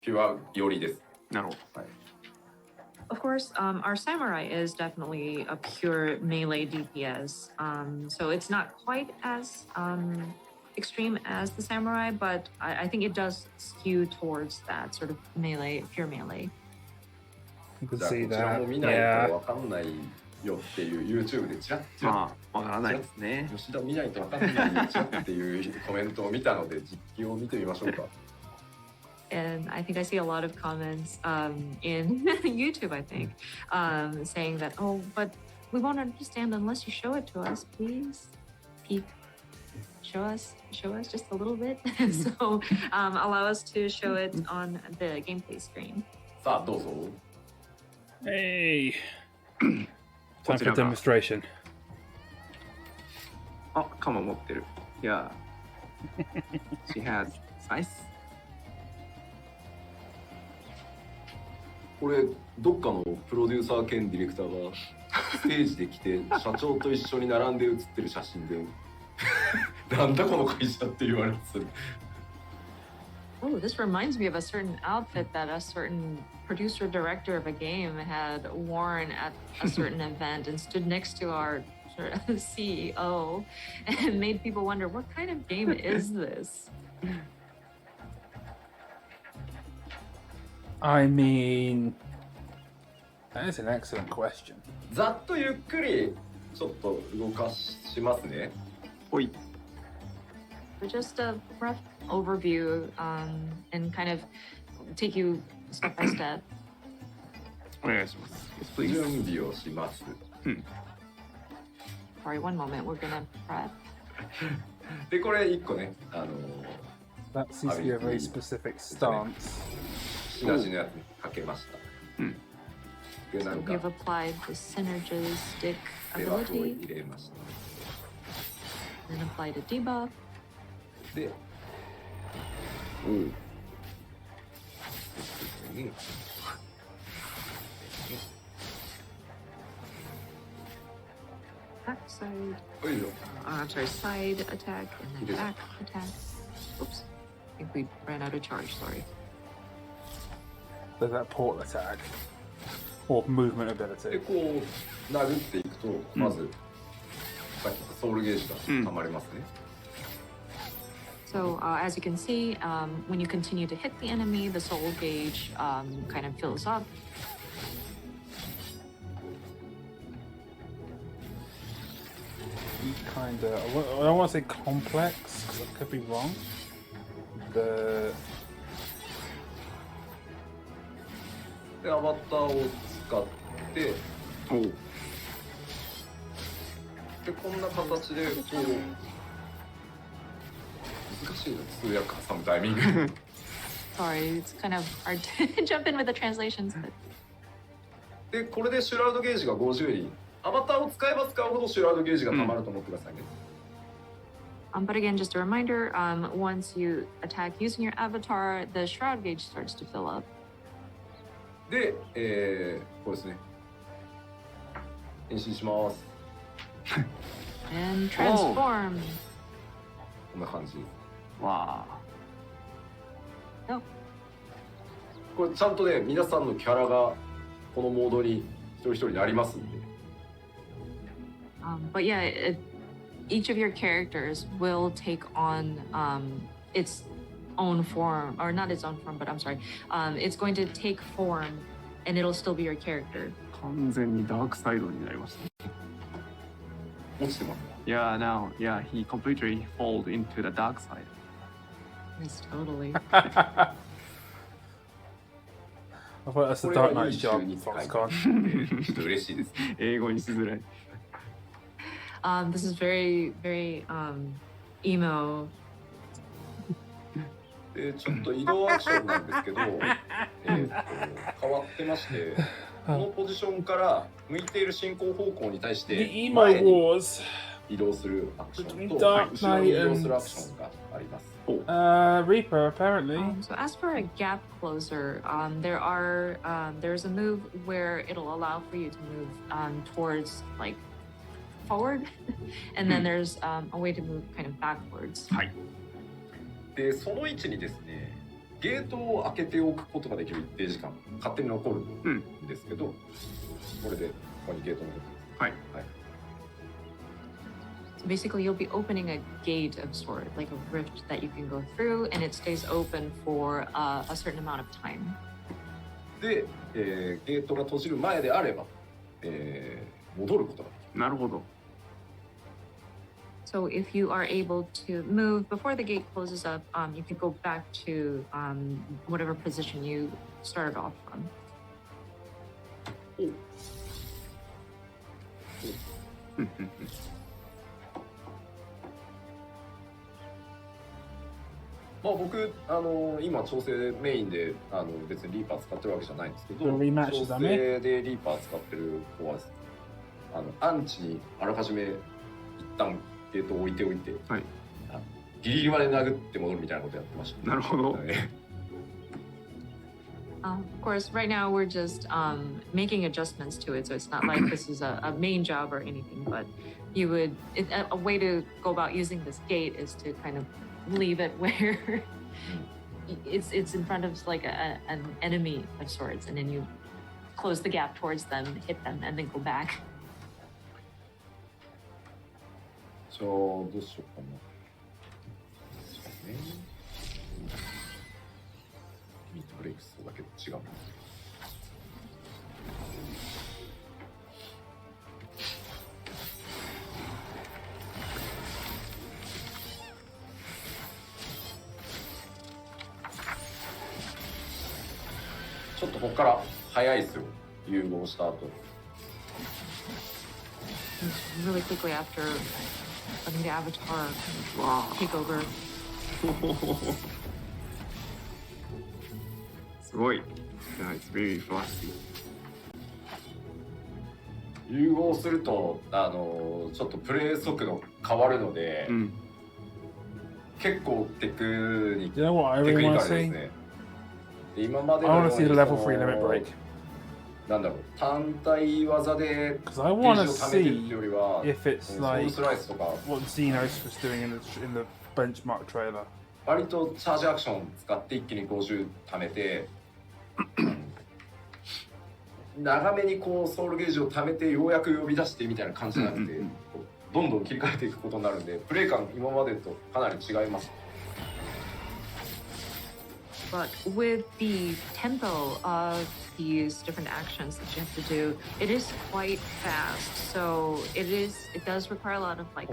ピュア寄りです。なるほど。はい。Of course, our samurai is definitely a pure melee DPS. So it's not quite as extreme as the samurai, but I think it does skew towards that sort of melee, pure melee. You can じゃあ see こちら that. も見ない Yeah. とわかんないよっていう YouTube でチラッチラッまあわからないですね。吉田見ないとわかんないよチラッっていうコメントを見たので実機を見てみましょうか。 And I think I see a lot of comments in YouTube, I think, saying that, oh, but we won't understand unless you show it to us, please. Peek. Show us just a little bit. So allow us to show it on the gameplay screen. さあどうぞ。 Hey. Time for こちらが demonstration. あ、鎌持ってる。Yeah. She has slice. これどっかのプロデューサー兼ディレクターがステージで来て社長と一緒に並んで写ってる写真でなんだこの会社って言われてた。 Oh, this reminds me of a certain outfit that a certain producer director of a game had worn at a certain event and stood next to our sort of CEO and made people wonder, what kind of game is this? I mean, that is an excellent question. ざっとゆっくりちょっと動かしますね。ほい。 So just a rough overview and kind of take you step by step. お願いします。Yes, please. 準備をします。 Sorry, one moment. We're gonna prep. でこれ一個ねThat seems to be a very specific stance. 品地のやつにかけました。でな So ん we have か applied the synergistic デバフを ability 入れました。 and applied a debuff. で、Backside, おいしょ。 I'm sorry, side attack and then Yes. back attack. Oops, I think we ran out of charge. Sorry. There's that portal attack. Or movement で ability. こう殴っていくとまず、さっき言ったソウルゲージが溜まりますね。 So as you can see, when you continue to hit the enemy, the soul gauge kind of fills up. Kinda. I don't want to say complex, because I could be wrong. The でアバターを使っておう。でこんな形でこう難しいな通訳挟むタイミング Sorry, it's kind of hard to jump in with the translations. But でこれでシュラウドゲージが50にアバターを使えば使うほどシュラウドゲージが溜まると思ってくださいね、but again, just a reminder: once you attack using your avatar, the shroud gauge starts to fill up. で、これですね変身します And transform. こんな感じわあ。これちゃんとね皆さんのキャラがこのモードに一人一人にありますんで But yeah, each of your characters will take on its own form, or not its own form, but I'm sorry, it's going to take form, and it'll still be your character. 完全にダークサイドになりました。落ちてます Yeah, now, yeah, he completely fall into the dark side. Yes, totally. I thought that's the これは Dark いい Knight's 週 job, に使い Foxconn. ちょっと嬉しいですね英語にしづらい。This is very, very emo. でちょっと移動アクションなんですけど変わってましてこのポジションから向いている進行方向に対し The て Emo 前に Wars. 移動するアクションと Dark 後ろに移動する Knight アクションがあります。 Reaper, apparently. So as for a gap closer, there's a move where it'll allow for you to move towards like forward, and then there's a way to move kind of backwards. でその位置にですねゲートを開けておくことができる一定時間勝手に残るんですけど、これでここにゲートの部分はい。So basically, you'll be opening a gate of sort, like a rift that you can go through, and it stays open for a certain amount of time. で、ゲートが閉じる前であれば、戻ることができる。なるほど。 So if you are able to move before the gate closes up, you can go back to whatever position you started off from. まあ僕今調整メインで別にリーパー使ってるわけじゃないんですけど、リマッチ調だね整でリーパー使ってる子はアンチにあらかじめ一旦ゲートを置いておいて、はい、ギリギリまで殴って戻るみたいなことやってました、ね。なるほど。Of course, right now we're just making adjustments to it, so it's not like this is a main job or anything. But a way to go about using this gate is to kind of leave it where it's in front of like an enemy of sorts, and then you close the gap towards them, hit them, and then go back. じゃあどうしようかな。そうね。ミートブレイクスだけど違う。ちょっとここから早いですよ。融合した後。Really quickly after letting the avatar take over. すごい。Yeah, it's very flashy. 融合するとちょっとプレイ速度変わるので、結構テクニ You know what I テク really ニ want カ to ルです see? ね。で今まで I の want to see the level 3 limit break. なんだろう、単体技で Because I ゲー want ジ to を貯めてるって see いうよりは、 if it's ソウル like スライスとか what Xenos was doing in the benchmark trailer. 割とチャージアクション使って一気に50貯めて長めにこうソウルゲージを貯めてようやく呼び出してみたいな感じじゃなくて、どんどん切り替えていくことになるんで、プレイ感今までとかなり違います。But with the tempo of these different actions that you have to do, it is quite fast. So it does require a lot of like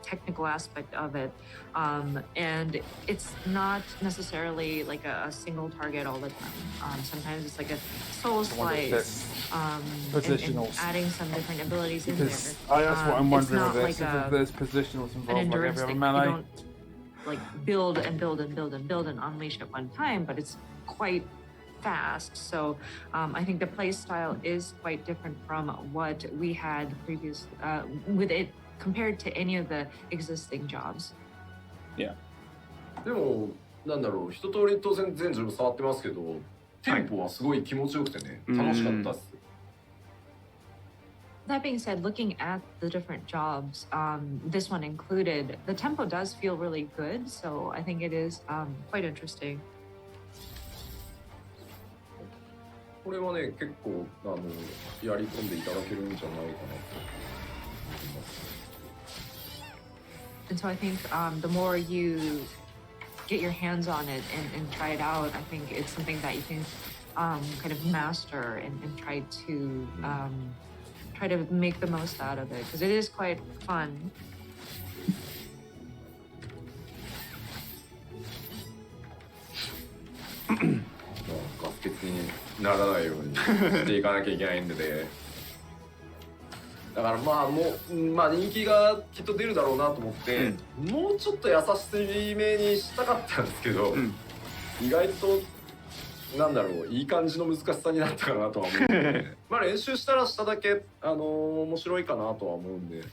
technical aspect of it, and it's not necessarily like a single target all the time. Sometimes it's like a soul slice, and adding some different abilities in there. Because that's what I'm wondering with this. Like If there's positionals an involved like endurance every thing. other You melee. don't like build and build and build and build and unleash at one time, but it's quite fast. So I think the play style is quite different from what we had previous with it compared to any of the existing jobs. Yeah. でもなんだろう、一通り当然全ジョブ触ってますけど、テンポはすごい気持ちよくてね、楽しかったです。That being said, looking at the different jobs, this one included, the tempo does feel really good. So I think it is quite interesting. これはね、結構やり込んでいただけるんじゃないかなと思います。And so I think the more you get your hands on it and try it out, I think it's something that you can kind of master and try to make the most out of it, because it is quite fun. ガス欠にならないようにしていかなきゃいけないんでね。だからまあ人気がきっと出るだろうなと思って、もうちょっと優しめにしたかったんですけど、意外となんだろう、いい感じの難しさになったかなとは思うんで、まあ練習したらしただけ面白いかなとは思うんで。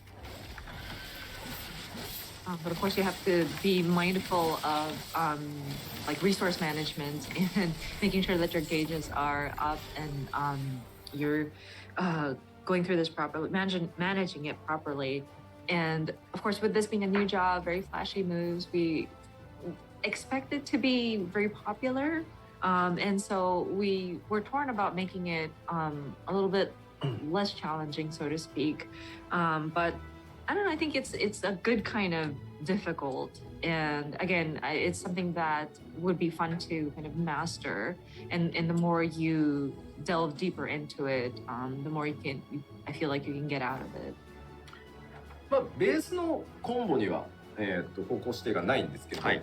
But of course, you have to be mindful of like resource management and making sure that your gauges are up and you're going through this properly, managing it properly. And of course, with this being a new job, very flashy moves, we expect it to be very popular. And so we were torn about making it a little bit less challenging, so to speak. But I don't know. I think it's a good kind of difficult, and again, it's something that would be fun to kind of master. And the more you delve deeper into it, the more I feel like you can get out of it. まあベースのコンボには方向指定がないんですけど、はいア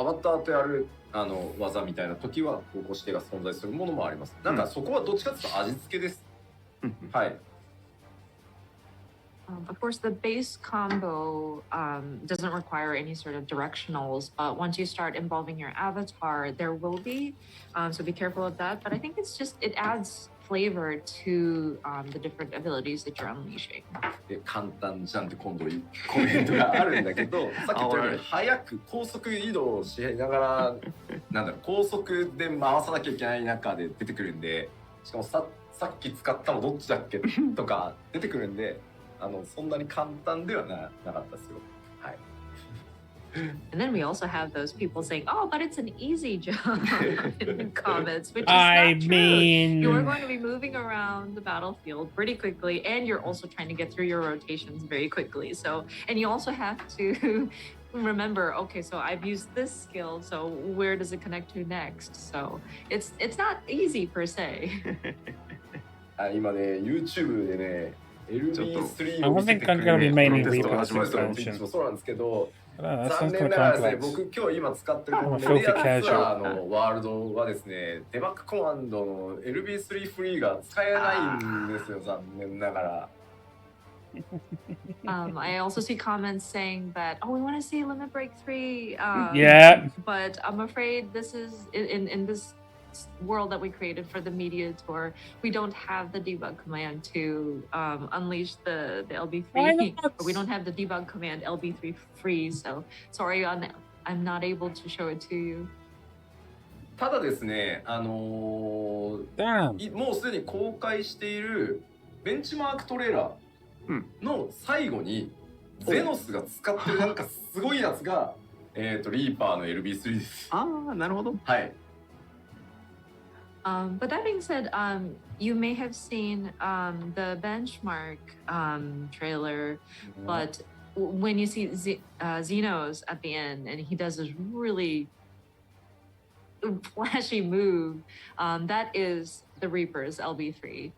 バターとやる技みたいな時は方向指定が存在するものもあります。なんかそこはどっちかというと味付けです。はい。Of course, the base combo doesn't require any sort of directionals, but once you start involving your avatar, there will be. So be careful of that. But I think it's just, it adds flavor to the different abilities that you're unleashing. 簡単じゃんって今度コメントがあるんだけど、さっき言ったように早く高速移動しながら、なんだろう、高速で回さなきゃいけない中で出てくるんで、しかもさっき使ったのどっちだっけとか出てくるんで。そんなに簡単ではなかったですよ。はい。And then we also have those people saying, "Oh, but it's an easy job" in the comments, which is I not true. mean, You are going to be moving around the battlefield pretty quickly, and you're also trying to get through your rotations very quickly. So, and you also have to remember, okay, so I've used this skill, so where does it connect to next? So it's not easy per se. 今ね YouTube でね。LB3 I を don't 見せ think てく I'm れ gonna be る mainly プロテスト Reaper が始まる expansion. もそうなんですけど、 that 残 sounds 念 kind な of がらですね、 complex. 僕今日作ってるこの I'm a メディ filthy アツアー casual. のワールドはですね、デバッグコマンドの LB3 フリーが使えないんですよ、残念ながら。I also see comments saying that, oh, we want to see Limit Break 3. Yeah. But I'm afraid this is in this world that we created for the media tour, we don't have the debug command to unleash the LB3. We don't have the debug command LB3 free. So sorry, I'm not able to show it to you. ただですね、Damn. もうすでに公開しているベンチマークトレーラーの最後に、ゼノスが使ってるなんかすごいやつがリーパーの LB3 です。ああ、なるほど。はい。But that being said, you may have seen the benchmark trailer, but when you see Xenos at the end and he does this really flashy move, that is the Reaper's LB3.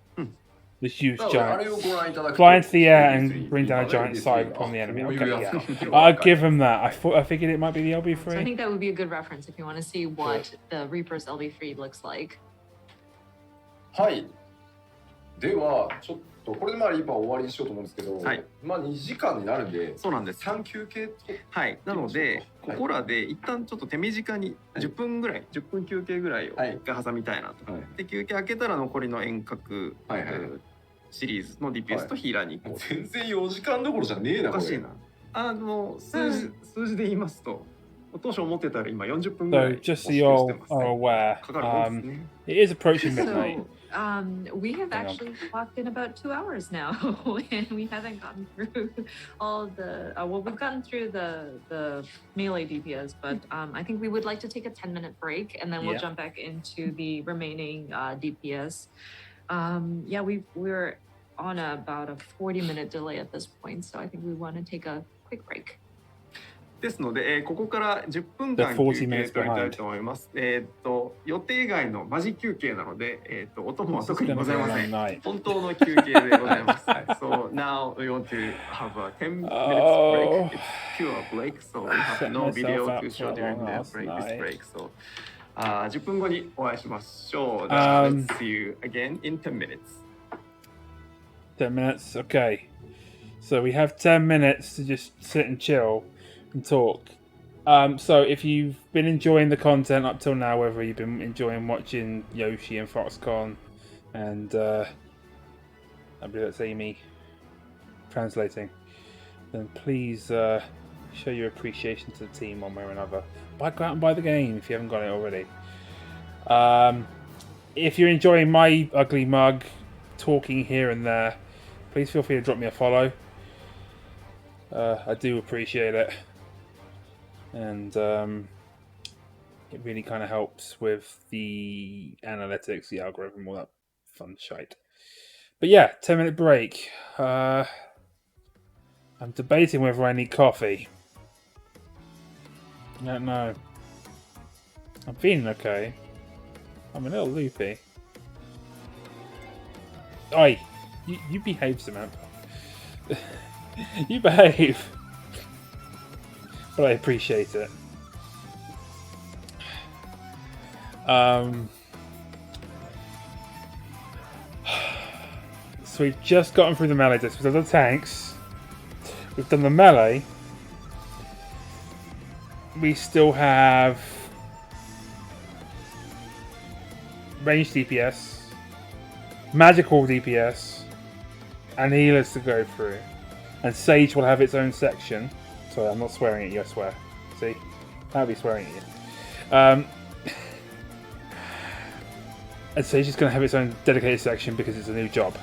The huge あ giant れをご覧いただくと fly into the air and bring down a giant cyber upon the enemy. Okay, yeah. I'll give him that. I figured it might be the So I LB3. think that would be a good reference if you want to see what the Reaper's LB3 looks like. はい。ではちょっとこれでまあリーパー終わりにしようと思うんですけど、はい、まあ2時間になるんで、そうなんです。3休憩と。はい。なのでここらで一旦ちょっと手短に10分ぐらい、10分休憩ぐらいを一回挟みたいなと。で休憩開けたら残りの遠隔シリーズの DPS とヒーラーに行こう。全然4時間どころじゃねえな。おかしいな。数字で言いますと。当初思ってたら今40分ぐらい。So just so you all are aware, it is approaching midnight. We have actually clocked in about 2 hours now, and we haven't gotten through all the. Well, we've gotten through the melee DPS, but I think we would like to take a 10-minute break, and then we'll jump back into the remaining DPS. Yeah, we're on about a 40-minute delay at this point, so I think we want to take a quick break. ですので、ここから10分間休憩取りたいと思います。予定外のマジ休憩なので、お供は特にございません。本当の休憩でございます。So now we want to have a 10 minutes break. It's pure break, so we have no video to show during the break. So 10分後にお会いしましょう。Let's see you again in 10 minutes. 10 minutes, okay. So we have 10 minutes to just sit and chill and talk. So if you've been enjoying the content up till now, whether you've been enjoying watching Yoshi and Foxconn and I believe that's Amy translating, then please show your appreciation to the team one way or another. Go out and buy the game if you haven't got it already. If you're enjoying my ugly mug talking here and there, please feel free to drop me a follow. I do appreciate it. And it really kind of helps with the analytics, the algorithm, all that fun shite. But yeah, 10-minute break. I'm debating whether I need coffee. I don't know. I'm feeling okay. I'm a little loopy. Oi! You behave, Samantha. You behave! But I appreciate it. So we've just gotten through the melee disc. We've done the tanks. We've done the melee. We still have ranged DPS, magical DPS, and healers to go through. And Sage will have its own section. Sorry, I'm not swearing at you, I swear. See? I'll be swearing at you. And Sage is going to have its own dedicated section because it's a new job.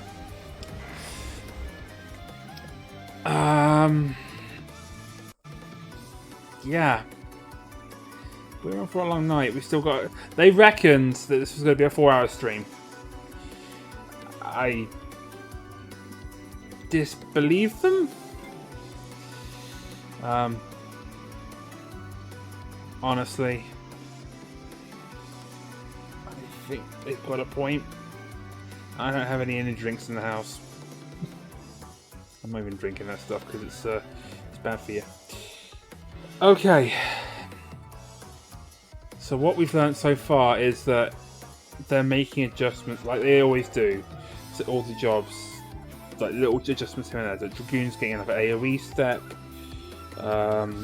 Yeah. We're on for a long night. We still got... They reckoned that this was going to be a 4-hour stream. I disbelieve them. Honestly, I think they've got a point. I don't have any energy drinks in the house. I'm not even drinking that stuff because it's bad for you. Okay. So what we've learned so far is that they're making adjustments like they always do to all the jobs, like little adjustments here and there. The Dragoon's getting another AoE step.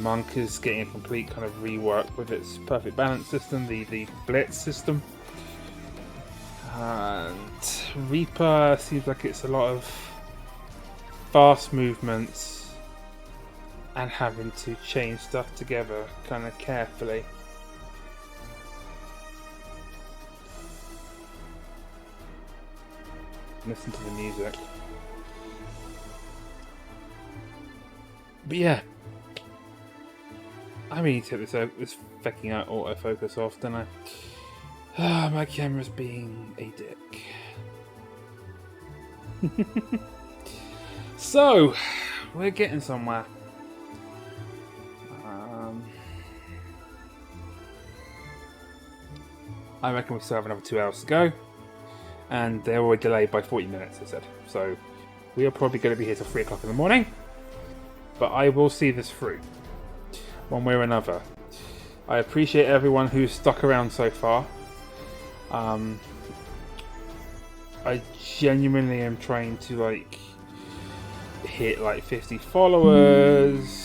Monk is getting a complete kind of rework with its perfect balance system, the blitz system. And Reaper seems like it's a lot of fast movements and having to chain stuff together kind of carefully. Listen to the music. But yeah, I really need to take this fucking out autofocus off, don't I? My camera's being a dick. So, we're getting somewhere. I reckon we still have another 2 hours to go. And they're already delayed by 40 minutes, I said. So, we are probably going to be here till 3 o'clock in the morning. But I will see this through. One way or another. I appreciate everyone who's stuck around so far. I genuinely am trying to, like, hit, like, 50 followers.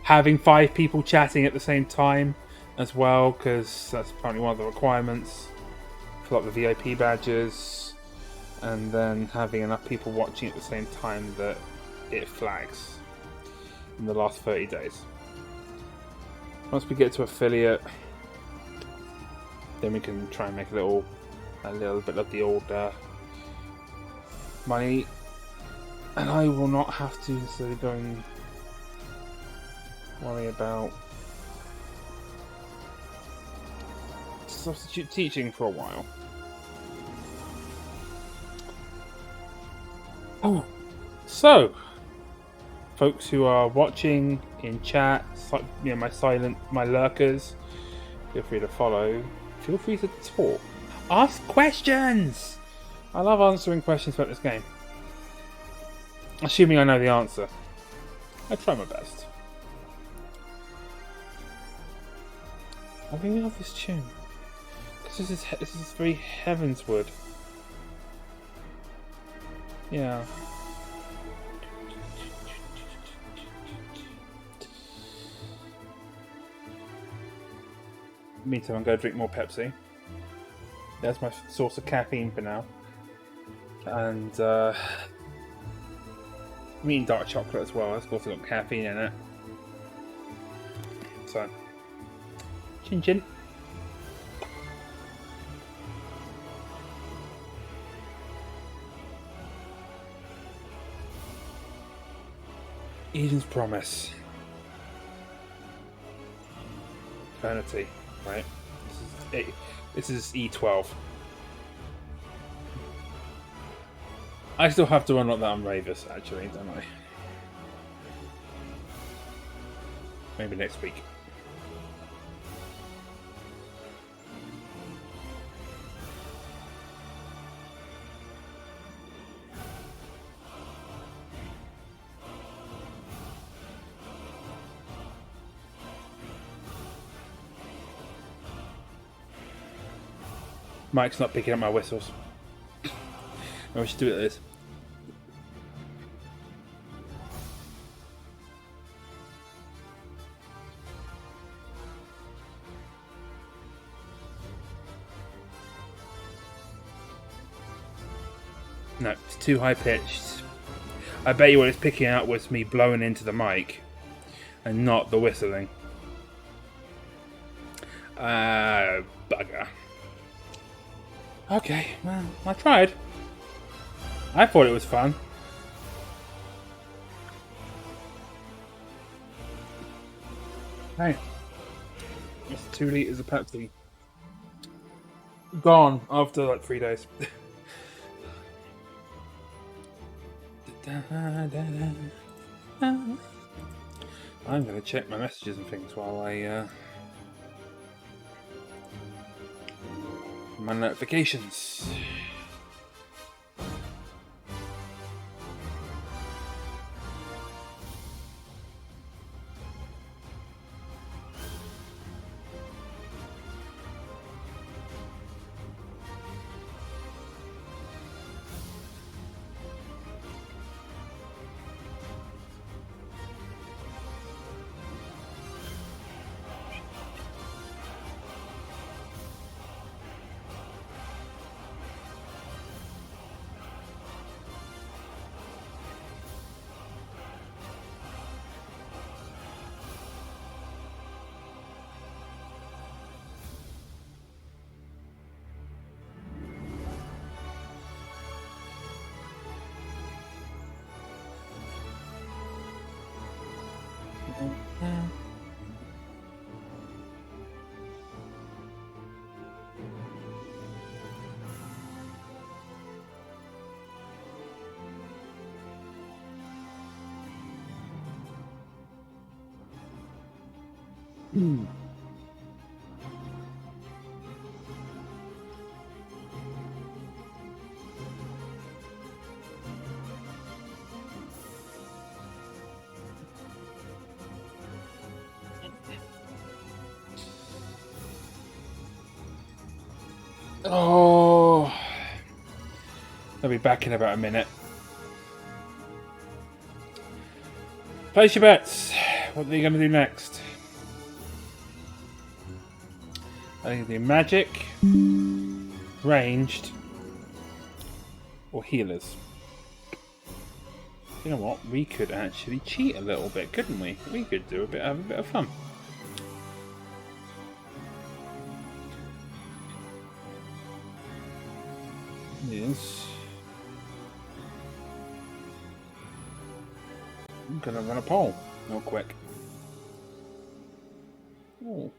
Having 5 people chatting at the same time as well, because that's apparently one of the requirements for like the VIP badges, and then having enough people watching at the same time that it flags in the last 30 days. Once we get to affiliate, then we can try and make a little bit of the old money, and I will not have to necessarily go and worry about substitute teaching for a while. Oh, so folks who are watching in chat, you know, my lurkers, feel free to follow. Feel free to talk. Ask questions. I love answering questions about this game. Assuming I know the answer. I try my best. I really love this tune. Because this is very Heavensward. Yeah. Meantime, I'm going to drink more Pepsi. That's my source of caffeine for now. And I'm eating dark chocolate as well. It's also got caffeine in it. So, chin chin. Eden's Promise. Eternity, right? This is E12. I still have to unlock that on Ravus, actually, don't I? Maybe next week. Mike's not picking up my whistles. I should do it like this. No, it's too high pitched. I bet you what it's picking out was me blowing into the mic and not the whistling. Bugger. Okay, well, I tried. I thought it was fun. Hey, it's 2 litres of Pepsi. Gone after like 3 days. I'm going to check my messages and things while I my notifications. Oh, I'll be back in about a minute. Place your bets. What are you going to do next? I think do magic, ranged, or healers. You know what? We could actually cheat a little bit, couldn't we? We could do have a bit of fun. Yes. I'm gonna run a poll real quick. Oh.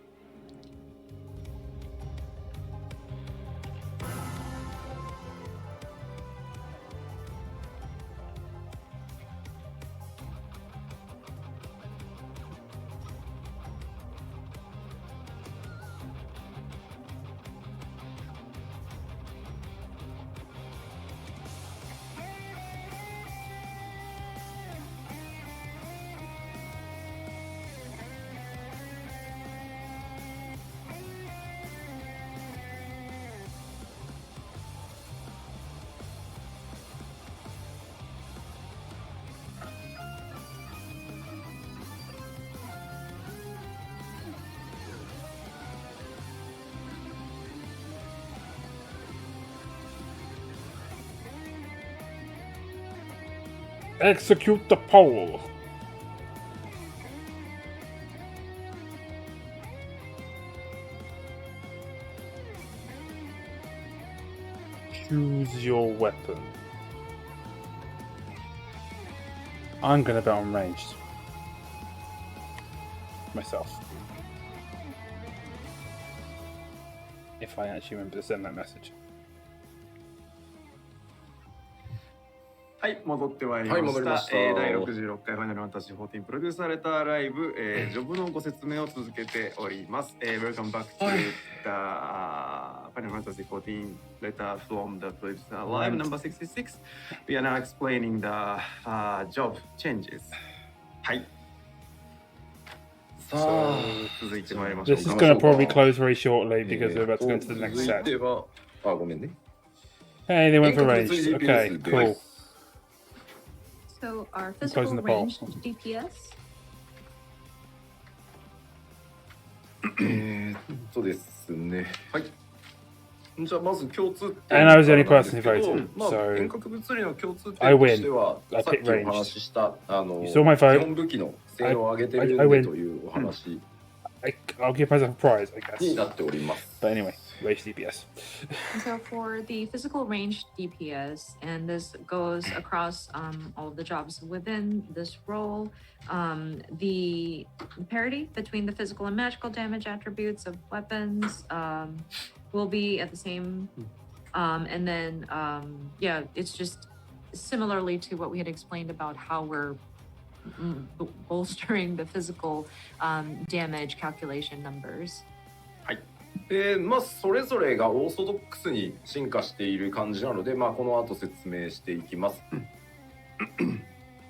Execute the poll. Choose your weapon. I'm gonna bet on ranged. Myself. If I actually remember to send that message. はい、戻ってまいりました。はい戻りました第66回ファイナルファンタジー14プロデュースされたライブ、ジョブのご説明を続けております。Welcome back to はい the Final Fantasy 14 letter from the producer live number 66. We are now explaining the job changes. はい。さあ、続いてまいりましょう This か。 is going to probably close very shortly because we're about to go into the 続 next い set. ては、あ、ごめんね。 Hey, they went for 遠隔 ranged. 物理 Okay, DPS で cool. す。 So our closing physical the poll. ranged DPS. ですね。はい。じゃあまず共通 And I was the only なんです person け who ど voted, まあ so 遠隔物理の共通 I 点と win. しては I さっ picked きお ranged. 話ししたYou saw my 基 vote. 本武器の性能を上げてるん I で win. というお話 I'll give myself a prize, I に guess. なっております。 But anyway, ranged DPS. And so for the physical ranged DPS, and this goes across all of the jobs within this role, the parity between the physical and magical damage attributes of weapons will be at the same. And then, yeah, it's just similarly to what we had explained about how we're bolstering the physical damage calculation numbers. でまあそれぞれがオーソドックスに進化している感じなので、まあこの後説明していきます。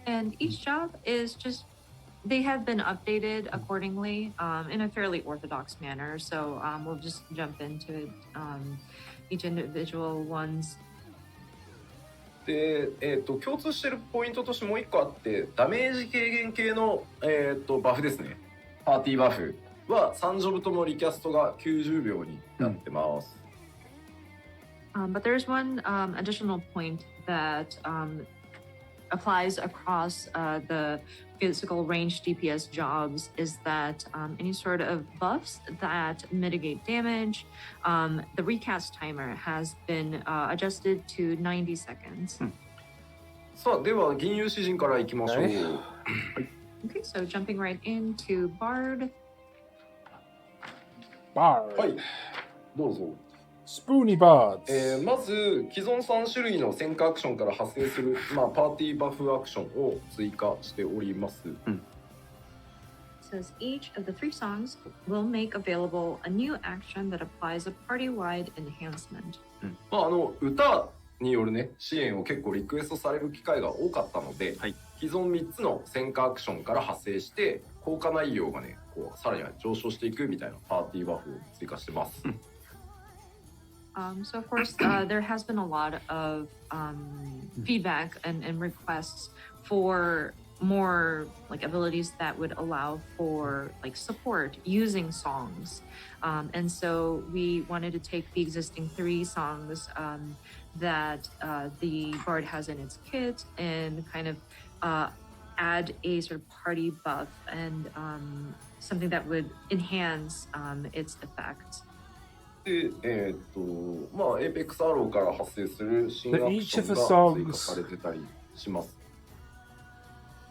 And each job is just, they have been updated accordingly in a fairly orthodox manner. So we'll just jump into each individual ones. で、共通しているポイントとしてもう一個あってダメージ軽減系の、バフですね。パーティーバフは3ジョブともリキャストが90秒になってます。But there's one additional point that applies across the physical range DPS jobs is that any sort of buffs that mitigate damage, the recast timer has been adjusted to 90 seconds. さあでは銀融詩人からいきましょう。 Okay, so jumping right into Bard. Bard. はい、どうぞ。 Spoony Bards. まず既存3種類の戦火アクションから発生する、まあ、パーティーバフアクションを追加しております。Says each of the 3 songs will make available a new action that applies a party-wide enhancement. まあ歌によるね支援を結構リクエストされる機会が多かったので、はい、既存3つの戦火アクションから派生して効果内容がねこうさらに上昇していくみたいなパーティーバフを追加してます。So of course, there has been a lot of feedback and requests for more like abilities that would allow for like support using songs. And so we wanted to take the existing 3 songs that the Bard has in its kit and kind of add a sort of party buff and something that would enhance its effects. で、まあエーペックスアローから発生する新アクションが追加されてたりします。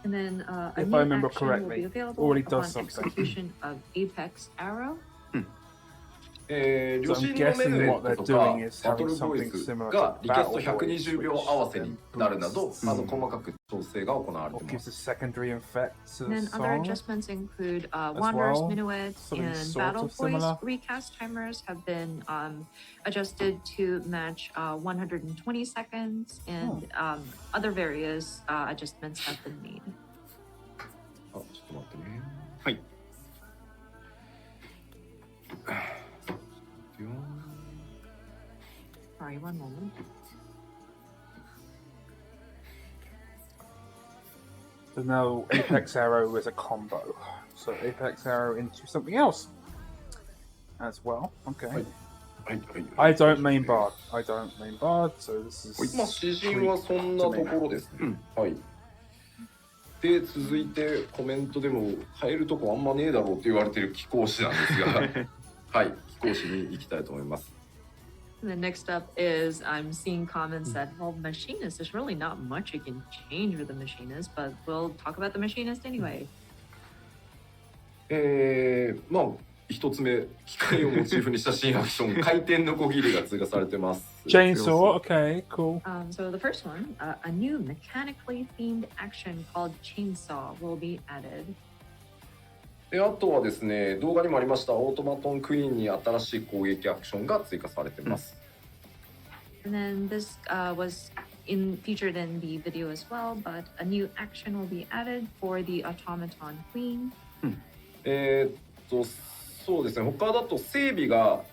And then a If new I remember action will correctly, be available already upon does something. execution of Apex Arrow. 旅 So 人 I'm のメヌ guessing エ what ッ they're トとか doing is バト having ルボイ something ス similar が to リキャスト battle voice, 120秒 which 合わせに then なるなど boosts 細かく調整が行われ or てま gives す。 a secondary effect to And the then other song. adjustments include Wanderer's well, Minuet something and sort Battle of Voice similar. recast timers have been adjusted to match 120 seconds, and other various adjustments have been made. あ、ちょっと待ってね。はい。Sorry, one moment. So now Apex Arrow is a combo. So Apex Arrow into something else as well. Okay. はいはい I don't main Bard. I don't main Bard, so this is まあ詩人はそんなところですね。はい。で続いてコメントでも変えるとこあんまねえだろうって言われてる貴公子なんですが、はい、貴公子に行きたいと思います。 And then next up is I'm seeing comments that, well, machinist, there's really not much you can change with the machinist, but we'll talk about the machinist anyway. まあ一つ目機械をモチーフにした新アクション回転のこぎりが追加されてます。Chainsaw, okay, cool. So the first one, a new mechanically themed action called Chainsaw will be added. であとはですね、動画にもありましたオートマトンクイーンに新しい攻撃アクションが追加されてます。And then this was featured in the video as well, but a new action will be added for the automaton queen. そうですね、他だと整備が、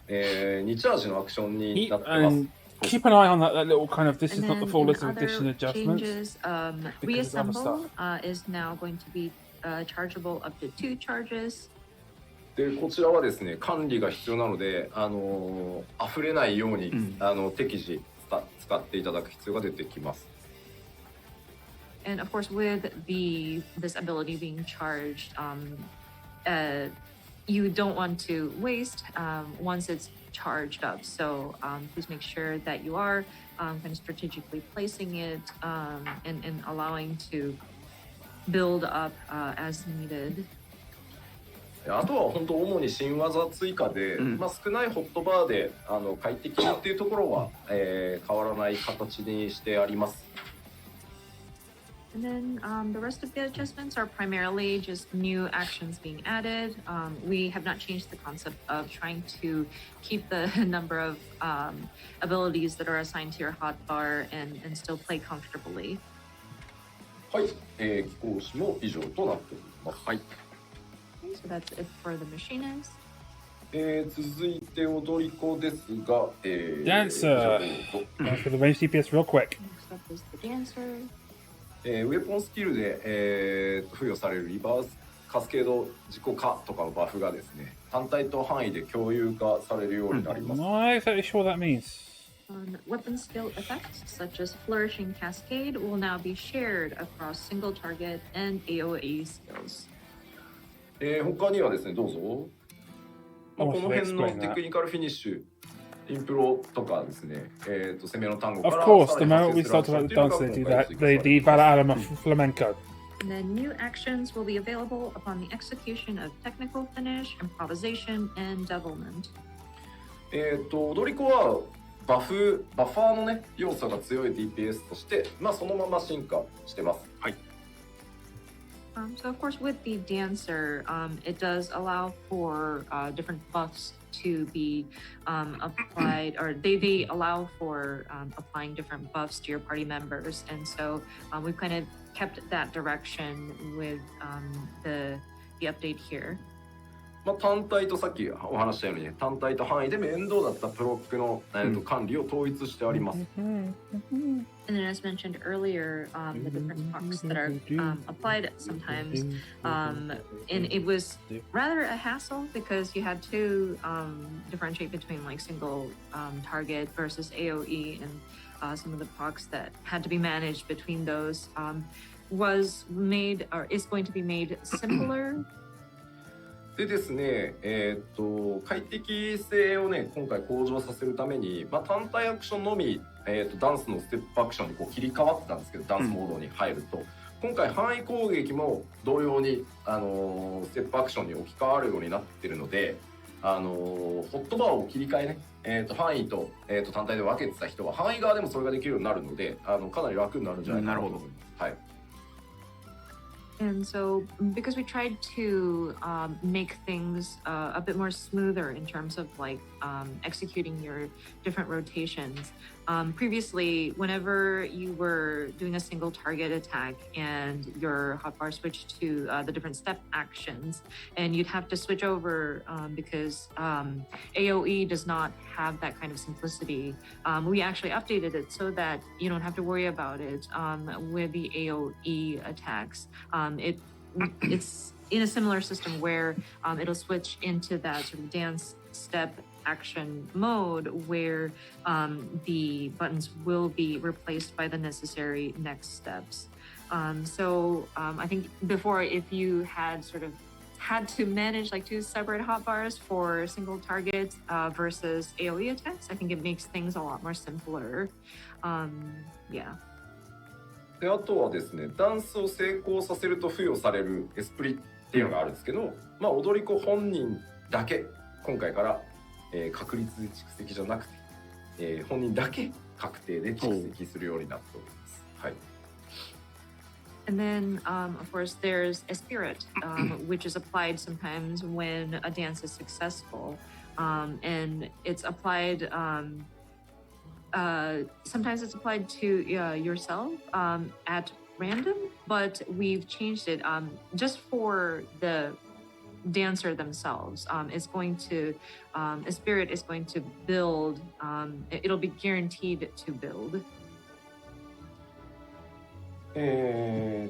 2チャージのアクションになってます。Keep an eye on that little kind of, this is And not the then full in list of other addition adjustments. changes, because of other reassemble is now going to be chargeable up to 2 charges. でこちらはですね、管理が必要なので、溢れないように、適時使っていただく必要が出てきます。And of course, with this ability being charged, you don't want to waste once it's charged up. So please make sure that you are kind of strategically placing it and allowing to build up as needed. あとは本当主に新技追加で、少ないホットバーで快適っていうところは、変わらない形にしてあります。And then the rest of the adjustments are primarily just new actions being added. We have not changed the concept of trying to keep the number of abilities that are assigned to your hotbar and still play comfortably. はい、貴公子も以上となっております。はい。Okay, so that's it for the machinist. 続いて踊り子ですが、Dancer. For the Arranged Dps, real quick. Next up is the dancer. ウェポンスキルで、付与されるリバースカスケード自己化とかのバフがですね、単体と範囲で共有化されるようになります。I'm not exactly sure what that means. Weapon skill effects such as Flourishing Cascade will now be shared across single target and AoE skills. 他にはですね、どうぞ。この辺のテクニカルフィニッシュ、インプロとかですね、攻めの単語から Of course, the moment we start about the dance, they do that. The Valhalla Flamenco. And then new actions will be available upon the execution of technical finish, improvisation, and devilment. 踊り子はバファーのね要素が強い DPS として、そのまま進化してます。はい。So of course, with the dancer, it does allow for different buffs to be applied, or they allow for applying different buffs to your party members, and so we've kind of kept that direction with the update here. 単体とさっきお話したようにね、単体と範囲で面倒だったプロックの、管理を統一してあります。And then, as mentioned earlier, the different pucks that are applied sometimes, and it was rather a hassle because you had to differentiate between like single target versus AoE, and some of the pucks that had to be managed between those was made or is going to be made simpler. でですね、快適性をね今回向上させるために、単体アクションのみ、ダンスのステップアクションにこう切り替わってたんですけど、ダンスモードに入ると、今回範囲攻撃も同様に、ステップアクションに置き換わるようになってるので、ホットバーを切り替えね、範囲と、単体で分けてた人は範囲側でもそれができるようになるので、かなり楽になるんじゃないかなと思います。はい。And so, because we tried to make things a bit more smoother in terms of like executing your different rotations, previously, whenever you were doing a single target attack and your hotbar switched to the different step actions, and you'd have to switch over because AoE does not have that kind of simplicity. We actually updated it so that you don't have to worry about it with the AoE attacks. It's in a similar system where it'll switch into that sort of dance step action mode where the buttons will be replaced by the necessary next steps. So I think before, if you had sort of had to manage like 2 separate hotbars for single targets versus AoE attacks, I think it makes things a lot more simpler. Yeah. であとはですね、ダンスを成功させると付与されるエスプリっていうのがあるんですけど、踊り子本人だけ今回から、確率で蓄積じゃなくて、本人だけ確定で蓄積するようになっております。はい。And then, of course, there's a spirit, which is applied sometimes when a dance is successful. And it's applied, sometimes it's applied to yourself at random, but we've changed it just for the dancer themselves. It's going to, a spirit is going to build, it'll be guaranteed to build. 大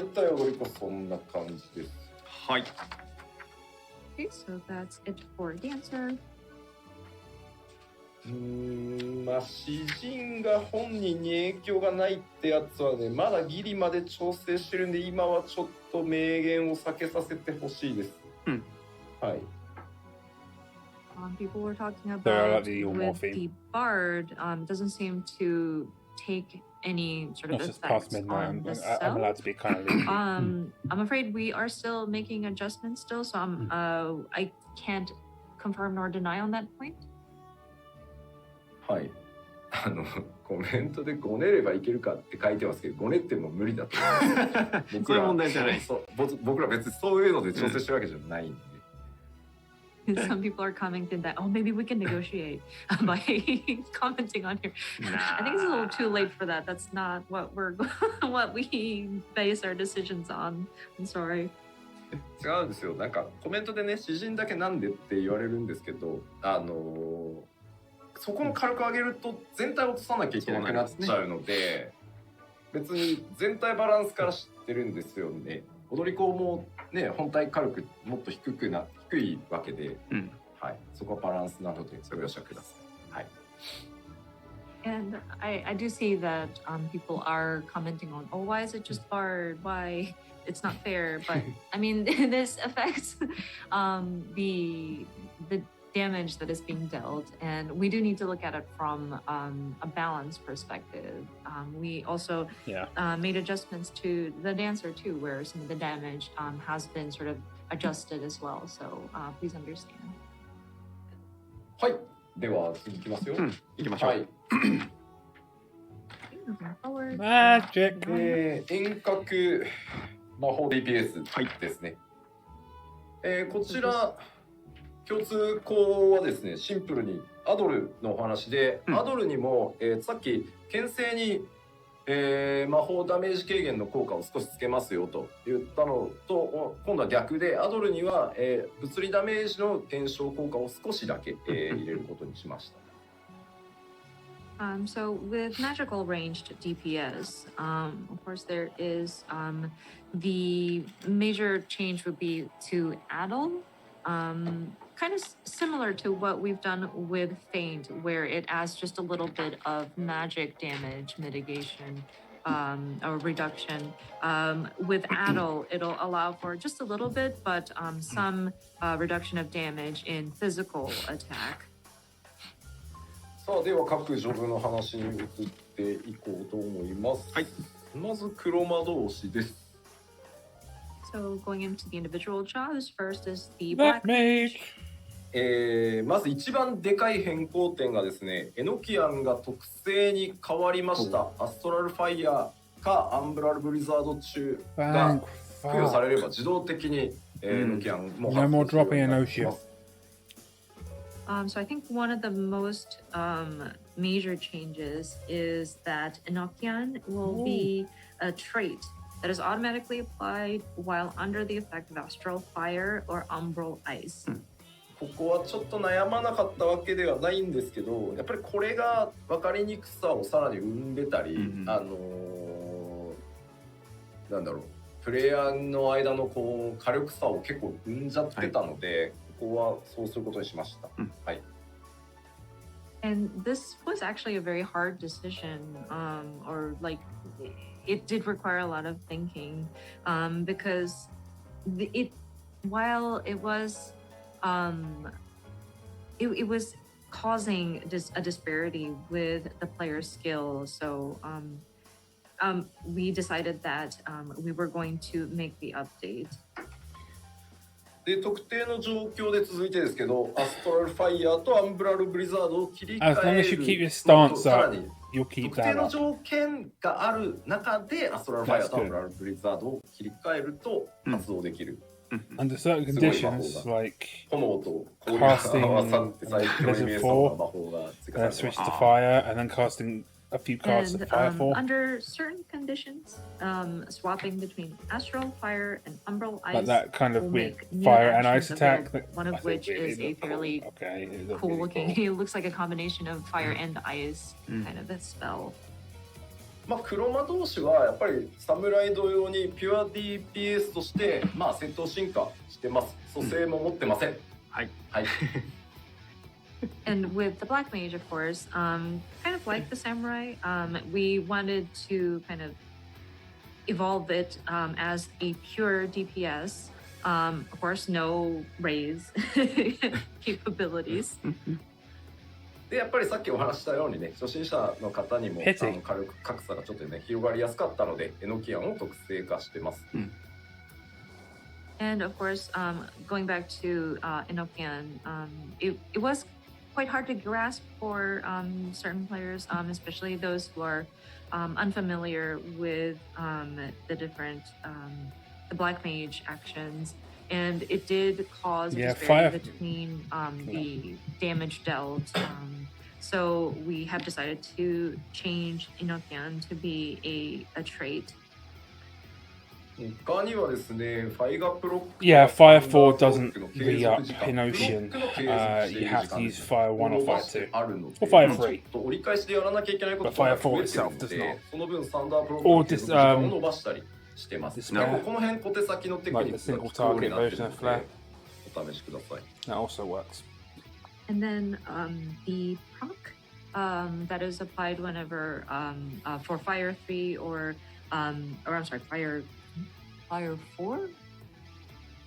体踊り子そんな感じです。はい。Okay, so that's it for dancer. まあ詩人が本人に影響がないってやつはね、まだギリまで調整してるんで、今はちょっと明言を避けさせてほしいです。はい。People were talking They're about like the with morphine. the bard, doesn't seem to take any sort of It's just past effects midnight. on the I'm cell. allowed to be kind of leaky. I'm afraid we are still making adjustments still, so I can't confirm nor deny on that point. はい。コメントでごねればいけるかって書いてますけど、ごねっても無理だと思います。そういう問題じゃない。僕ら別にそういうので調整してるわけじゃないんで。Some people are commenting that, oh, maybe we can negotiate by commenting on here. I think it's a little too late for that. That's not what what we base our decisions on. I'm sorry. 違うんですよ。なんかコメントでね、詩人だけなんでって言われるんですけど、そこの軽く上げると全体を落とさなきゃいけなくなっちゃうので、別に全体バランスから知ってるんですよね。踊り子もね、本体軽くもっと低いわけで、はい、そこはバランスなのでご容赦ください。はい。And I do see that people are commenting on, oh, why is it just barred? Why? It's not fair. But I mean, this affects the damage that is being dealt, and we do need to look at it from a balance perspective. We also made adjustments to the dancer too, where some of the damage has been sort of adjusted as well. So please understand. はい。では次いきますよ。いきましょう。はい。Magic。遠隔魔法 DPS ですね。こちら共通項はですね、シンプルにアドルのお話で、アドルにも、さっき牽制に、魔法ダメージ軽減の効果を少しつけますよと言ったのと、今度は逆でアドルには、物理ダメージの減少効果を少しだけ、入れることにしました。So with magical ranged DPS, of course there is the major change would be to addle. Kind of similar to what we've done with Feint, where it adds just a little bit of magic damage mitigation or reduction. With Addle, it'll allow for just a little bit, but some reduction of damage in physical attack. さあ、では各ジョブの話に移っていこうと思います。はい。まず黒魔導士です。So going into the individual jobs, first is the Black Mage. まず一番でかい変更点がですね、エノキアンが特性に変わりました。アストラルファイヤーかアンブラルブリザード中が付与されれば自動的にエノキアンも発動するようになります。So I think one of the most major changes is that Enochian will be a trait that is automatically applied while under the effect of astral fire or umbral ice. ここはちょっと悩まなかったわけではないんですけど、やっぱりこれが分かりにくさをさらに生んでたり、なんだろう、プレイヤーの間のこう火力差を結構生んじゃってたので、ここはそうすることにしました。はい。And this was actually a very hard decision, or like it did require a lot of thinking, because while it was it was causing a disparity with the player's skill. So we decided that we were going to make the update. で特定の状況で続いてですけど、アストラルファイヤーとアンブラルブリザードを切り替え As る。 long as you keep your stance さら up, に you'll keep 特定 that の up. 条件がある中でアストラルファイヤーとアンブラルブリザードを切り替えると発動できる。 Under certain conditions, like 炎と氷が合わさって最強に見えそうな魔法が追加 then され switch てます。 to fire, and then casting a few cards And at fire for. under certain conditions, swapping between astral, fire, and umbral ice Like that kind of will weird make new fire and actions ice attack. available, That one I of think which really is a looked fairly cool. Okay, it looked cool really looking. cool. It looks like a combination of fire and ice kind of a spell. まあ黒魔同士はやっぱり侍同様にピュア DPS としてまあ戦闘進化してます。蘇生も持ってません。はい。はい。 And with the black mage, of course, kind of like the samurai, we wanted to kind of evolve it as a pure DPS. Of course, no raise capabilities. でやっぱりさっきお話ししたようにね、初心者の方にも軽く格差がちょっとね広がりやすかったので、エノキアンを特性化してます。And of course, going back to Enochian, it was quite hard to grasp for certain players, especially those who are unfamiliar with the different the black mage actions. And it did cause a disparity between the damage dealt. So we have decided to change Enochian to be a trait. 他にはですね、ファイガプロック Yeah, Fire 4 doesn't re-up in Ocean. You have to use Fire 1 or Fire 2. Or Fire 3. 折り返しでやらなきゃいけないこと But Fire が増えてる 4 の itself does で not. その分サンダープロック Or の継続時間を伸ばしたりしてます。 this なんかこの辺小手先のテクニックが Like the single 効くように target なってる version の of Flare. でお試しください。 That also works. And then the proc that is applied whenever for Fire 3 or I'm sorry, Fire 4?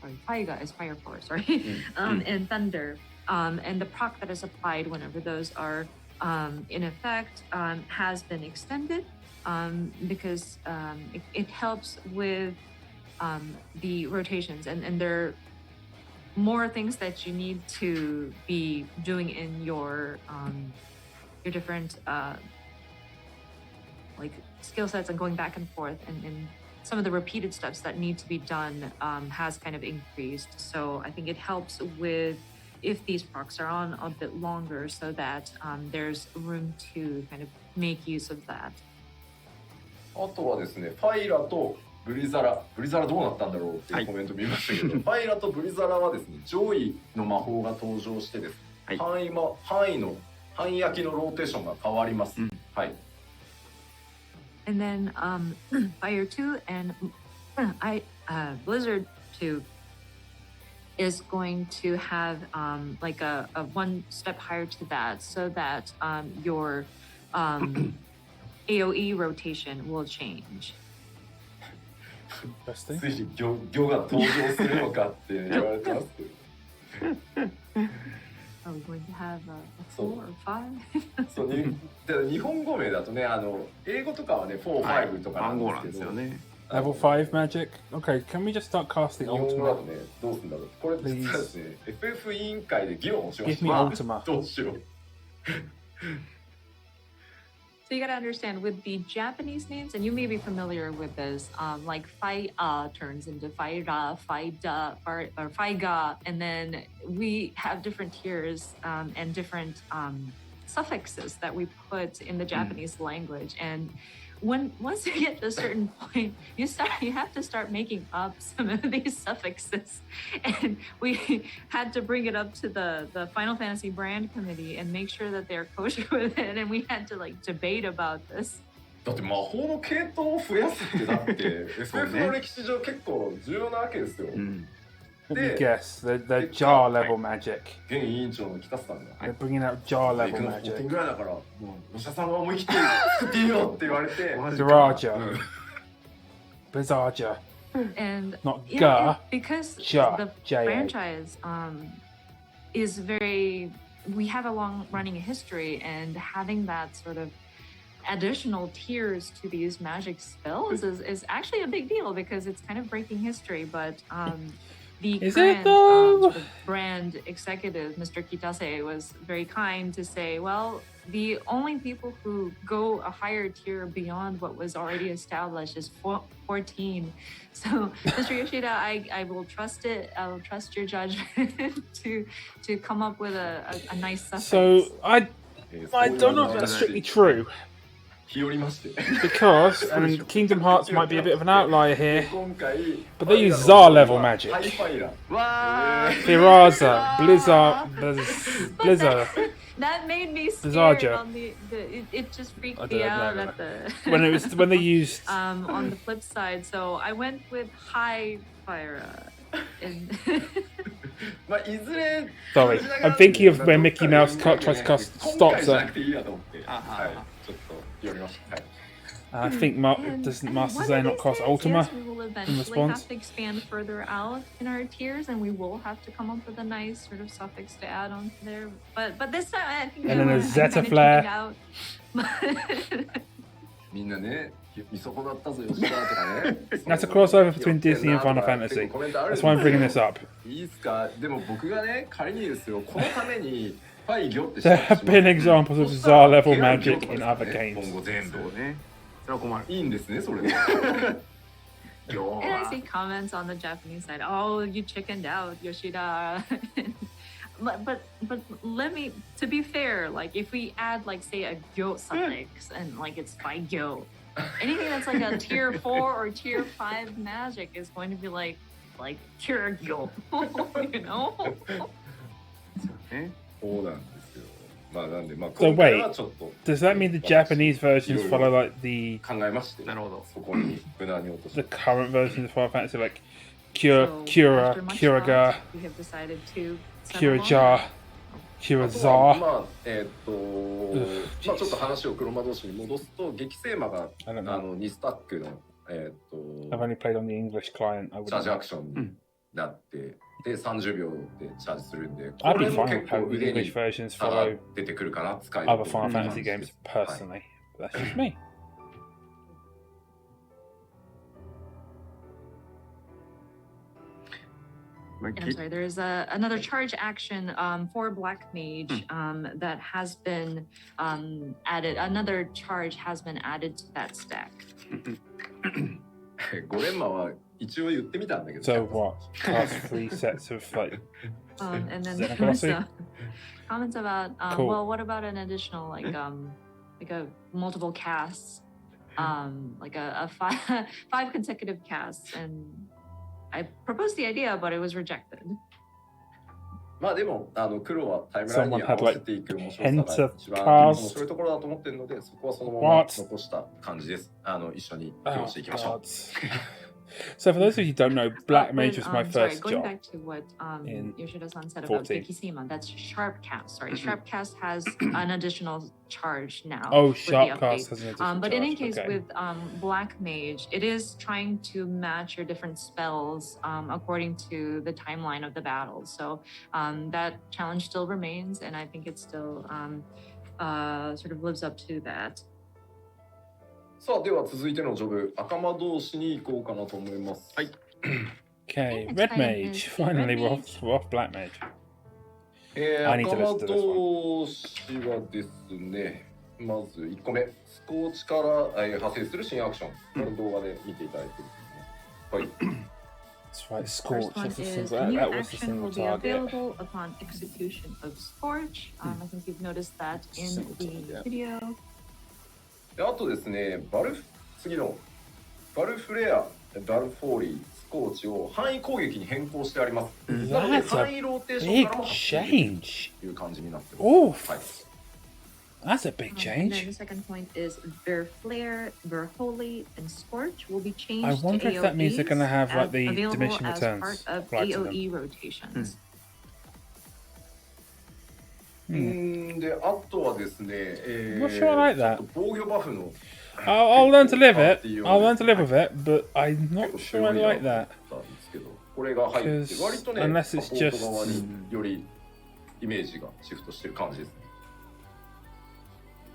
Sorry, Faiga is Fire 4, sorry. And Thunder. And the proc that is applied whenever those are in effect has been extended because it helps with the rotations and there are more things that you need to be doing in your different like skill sets and going back and forth and some of the repeated steps that need to be done has kind of increased. So I think it helps with if these procs are on a bit longer so that there's room to kind of make use of that. あとはですね、ファイラとブリザラどうなったんだろうっていうコメント見ましたけど、ファイラとブリザラはですね、上位の魔法が登場してですね、範囲焼きのローテーションが変わります。はい。And then Fire 2 and Blizzard 2 is going to have like a one step higher to that so that your AoE rotation will change. ついに魚が登場するのかって言われてますけど。Are we going to have a 4 or 5? そう日本語名だとね、英語とかはね、4、5とかなんですけど、ね、Level 5 magic? Okay, can we just start casting 日本語だ Ultima? とね、どうするんだろう。これ実はですね、FF 委員会で議論をしま Give し me た。 Ultima. どうしよう。 So you got to understand with the Japanese names, and you may be familiar with this, like Fai turns into Faira, Faida, or Faiga, and then we have different tiers and different suffixes that we put in the Japanese language. And once you get to a certain point, you have to start making up some of these suffixes, and we had to bring it up to the Final Fantasy brand committee and make sure that they're kosher with it, and we had to like debate about this. だって魔法の系統を増やすってだって FF の歴史上結構重要なわけですよ。Let me guess, they're jar level magic. 現委員長の北さんが They're bringing out jar 行 level くの5 magic. 点ぐらいだから、もうお医者さんが思い切って作っていいよって言われて Daraja. Blizzardia. And Not yeah, Ga. because Ja. the J-A. franchise is very, we have a long running history, and having that sort of additional tiers to these magic spells is actually a big deal because it's kind of breaking history. But the Is current it though? sort of brand executive, Mr. Kitase, was very kind to say, well, the only people who go a higher tier beyond what was already established is 14. So, Mr. Yoshida, I will trust it. I will trust your judgment to come up with a nice suffix. So I don't know if that's strictly true. Because, and Kingdom Hearts might be a bit of an outlier here, but they use Tsar level magic. Piraza, Blizzard. That made me scared. Bizarre. On it just freaked me out at the when they used on the flip side. So I went with high fire. Sorry, I'm thinking of when Mickey Mouse tries to cast stops her. I think doesn't Master Zay not cost Ultima? Yes, we will eventually have to expand further out in our tiers, and we will have to come up with a nice sort of suffix to add on there. But this time, I think and then a Zeta Flare. That's a crossover between Disney and Final Fantasy. That's why I'm bringing this up. There have been examples of Tsar level magic in other games. And I see comments on the Japanese side. Oh, you chickened out, Yoshida. but let me, to be fair, like if we add like say a gyo suffix and like it's by gyo, anything that's like a tier 4 or tier 5 magic is going to be like cure gyo, you know? So wait, does that mean the Japanese versions follow like the current versions of Final Fantasy, like Kura, Kuraga, we have decided to Kuraja, Kurazar? ちょっと話を車同士に戻すと、激星魔が2スタックのI've only played on the English client. I チャージアクションになって、で30秒でチャージするんで、こ I'd れ be も fine 結 with 構 how the 腕 English に versions 差が follow 出てくるかな、使える other Final Fantasy games personally. That's just me. And I'm sorry, there's another charge action for Black Mage that has been added. Another charge has been added to that stack. 5連魔は一応言ってみたんだけど。 So what? Cast 3 sets of like. And then Xenocrossy? there's comments about Cool. well, what about an additional like a multiple casts, like a five consecutive casts, and I proposed the idea, but it was rejected. まあでも黒はタイムラインに合わせていく面白さが一番面白いところだと思ってるので、そこはそのまま残した感じです。一緒に苦労していきましょう。So for those of you who don't know, Black Mage was my first going job. back to what Yoshida-san said 14. about Gekisema, that's Sharpcast. Sorry, Sharpcast has an additional charge now. Oh, with the Sharpcast update. has an additional But charge. in any case, okay. with Black Mage, it is trying to match your different spells according to the timeline of the battle. So that challenge still remains, and I think it still sort of lives up to that. さあでは続いてのジョブ、赤魔同士に行こうかなと思います。はい。Okay, Red Mage. Finally, we're off Black Mage. I need to 赤魔 listen to this one. 同士はですね、まず1個目、スコーチから、派生する新アクション。この動画で見ていただいてるんですね。はい。That's right, First Scorch. one That's the is single, new that was the action will single be target. available upon execution of Scorch. I think you've noticed that in Single the target. video. であとですね、次のバルフレア、バルフォーリー、スコーチを範囲攻撃に変更してあります。なので That's 範囲 a ローテーション big からも発生できる change. という感じになってます。 Oof. はい。 That's a big And then change. the second point is Verflare, Verholy, and Scorch will be changed I wonder to if that means they're going to have like the available diminishing as returns part of applied to them. AOE rotations. で、あとはですね、Not sure I like that. ちょっと防御バフの I'll learn to live it. I'll learn to live with it, but I'm not sure I like that. これが入って、 Because 割とね、 unless it's サポート just- 側によりイメージがシフトしてる感じですね。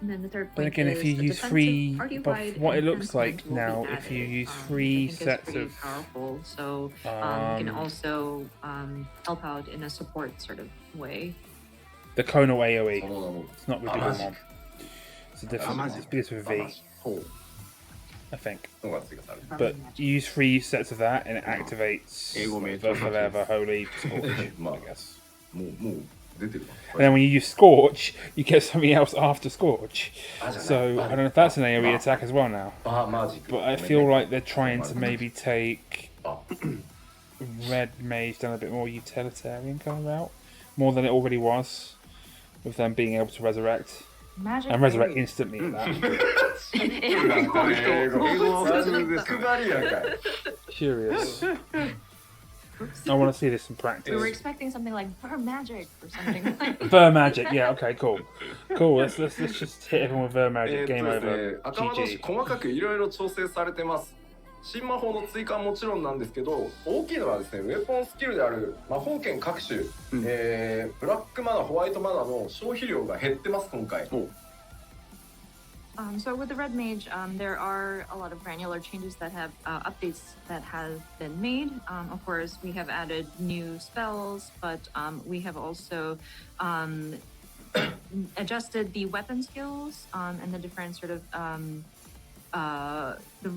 And then the third But point again, is if you the use defensive three, party but wide what it looks like enhancement will be now, added, if you use which I three think is sets pretty of powerful. So you can also help out in a support sort of way. the conal AOE, その名も it's not with あ the マジ one. It's a different. Magic. It's because of あマ V, ジほう I think. のが追加される But you use three sets of that, and it activates Ego like, Mage. Versaleva, Holy, Scorch, Ma. I guess. もう出てるわ And then when you use Scorch, you get something else after Scorch. あじゃない So I don't know if that's an AOE attack as well now. あマジック But I ごめんね feel like they're trying to maybe take あ Red Mage down a bit more utilitarian kind of route, more than it already was, with them being able to resurrect Magic and resurrect berry. instantly at that. 英語英語マジ配りやかい Curious. I want to see this in We were practice. expecting something like Ver Magic or something. Ver Magic, yeah, okay, cool. Cool, let's just hit everyone with Ver で Magic, す game ね over. 赤魔同士 GG. 細かくいろいろ調整されてます新魔法の追加はもちろんなんですけど大きいのはですねウェポンスキルである魔法剣各種、ブラックマナホワイトマナの消費量が減ってます今回 So with the Red Mage, there are a lot of granular changes that have updates that have been made. Of course, we have added new spells, but we have also adjusted the weapon skills and the different sort of the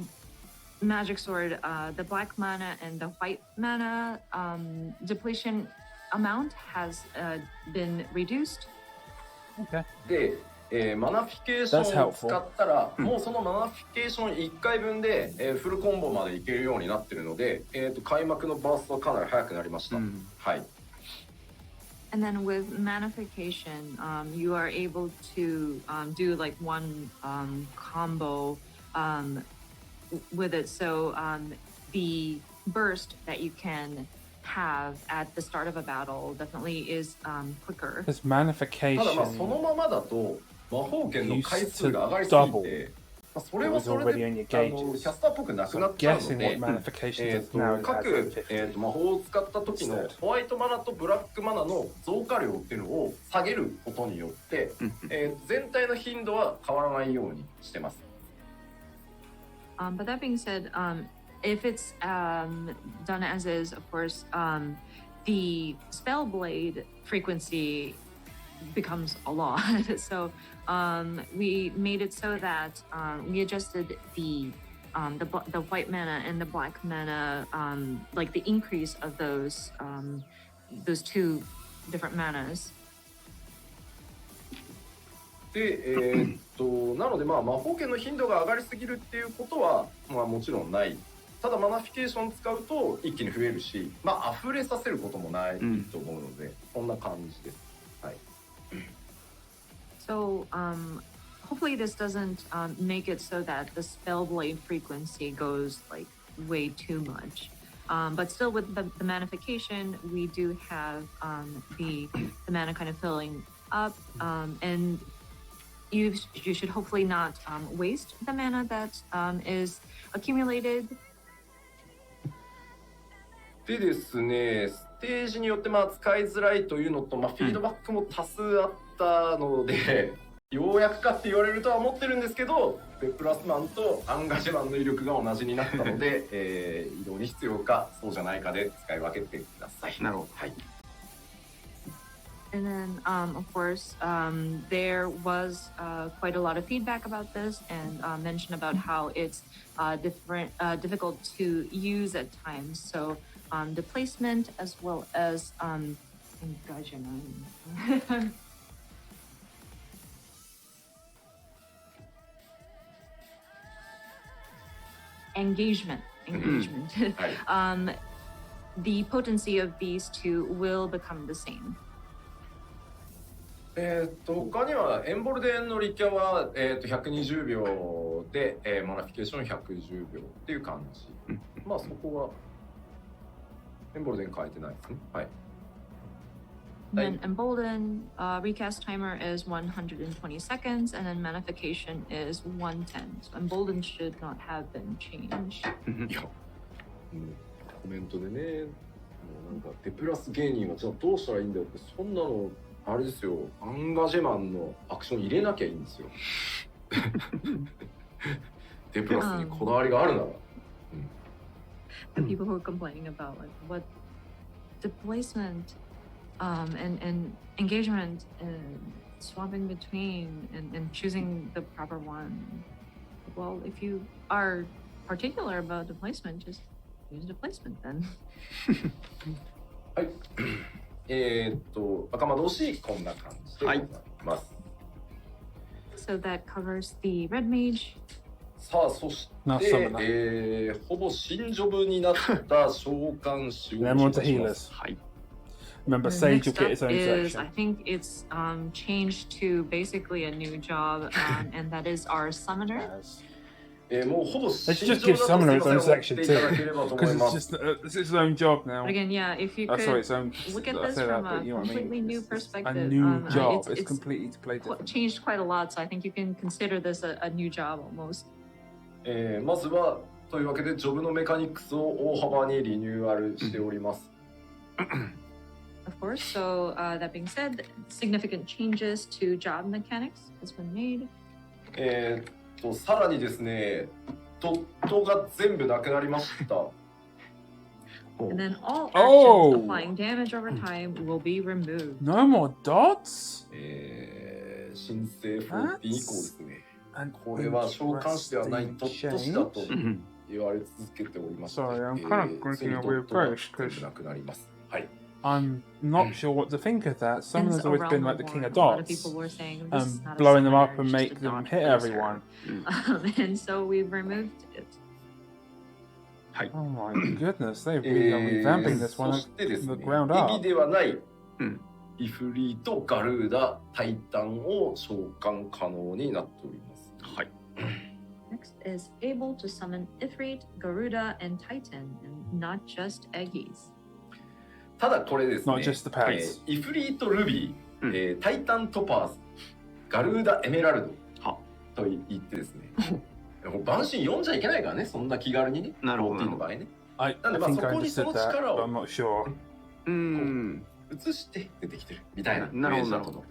magic sword, the black mana and the white mana depletion amount has been reduced. Okay. で、マナフィケーショ That's ンを helpful. 使ったらもうそのマナフィケーション1回分で、フルコンボまでいけるようになってるので、開幕のバーストはかなり速くなりました、はい And then with manification, you are able to do like one combo with it. So the burst that you can have at the start of a battle definitely is quicker. This ただまあそ manification のままだと魔法剣の回数が上がりすぎ used to て、まあ、それはそれで already on your キャ gauges. スターっぽくなくなっちゃうの Guessing で what manification does now is 各、 50. 魔法を使った時の Instead. ホワイトマナとブラックマナの増加量っていうのを下げることによって、全体の頻度は変わらないようにしてます。 But that being said, if it's done as is, of course, the spell blade frequency becomes a lot. So we made it so that we adjusted the white mana and the black mana, like the increase of those two different manas. で、なのでまあ魔法剣の頻度が上がりすぎるっていうことは、まあ、もちろんない。ただマナフィケーション使うと一気に増えるし、まあ溢れさせることもないと思うので、こんな感じです。はい。 So hopefully this doesn't make it so that the spell blade frequency goes like way too much. But still with the manification, we do have the mana kind of filling up, and you should hopefully not waste the mana that is accumulated. でですね、ステージによってまあ使いづらいというのと、まあ、フィードバックも多数あったので、ようやくかって言われるとは思ってるんですけど、ペプラスマンとアンガジェマンの威力が同じになったので、移動に必要かそうじゃないかで使い分けてください。なるほど。はい。 And then, of course, there was quite a lot of feedback about this and mention about how it's difficult to use at times. So the placement as well as engagement. The potency of these two will become the same. 他にはエンボルデンのリキャは、120秒で、マナフィケーション110秒っていう感じ。まあそこはエンボルデン変えてないですね。はい。 Then embolden recast timer is 120 seconds, and then manification is 110. So embolden should not have been changed. いや、コメントでね、もうなんかデプラス芸人はじゃあどうしたらいいんだよってそんなのあれですよ、アンガジェマンのアクション入れなきゃいいんですよ。デプラスにこだわりがあるなら。The people who are complaining about like what displacement and engagement and swapping between and choosing the proper one. Well, if you are particular about displacement, just use displacement then. はい。赤魔同士こんな感じでございます。So that covers the red mage. さあ、そして、ほぼ新ジョブになった召喚師を紹介します。はい。Remember, Sage will get its own section. I think it's changed to basically a new job, and that is our summoner. Let's just give Summoner its own section too, because it's its own job now. But again, yeah, if you could look at this from a completely new perspective, a new job. It's completely changed quite a lot, so I think you can consider this a new job almost. まずはというわけでジョブのメカニクスを大幅にリニューアルしております。Of course, so that being said, significant changes to job mechanics has been made. さらにですね、ドットが全部なくなりました。And then all actions applying damage over time will be removed. No more dots? 申請14以降ですね。これは召喚師ではないドット師だと言われ続けております。Sorry, I'm kind of drinking a weird push because なくなります。はい。I'm not sure what to think of that. Summoner's always been like the king of dots, blowing them up and make them hit everyone. And so we've removed it. Oh my goodness, they've been revamping this one from the ground up. 敵ではないイフリーとガルーダ、タイタンを召喚可能になっております。はい。Next is able to summon Ifrit, Garuda, and Titan, and not just Eggies. ただこれですね、イフリートルビー、タイタントパーズ、ガルーダエメラルドと言ってですね、バンシー読んじゃいけないからね、そんな気軽にね、なるほどの場合ね。なんでまあそこにその力を移して出てきてるみたいな。なるほどなるほど。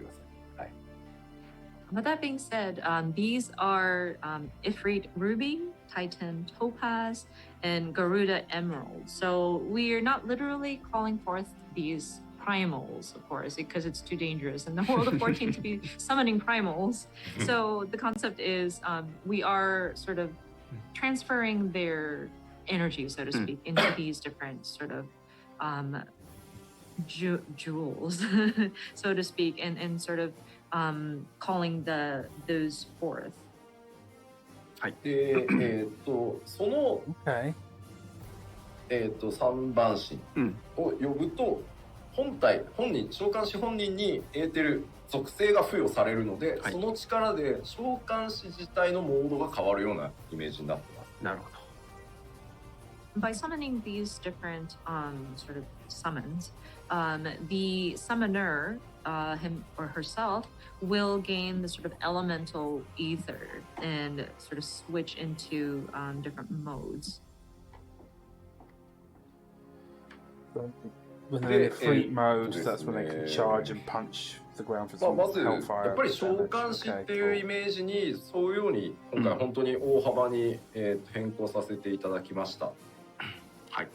But that being said, these are Ifrit Ruby, Titan Topaz, and Garuda Emerald. So we are not literally calling forth these primals, of course, because it's too dangerous in the world of 14 to be summoning primals. So the concept is we are sort of transferring their energy, so to speak, into these different sort of jewels, so to speak, and sort of calling those forth. はい。で、その、三番神を呼ぶと、本人、召喚師本人にエーテル属性が付与されるので、その力で召喚師自体のモードが変わるようなイメージになってます。なるほど。By summoning these different sort of summons, the summoner, him or herself, will gain the sort of elemental ether and sort of switch into different modes. When they're in Fleet mode, that's when they can charge and punch the ground for some hellfire. やっぱり召喚師っていうイメージに沿うように今回本当に大幅に変更させていただきました。はい。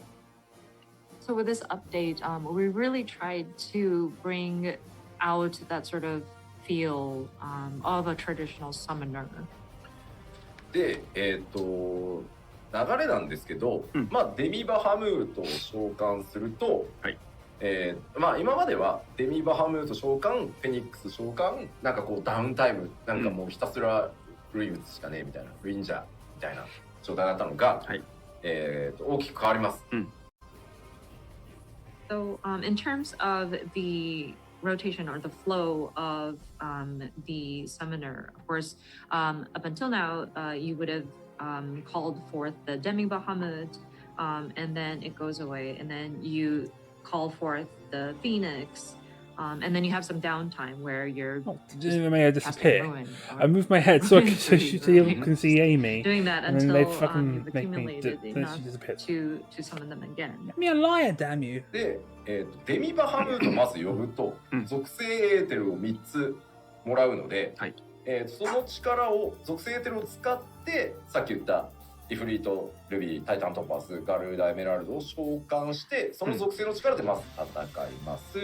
So with this update, we really tried to bring out that sort of feel of a traditional summoner. で、流れなんですけど、まあデミバハムートを召喚すると、まあ今まではデミバハムート召喚、フェニックス召喚、なんかこうダウンタイム、なんかもうひたすらルイウスしかねえみたいな、ルインジャーみたいな状態だったのが、大きく変わります。So in terms of the rotation or the flow of the summoner, of course, up until now, you would have called forth the Demi Bahamut, and then it goes away, and then you call forth the Phoenix, And then you have some downtime where you're Oh, just may I casting disappear? ruin I or moved my head so you Right. can see Amy. doing that And then they until fucking you've make me accumulated then enough she disappears. to summon them again. Let me a liar, damn you. で、デミバハムートまず呼ぶと、うん属性エーテルを3つもらうので、はいその力を属性エーテルを使ってさっき言ったイフリート、ルビー、タイタントパス、ガルーダ、エメラルドを召喚してその属性の力でまず戦います。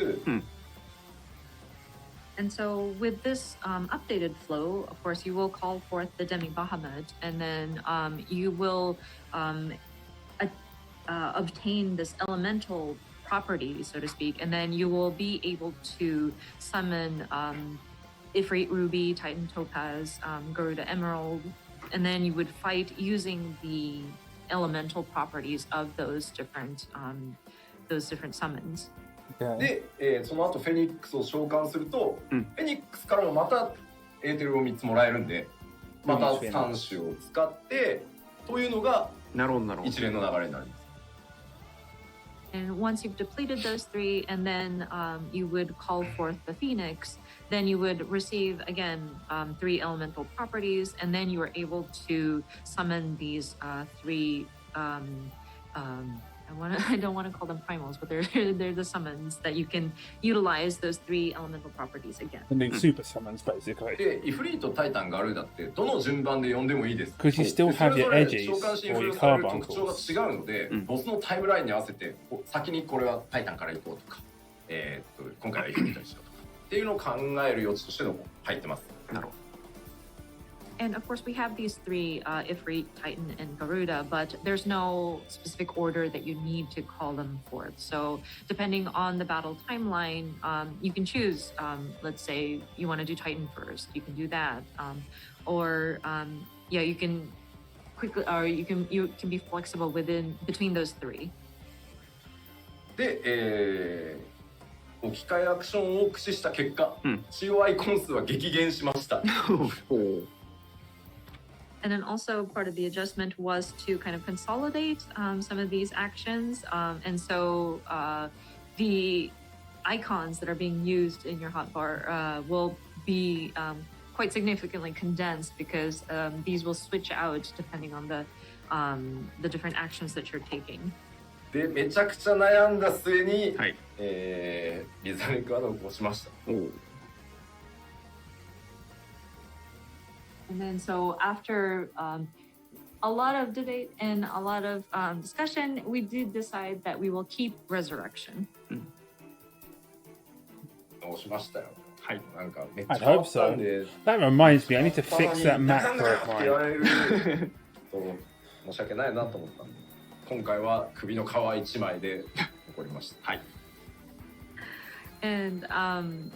And so, with this updated flow, of course, you will call forth the Demi Bahamut, and then you will obtain this elemental property, so to speak, and then you will be able to summon Ifrit Ruby, Titan Topaz, Garuda Emerald, and then you would fight using the elemental properties of those different summons. で、その後フェニックスを召喚すると、フェニックスからもまたエーテルを3つもらえるんで、また3種を使ってというのが一連の流れになります。And once you've depleted those three, and then you would call forth the Phoenix, then you would receive again 3 elemental properties, and then you are able to summon these 3. I don't want to call them primals, but they're the summons that you can utilize those 3 elemental properties again. The new super summons, basically. で、イフリート、タイタン、ガルーダってどの順番で呼んでもいいです。Because you still have your で edges それぞれ召喚しに or 付 your 与される carbuncles. 特徴が違うので、ボスのタイムラインに合わせて先にこれはタイタンから行こうとか、今回はイフリートにしようとかっていうのを考える余地としてのも入ってます。なるほど。And of course, we have these 3, Ifrit, Titan, and Garuda, but there's no specific order that you need to call them forth. So depending on the battle timeline, you can choose, let's say you want to do Titan first, you can do that. You can quickly, or you can be flexible between those 3. で、置き換えアクションを駆使した結果、COI コン数は激減しました。And then also part of the adjustment was to kind of consolidate some of these actions. And so the icons that are being used in your hotbar will be quite significantly condensed because these will switch out depending on the different actions that you're taking. で、めちゃくちゃ悩んだ末に、リザネクワードを起こしました。And then so after a lot of debate and a lot of discussion, we did decide that we will keep Resurrection. 直しましたよ。はい。なんかめっち I'd ゃ変わ hope ったん so. で。 That reminds me, I need to fix that map って for 言わ mine. れると申し訳ないなと思ったんで、今回は首の皮一枚で残りました。はい。And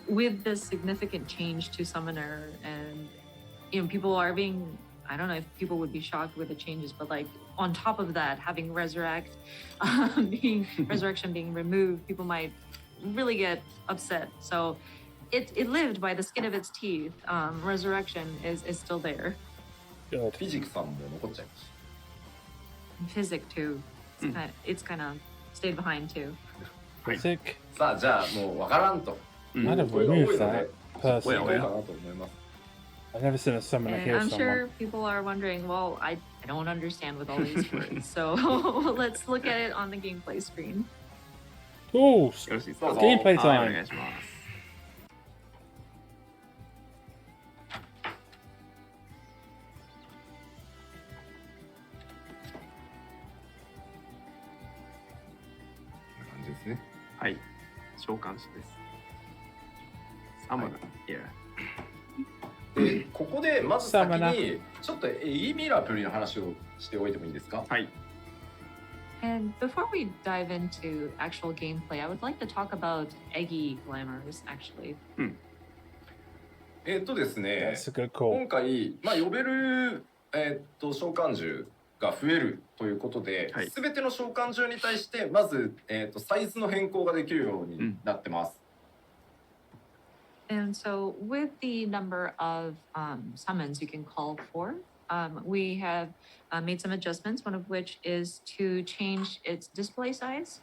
with this significant change to Summoner, and people are being, I don't know if people would be shocked with the changes, but like on top of that, having Resurrection being removed, people might really get upset. So it lived by the skin of its teeth. Resurrection is still there. Good. フィジックさんも残っちゃいまし Physic too. It's kind of stayed behind too. Physic. た。さあ、じゃあもうわからんと。 I'd have 声が多いの removed で that そうか personally. なと思います。 I've never seen a summoner And heal I'm sure someone. people are wondering, well, I don't understand with all these words. So let's look at it on the gameplay screen. Oh, よろしいですか。 gameplay はい、お time. 願いします。こんな感じですね。はい。召喚師です。サムナ、いや。で、ここでまず先にちょっとエイミラプリの話をしておいてもいいですか？はい。And before we dive into actual gameplay, I would like to talk about Eggy Glamours, actually. ですね、 That's a good call. 今回、呼べる、召喚獣が増えるということで、はい、全ての召喚獣に対してまず、サイズの変更ができるようになってます。And so with the number of summons you can call for, we have made some adjustments, one of which is to change its display size.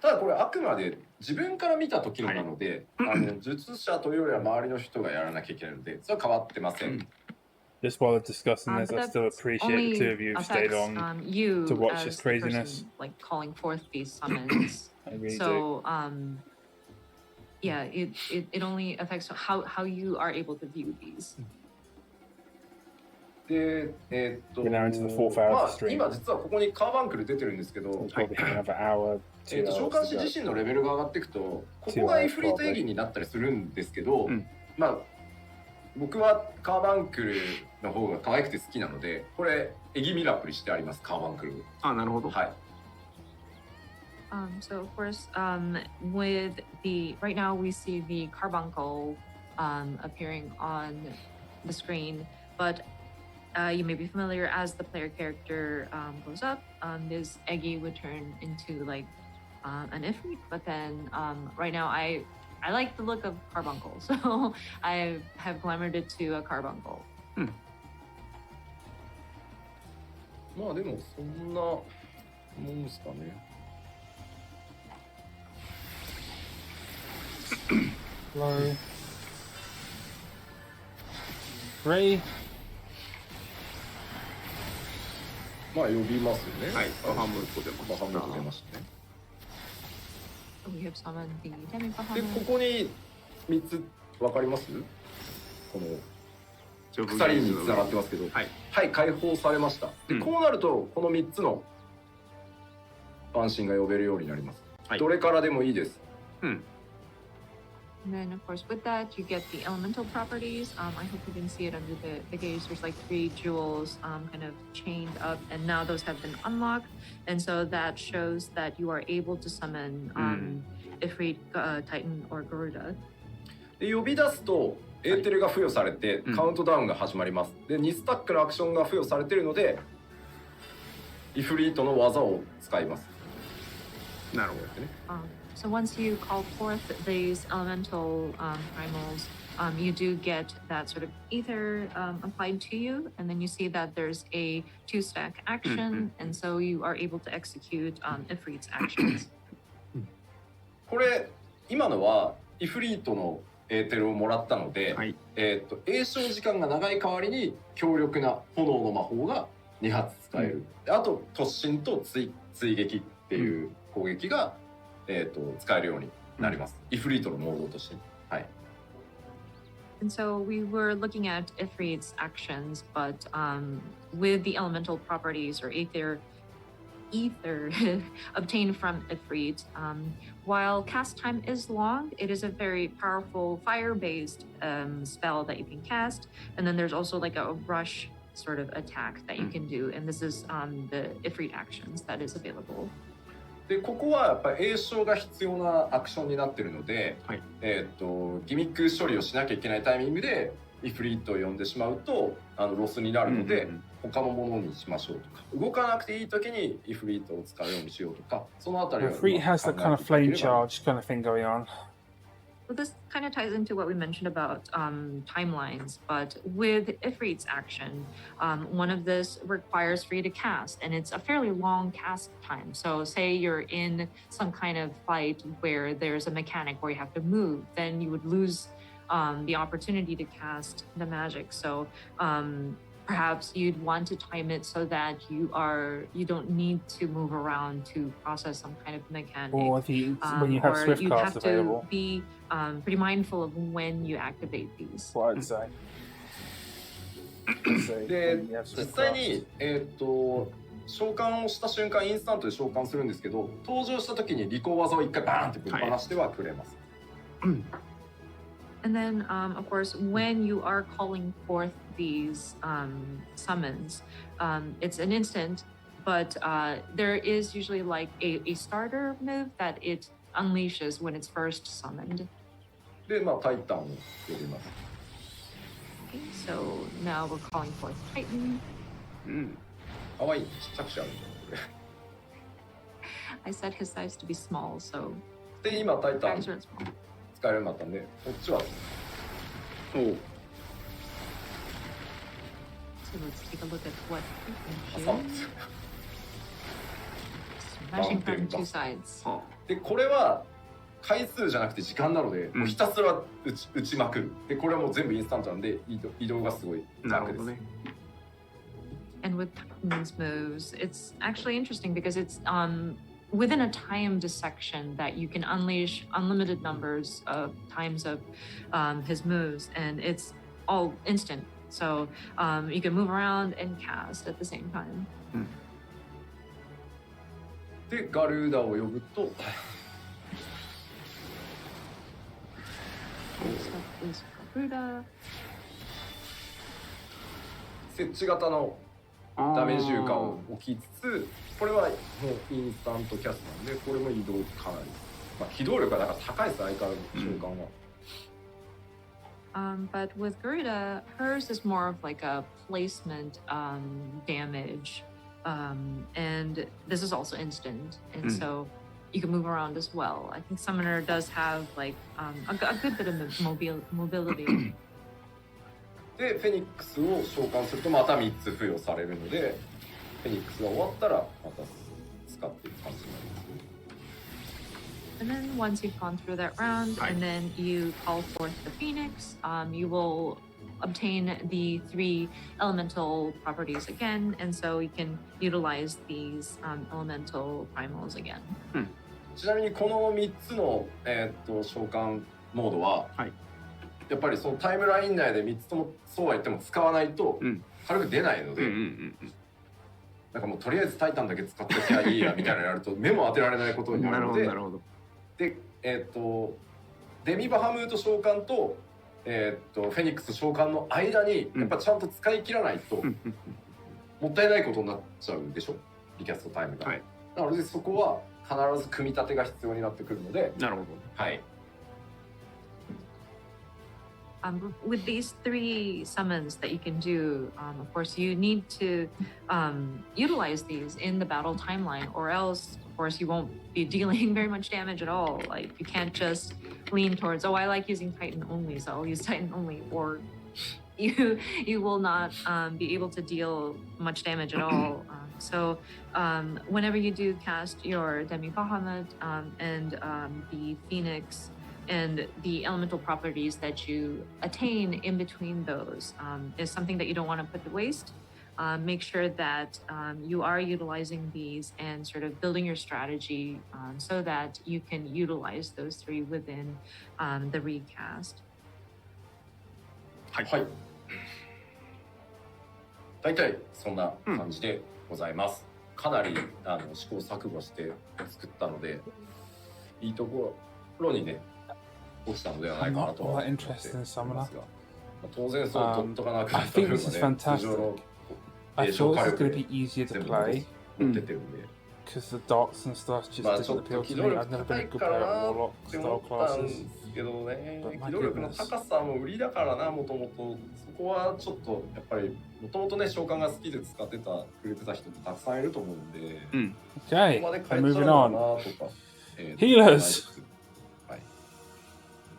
ただこれあくまで自分から見た時のなので、術者というよりは周りの人がやらなきゃいけないので、それは変わってません。Just while they're discussing this, I But still that appreciate the two only of you who've stayed affects on you to watch as this the craziness. person, like calling forth these summons. I really do. So yeah, it only affects how you are able to view these. で、We're now into the fourth hour ま of あ the stream. 今実はここにカーバンクル出てるんですけど、 We'll probably have another hour, 2召 hours 喚 to 師 go. 自身のレベルが上がっていくと、ここがエフリートエギになったりするんですけど、まあ僕はカーバンクルの方が可愛くて好きなので、これエギミラプリしてあります、カーバンクル。あ、なるほど。はい。So of course, with the right now we see the carbuncle appearing on the screen, but you may be familiar as the player character goes up, this Eggy would turn into like an Ifrit, but then right now I like the look of carbuncle, so I have glamored it to a carbuncle. まあでもそんなもんですかね。Hello. Ray. まあ呼びますよね。はい、半分と出ました。半分と出ましたね。 We have summoned the Demi で Bahamut. ここに3つ分かります？このジョブ鎖に繋がってますけど、はい、はい、解放されました。で、こうなるとこの3つの万神が呼べるようになります。はい、どれからでもいいです。And then, of course, with that, you get the elemental properties. I hope you can see it under the gaze. There's like 3 jewels kind of chained up, and now those have been unlocked. And so that shows that you are able to summon Ifrit, Titan, or Garuda. で呼び出すとエーテルが付与されてカウントダウンが始まります。で、2スタックのアクションが付与されているので、イフリートの技を使います。なるほどね。So once you call forth these elemental primals, you do get that sort of ether applied to you, and then you see that there's a 2-stack action, and so you are able to execute Ifrit's actions. これ今のはイフリートのエーテルをもらったので、詠唱時間が長い代わりに強力な炎の魔法が2発使える。あと突進と追撃っていう攻撃が使えるようになります。イフリートのモードとして。はい。And so we were looking at Ifrit's actions, but with the elemental properties or ether obtained from Ifrit, while cast time is long, it is a very powerful fire-based spell that you can cast. And then there's also like a rush sort of attack that you can do. And this is the Ifrit actions that is available. でここはやっぱり詠唱が必要なアクションになっているので、ギミック処理をしなきゃいけないタイミングでイフリートを呼んでしまうとロスになるので、他のものにしましょうとか、動かなくていい時にイフリートを使うようにしようとか、そのあたりは Ifrit has the kind of flame charge kind of thing going on. Well, this kind of ties into what we mentioned about timelines, but with Ifrit's action, one of this requires for you to cast, and it's a fairly long cast time. So say you're in some kind of fight where there's a mechanic where you have to move, then you would lose the opportunity to cast the magic. So perhaps you'd want to time it so that you don't need to move around to process some kind of mechanic. Or when you have or Swift you cast have available. to be pretty mindful of when you activate these. What I'd say. で実際に召喚をした瞬間インスタントで召喚するんですけど、登場した時に利口技を1回バーンってぶっ放してはくれます。And then, of course, when you are calling forth these summons, it's an instant, but there is usually like a starter move that it unleashes when it's first summoned. で、まあタイタンを呼びます。Okay, so now we're calling forth Titan. かわいい、ちっちゃくしちゃう。I set his size to be small, so で、今タイタン guys are small. 使えるようになったんで、こっちは。So let's take a look at what he can do. mashing マウンテン from バ two ス sides. はでこれは回数じゃなくて時間なので、もうひたすら打ちまくる。でこれはもう全部インスタントなんで移動がすごいあ、なる楽です。ほどね。And with Titan's moves, it's actually interesting because it's within a timed section that you can unleash unlimited numbers of times of his moves, and it's all instant. So you can move around and cast at the same time. でガルーダを呼ぶと Next up is Garuda. 設置型のダメージ重化を置きつつ、これはもうインスタントキャストなんで、これも移動かなり、まあ、機動力がだから高いです、相変わらず召喚は。But with Garuda, hers is more of like a placement damage. And this is also instant. And so you can move around as well. I think Summoner does have like a good bit of mobility. で、フェニックスを召喚するとまた3つ付与されるので、フェニックスが終わったらまた使っていく感じになります。And then once you've gone through that round, and then you call forth the Phoenix, you will obtain the 3 elemental properties again, and so you can utilize these elemental primals again. ちなみにこの3つの、召喚モードは、やっぱりそのタイムライン内で3つともそうは言っても使わないと軽く出ないので、なんかもうとりあえずタイタンだけ使ってきゃいいやみたいなのやると目も当てられないことになるので、なるほど。で、デミバハムート召喚と、フェニックス召喚の間にやっぱちゃんと使い切らないともったいないことになっちゃうでしょ、リキャストタイムが。なのでそこは必ず組み立てが必要になってくるので、なるほど。はい。With these 3 summons that you can do, of course, you need to utilize these in the battle timeline, or else, of course, you won't be dealing very much damage at all. Like, you can't just lean towards, oh, I like using Titan only, so I'll use Titan only, or you will not be able to deal much damage at all. So whenever you do cast your Demi Bahamut and the Phoenix, and the elemental properties that you attain in between those is something that you don't want to put to waste. Make sure that you are utilizing these and sort of building your strategy so that you can utilize those 3 within the recast. はい。大体そんな感じでございます。かなり試行錯誤して作ったので、いいところにね。落ちたのではないかなとは思っていますが、当然そう取っとかなくてはね、通常の I thought this was going to be easier to play 持ってってるんで、 because the dots and stuff just まあちょ didn't っと appeal 機 to 動 me. 力 I've never 高 been a い good か player な of っ Warlock て style 思ったんで classes. すけどね、 But my 機動力の goodness. 高さも売りだからな、もともとそこはちょっとやっぱりもともとね召喚が好きで使ってくれてた人ってたくさんいると思うんで、こ Okay, こまで I'm 変えちゃう moving の on. かなとか、Healers!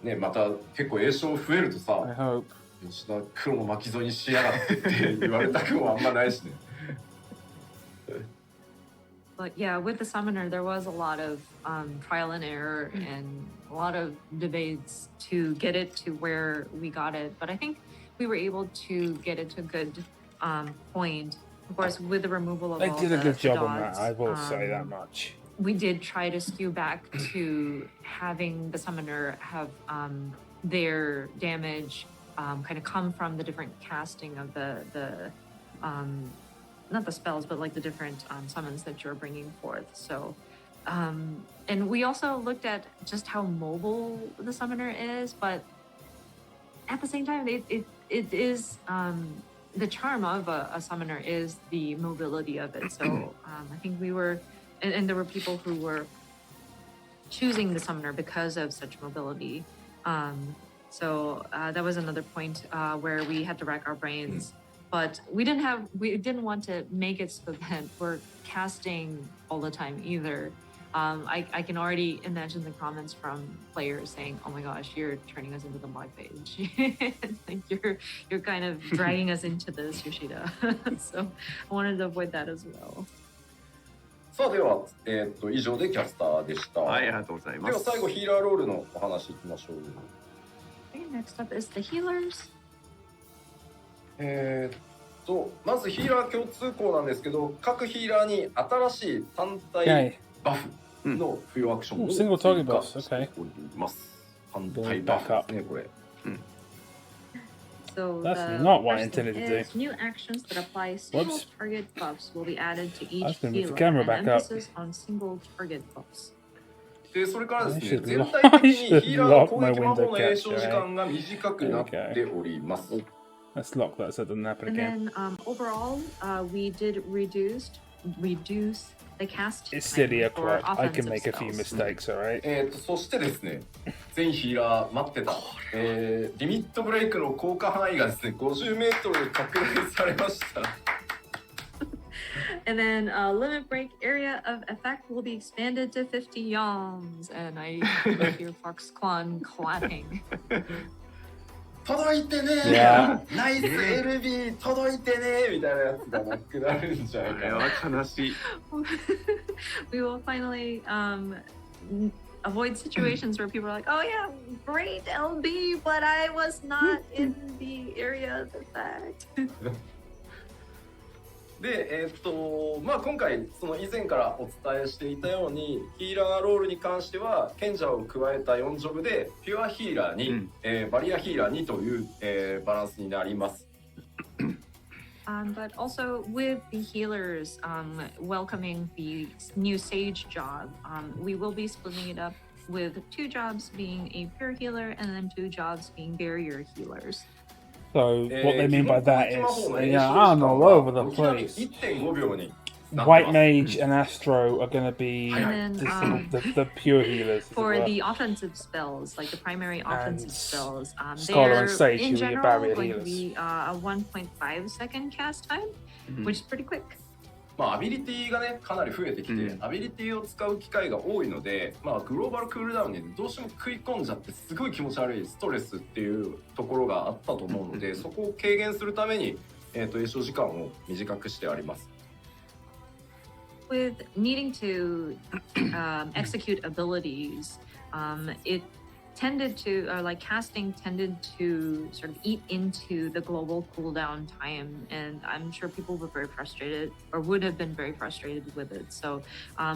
ね、また結構栄翔増えるとさ、 I hope. 吉田黒の巻き添えにしやがってって言われたくもあんまないしね。But yeah, with the summoner, there was a lot of trial and error and a lot of debates to get it to where we got it. But I think we were able to get it to a good point. Of course, with the removal of They all did a the good job on dots, that, I will say that much. we did try to skew back to having the summoner have their damage kind of come from the different casting of the not the spells, but like the different summons that you're bringing forth. So, and we also looked at just how mobile the summoner is, but at the same time, it is the charm of a summoner is the mobility of it. So I think we were, and there were people who were choosing the summoner because of such mobility. So that was another point where we had to rack our brains. But we didn't want to make it so that we're casting all the time either. I can already imagine the comments from players saying, "Oh my gosh, you're turning us into the black page. Like you're kind of dragging us into this, Yoshida." So I wanted to avoid that as well. さあでは、以上でキャスターでした。はい、ありがとうございます。では最後ヒーラーロールのお話いきましょう。Okay, next up is the healers. まずヒーラー共通項なんですけど、各ヒーラーに新しい単体 Okay. バフの付与アクションを Single target 追加 buffs, しております。単体バフですね、これ。So That's the not what I first thing intended to do. is new actions that apply single Whoops. target buffs will be added to I was each gonna move the healer, camera and back up. emphasis on single target buffs. でそれからですね、 I should 全 lock- 体的 I に should ヒーラーの lock 攻 my 撃魔法 window の詠唱 capture, 時間が短くなっております。 Let's lock that so it doesn't happen And again. then overall, we did reduce the cast It's time silly for o'clock. I can offensive make a few spells. mistakes, alright? そしてですね、全ヒーラー待ってた、リミットブレイクの効果範囲がですね、50メートル拡大されました。And then limit break area of effect will be expanded to 50 yalms. And I hear Foxconn clapping. 届いてねー、 Yeah. ナイス LB 届いてねーみたいなやつがなくなるんじゃないかな。これは悲しい。We will finally avoid situations where people are like, oh yeah, great LB, but I was not in the area of effect. で、まあ今回その以前からお伝えしていたようにヒーラーロールに関しては賢者を加えた4ジョブでピュアヒーラーに、バリアヒーラーにという、バランスになります。But also with the healers welcoming the new Sage job, we will be splitting it up with 2 jobs being a pure healer and then 2 jobs being barrier healers. So what they mean by that is, 基本攻撃魔法の詠唱 yeah, 時間 I'm all は over the 軒並み place. 1.5秒になってます。 White Mage and Astro are going to be And then, the pure healers. as it For were. the offensive spells, like the primary offensive And spells, Scholar and they're Sage, in who are your general barrier going to healers. be a 1.5 second cast time, which is pretty quick. まあアビリティがねかなり増えてきて、アビリティを使う機会が多いので、まあグローバルクールダウンにどうしても食い込んじゃってすごい気持ち悪いストレスっていうところがあったと思うので、そこを軽減するために詠唱時間を短くしてあります。With needing to execute abilities, it tended to, like casting tended to sort of eat into the global cooldown time, and I'm sure people were very frustrated or would have been very frustrated with it. So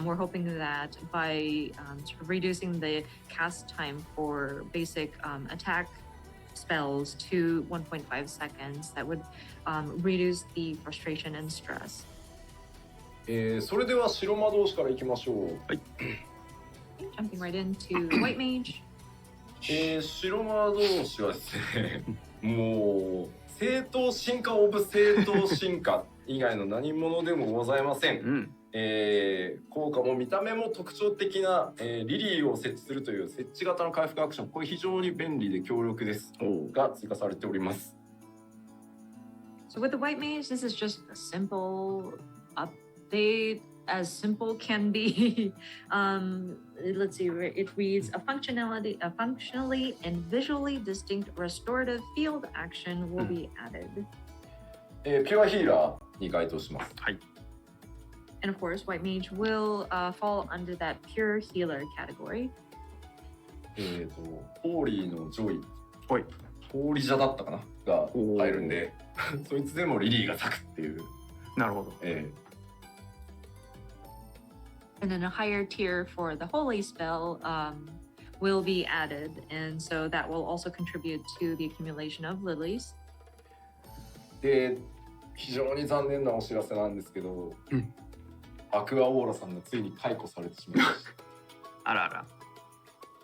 we're hoping that by sort of reducing the cast time for basic attack spells to 1.5 seconds, that would reduce the frustration and stress. それでは白魔導士からいきましょう。はい。 Jumping right into White Mage. 白魔導士はですね、もう正当進化オブ正当進化以外の何者でもございません。効果も見た目も特徴的な、リリーを設置するという設置型の回復アクション、これ非常に便利で強力ですが追加されております。So with the White Mage, this is just a simple update, as simple can be. Let's see, it reads a functionally and visually distinct restorative field action will be added. ピュアヒーラーに該当します。はい。And of course, White Mage will fall under that pure healer category. ホーリーのジョイ、はい。ホーリジャだったかなが入るんで、そいつでもリリーが咲くっていう。なるほど。And then a higher tier for the holy spell will be added, and so that will also contribute to the accumulation of lilies. で、非常に残念なお知らせなんですけど、アクアオーラさんがついに解雇されてしまいました。あらあら。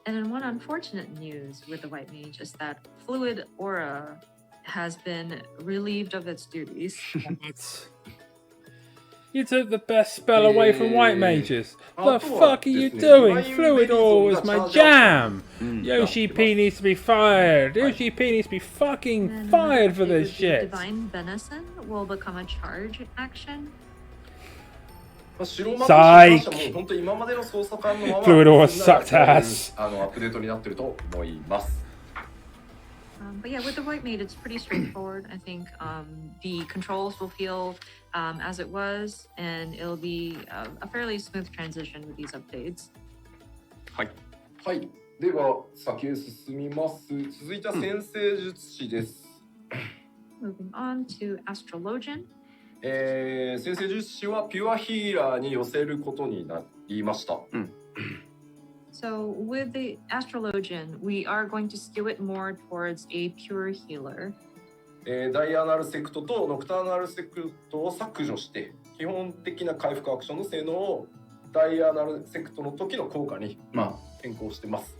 And then one unfortunate news with the White Mage is that Fluid Aura has been relieved of its duties. You took the best spell away from White Mages. The fuck are you doing? Fluid Ore was my jam. Yoshi P needs to be fired. Yoshi P needs to be fucking fired for this shit. Divine Benison will become a charge action. Psych. 本当今までの操作感のまま Fluid Ore sucked ass. アップデートになってると思います。But yeah, with the White Mage, it's pretty straightforward. I think the controls will feel as it was, and it'll be a fairly smooth transition with these updates. はい。はい。では先へ進みます。続いては先生術師です。Moving on to Astrologian. 先生術師はピュアヒーラーに寄せることになりました。So with the Astrologian, we are going to skew it more towards a pure healer. ダイアナルセクトとノクターナルセクトを削除して基本的な回復アクションの性能をダイアナルセクトの時の効果に、変更してます。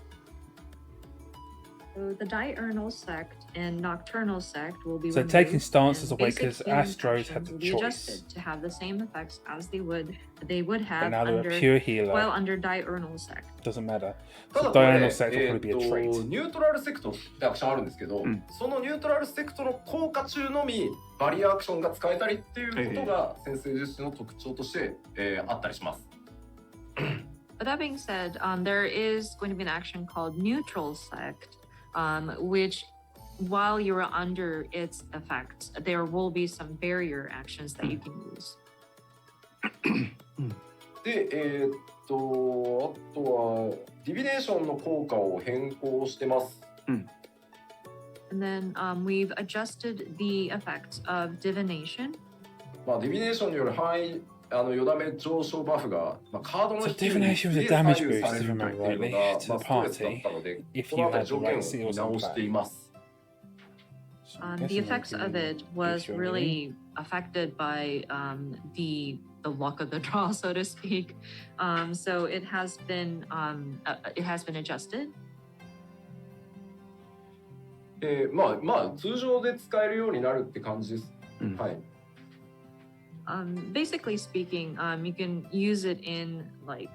So the diurnal sect and nocturnal sect will be So removed, taking stances and away basic because healing Astros had actions the will be choice. adjusted to have the same effects as they would have But now they're under a pure healer. while under diurnal sect. Doesn't matter. た So だこれ diurnal sect will probably be a trait. ニュートラルセクトってアクションあるんですけど、そのニュートラルセクトの効果中のみバリアアクションが使えたりっていうことが先生術師の特徴として、あったりします。But that being said, there is going to be an action called neutral sect, which while you're under its effects, there will be some barrier actions that you can use. で、あとはディビネーションの効果を変更してます。And then we've adjusted the effects of divination. ディビネーションによる範囲よだめ上昇バフが、カードの So 引きに divination was a 左 damage 右 boost, され if る you かっ remember ていうの rightly, が、 to ス the トレスだっ party たので、 if この you 辺 had り the 条件 right を見 seals 直 on してい back. ます。So I'm The guessing effects they of can it was boost your really affected by the luck of the draw, so to speak. So it has been adjusted. 通常で使えるようになるって感じです。はい。Basically speaking, you can use it in like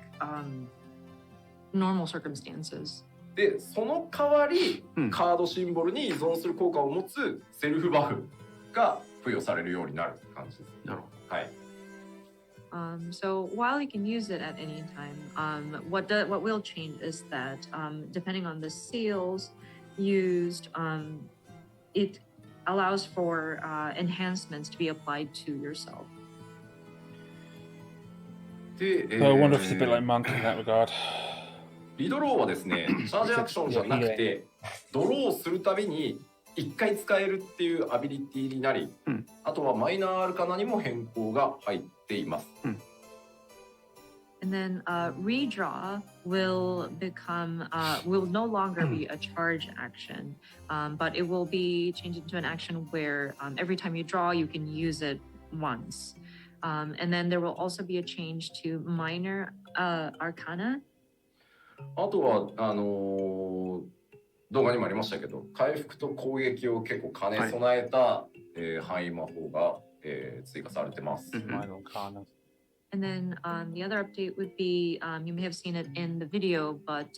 normal circumstances. で、その代わり、カードシンボルに依存する効果を持つセルフバフが付与されるようになるって感じです。なるほど。はい。So while you can use it at any time, what will change is that depending on the seals used, it allows for enhancements to be applied to yourself. で、So I wonder if it's a bit like Monk in that regard. リドローはですね、チャージアクションじゃなくて、ドローするたびに1回使えるっていうアビリティになり、あとはマイナーアルカナにも変更が入っています。And then redraw will no longer be a charge action, but it will be changed into an action where every time you draw, you can use it once. And then there will also be a change to minor arcana. あとは動画にもありましたけど、回復と攻撃を結構兼ね備えた、範囲魔法が、追加されてます。Minor arcana. And then the other update would be, you may have seen it in the video, but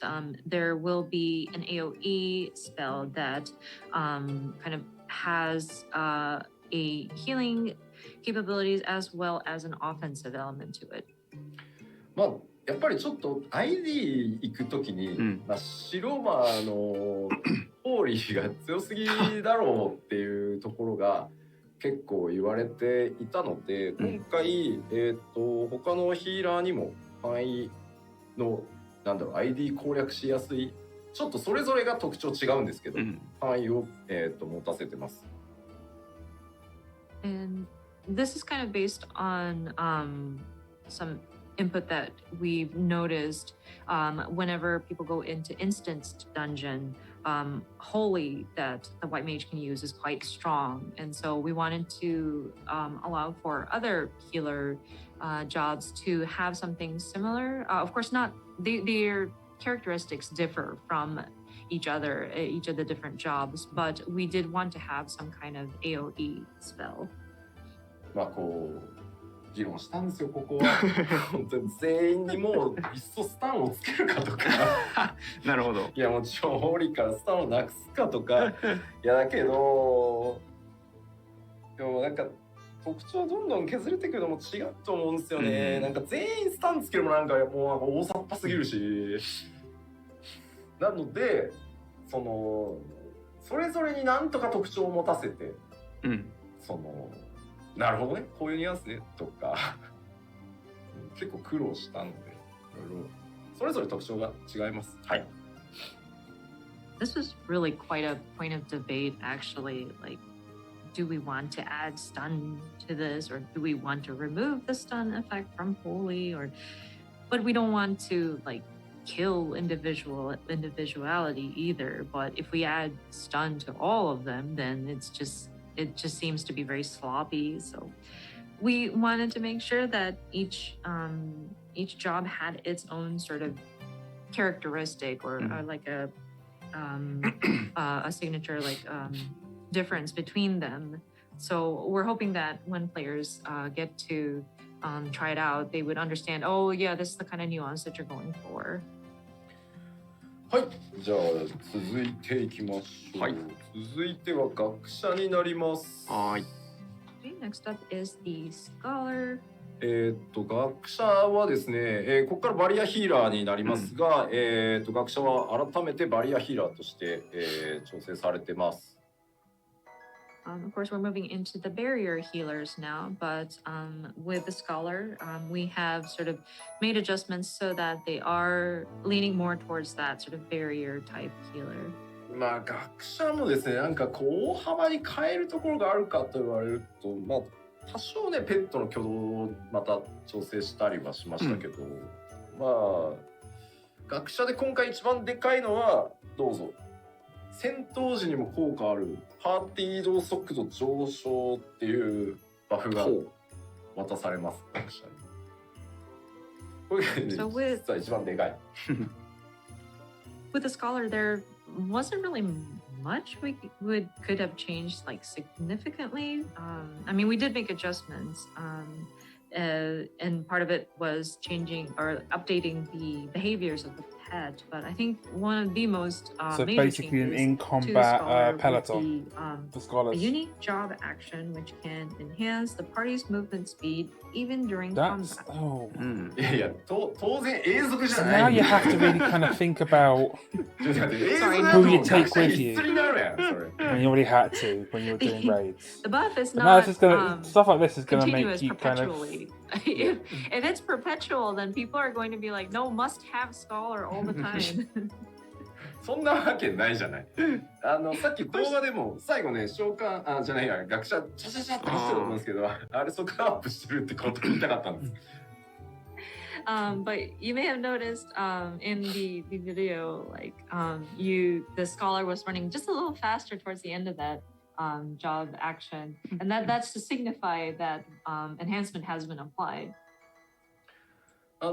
there will be an AoE spell that kind of has a healing capabilities as well as an offensive element to it. やっぱりちょっと ID 行くときに、白魔のポーリーが強すぎだろうっていうところが結構言われていたので、今回、他のヒーラーにも範囲のID 攻略しやすい、ちょっとそれぞれが特徴違うんですけど、範囲を、持たせてます。And this is kind of based on some input that we've noticed whenever people go into instanced dungeon. Holy that the white mage can use is quite strong, and so we wanted to allow for other healer jobs to have something similar. Of course, not their characteristics differ from each of the different jobs, but we did want to have some kind of AoE spell. 議論したんですよ、ここは。本当に全員にもういっそスタンをつけるかとか。なるほど。いやもちろんホーリーからスタンをなくすかとか。いやだけど、でもなんか特徴どんどん削れていくのも違うと思うんですよね。なんか全員スタンつけるもなんかもう大雑把すぎるし。なのでそれぞれになんとか特徴を持たせて、なるほどね。こういうニュアンスねとか結構苦労したので、いろいろそれぞれ特徴が違います。はい。This was really quite a point of debate, actually. Like, do we want to add stun to this, or do we want to remove the stun effect from Holy, but we don't want to like kill individuality either. But if we add stun to all of them, then it just seems to be very sloppy. So we wanted to make sure that each job had its own sort of characteristic or like a signature like difference between them. So we're hoping that when players get to try it out, they would understand, oh yeah, this is the kind of nuance that you're going for. はい、じゃあ続いていきましょう。はい、続いては学者になります。はい。Okay, next up is the scholar. 学者はですね、ここからバリアヒーラーになりますが、学者は改めてバリアヒーラーとして、調整されてます。Of course, we're moving into the barrier healers now, but with the scholar, we have sort of made adjustments so that they are leaning more towards that sort of barrier type healer. まあ学者もですね、なんかこう大幅に変えるところがあるかと言われると、まあ多少ねペットの挙動をまた調整したりはしましたけど、まあ学者で今回一番でかいのはどうぞ。戦闘時にも効果あるパーティー移動速度上昇っていうバフが渡されます、学者に。これが、ね、実は一番でかい。With the scholar, there wasn't really much we could have changed like significantly. I mean, we did make adjustments, and part of it was changing or updating the behaviors of the pet. But I think one of the most so major basically an changes in-combat peloton for scholars. A unique job action which can enhance the party's movement speed even during That's combat. oh. いやいや、当然永続じゃ So ない。 now you have to really kind of think about who you take with you. 必須になるやん、それ。 when you already had to when you were doing raids. The buff is But now not it's just gonna stuff like this is gonna make continuous you kind of perpetually. If it's perpetual, then people are going to be like, no, must have scholar all the time. そんなわけないじゃない。さっき動画でも最後ね、召喚じゃないや、学者チャチャチャって走ってると思うんですけど、あれそこアップしてるってこと言いたかったんです。But you may have noticed in the video, like the scholar was running just a little faster towards the end of that job action, and that's to signify that enhancement has been applied. まあ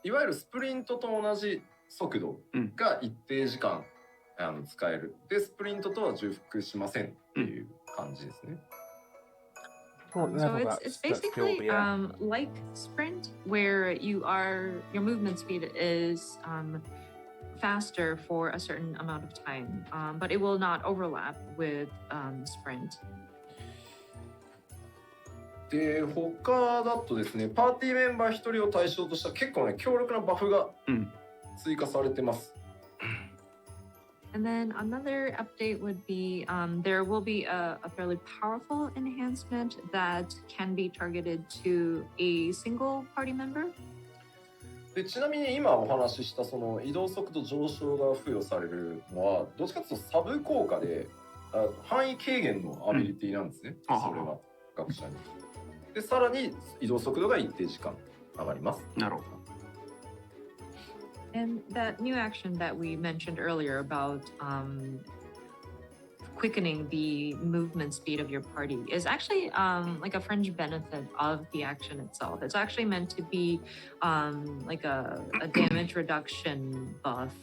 いわゆるスプリントと同じ速度が一定時間使える。で、スプリントとは重複しませんっていう感じですね。So it's basically like sprint, where your movement speed is faster for a certain amount of time, but it will not overlap with sprint. で、他だとですね、パーティーメンバー一人を対象とした結構ね強力なバフが追加されてます。And then another update would be there will be a fairly powerful enhancement that can be targeted to a single party member. で、ちなみに今お話ししたその移動速度上昇が付与されるのはどっちかというとサブ効果で範囲軽減のアビリティなんですね。それは学者に。で、さらに移動速度が一定時間上がります。なるほど。And that new action that we mentioned earlier about quickening the movement speed of your party is actually like a fringe benefit of the action itself. It's actually meant to be like a damage reduction buff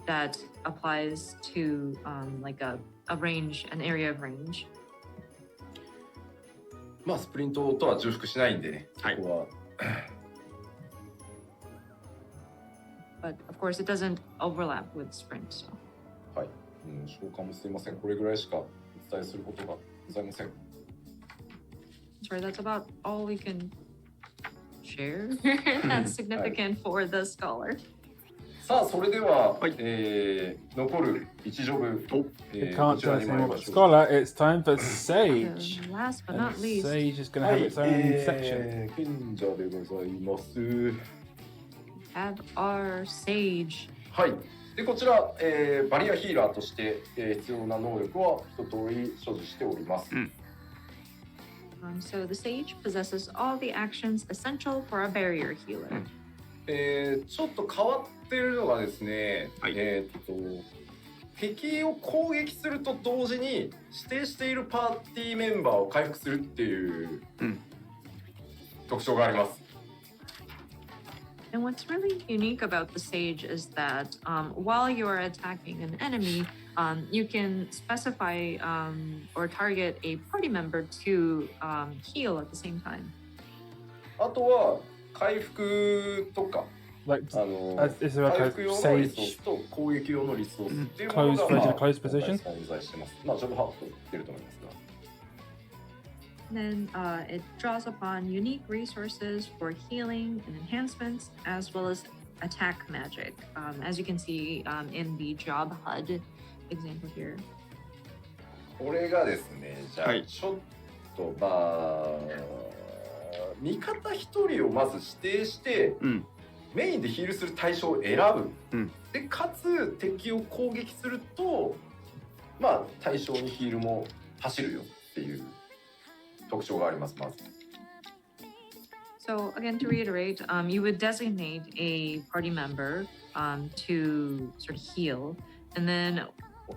that applies to like a range, an area of range. まあスプリントとは重複しないんでね。はい。ここはBut of course, it doesn't overlap with sprint. So. はい。召喚もすいません。これぐらいしかお伝えすることがございません。Sorry, that's about all we can share. That's significant for the scholar. さあそれでは、はい残る1ジョブ、We こ can't ちら do に anything 参り more ま but しょう。 Scholar. It's time for Sage. And last but And not least, Sage is going to は have い、 its own section. 賢者でございます。 have our Sage. はい。でこちら、バリアヒーラーとして、必要な能力は一通り所持しております。So the Sage possesses all the actions essential for a barrier healer. ちょっと変わっているのがですね、はい敵を攻撃すると同時に指定しているパーティーメンバーを回復するっていう特徴があります。 And what's really unique about the Sage is that while you are attacking an enemy, you can specify or target a party member to heal at the same time. あとは回復とか Like, あの is there a 回 kind 復 of 用のリソー Sage? スと攻撃用のリソースっていうもの Closed が、 version, まあ closed 今回 position? 存在してます。まあジョブハート出ると思いますが。 Then it draws upon unique resources for healing and enhancements, as well as attack magic, as you can see in the job HUD example here. これがですね、じゃあ、はいちょっとまあ味方一人をまず指定して、メインでヒールする対象を選ぶ、でかつ敵を攻撃するとまあ対象にヒールも走るよっていう特徴がありますまず。 So again, to reiterate, you would designate a party member to sort of heal, and then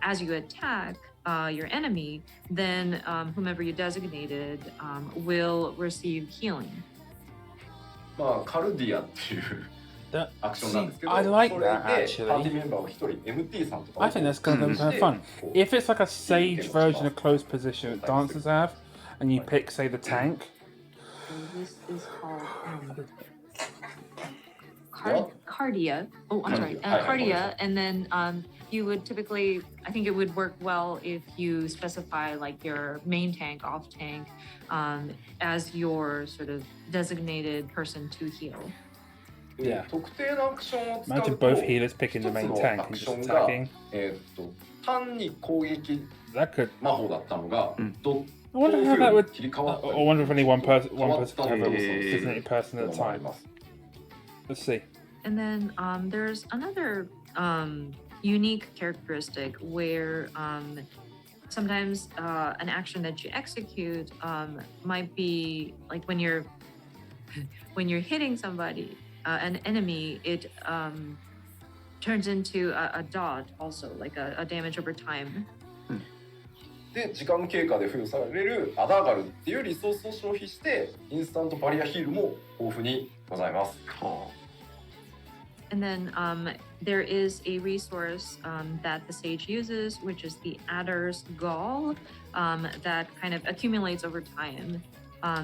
as you attack your enemy, then whomever you designated will receive healing. まあカルディアっていう That, アクションなんですけど、 I like それで that パーティ actually. ーメンバーを一人 MT さんとかを I think that's kind of fun. こう If it's like a Sage version of closed position that dancers have, and you pick, say, the tank, So this is called What? Cardia. Oh, I'm sorry, Cardia. Cardia. And then you would typically, I think it would work well if you specify like your main tank, off tank, as your sort of designated person to heal. Yeah. 特定のアクションを使う imagine と both healers picking the main tank and just attacking. 単に攻撃 That could. 魔法だったのが、ど I wonder how that would. 切り替わった I wonder if only one person could have a Yeah. designated person at a のもあり time. ます。 Let's see. And then there's another unique characteristic where sometimes an action that you execute might be like when you're hitting somebody, an enemy, it turns into a dot also, like a damage over time. で時間経過で付与されるアダーガルっていうリソースを消費してインスタントバリアヒールも豊富にございます。 And then there is a resource that the Sage uses, which is the Adder's Gall, that kind of accumulates over time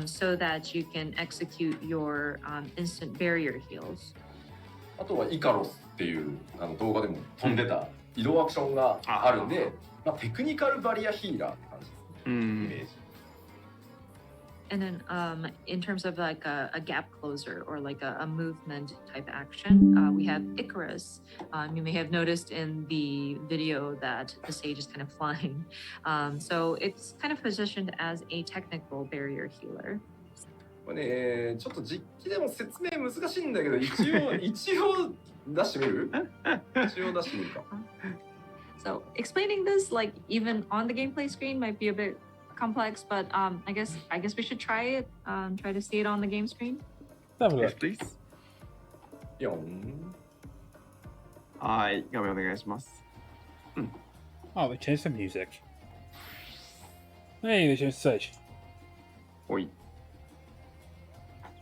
so that you can execute your instant barrier heals. あとはイカロスっていう動画でも飛んでた移動アクションがあるんで、まあ、テクニカルバリアヒーラーって感じですね、イメージ。 And then in terms of like a gap closer or like a movement type action, we have Icarus. You may have noticed in the video that the Sage is kind of flying. So it's kind of positioned as a technical barrier healer. これね、ちょっと実機でも説明難しいんだけど、一応出してみる？一応出してみるか。 So explaining this like even on the gameplay screen might be a bit complex, but I guess we should try it. Try to see it on the game screen. Have a Yes, look. please. 4ん。はい、画面お願いします。 Oh, they changed the music. Hey, they changed the Sage. おい。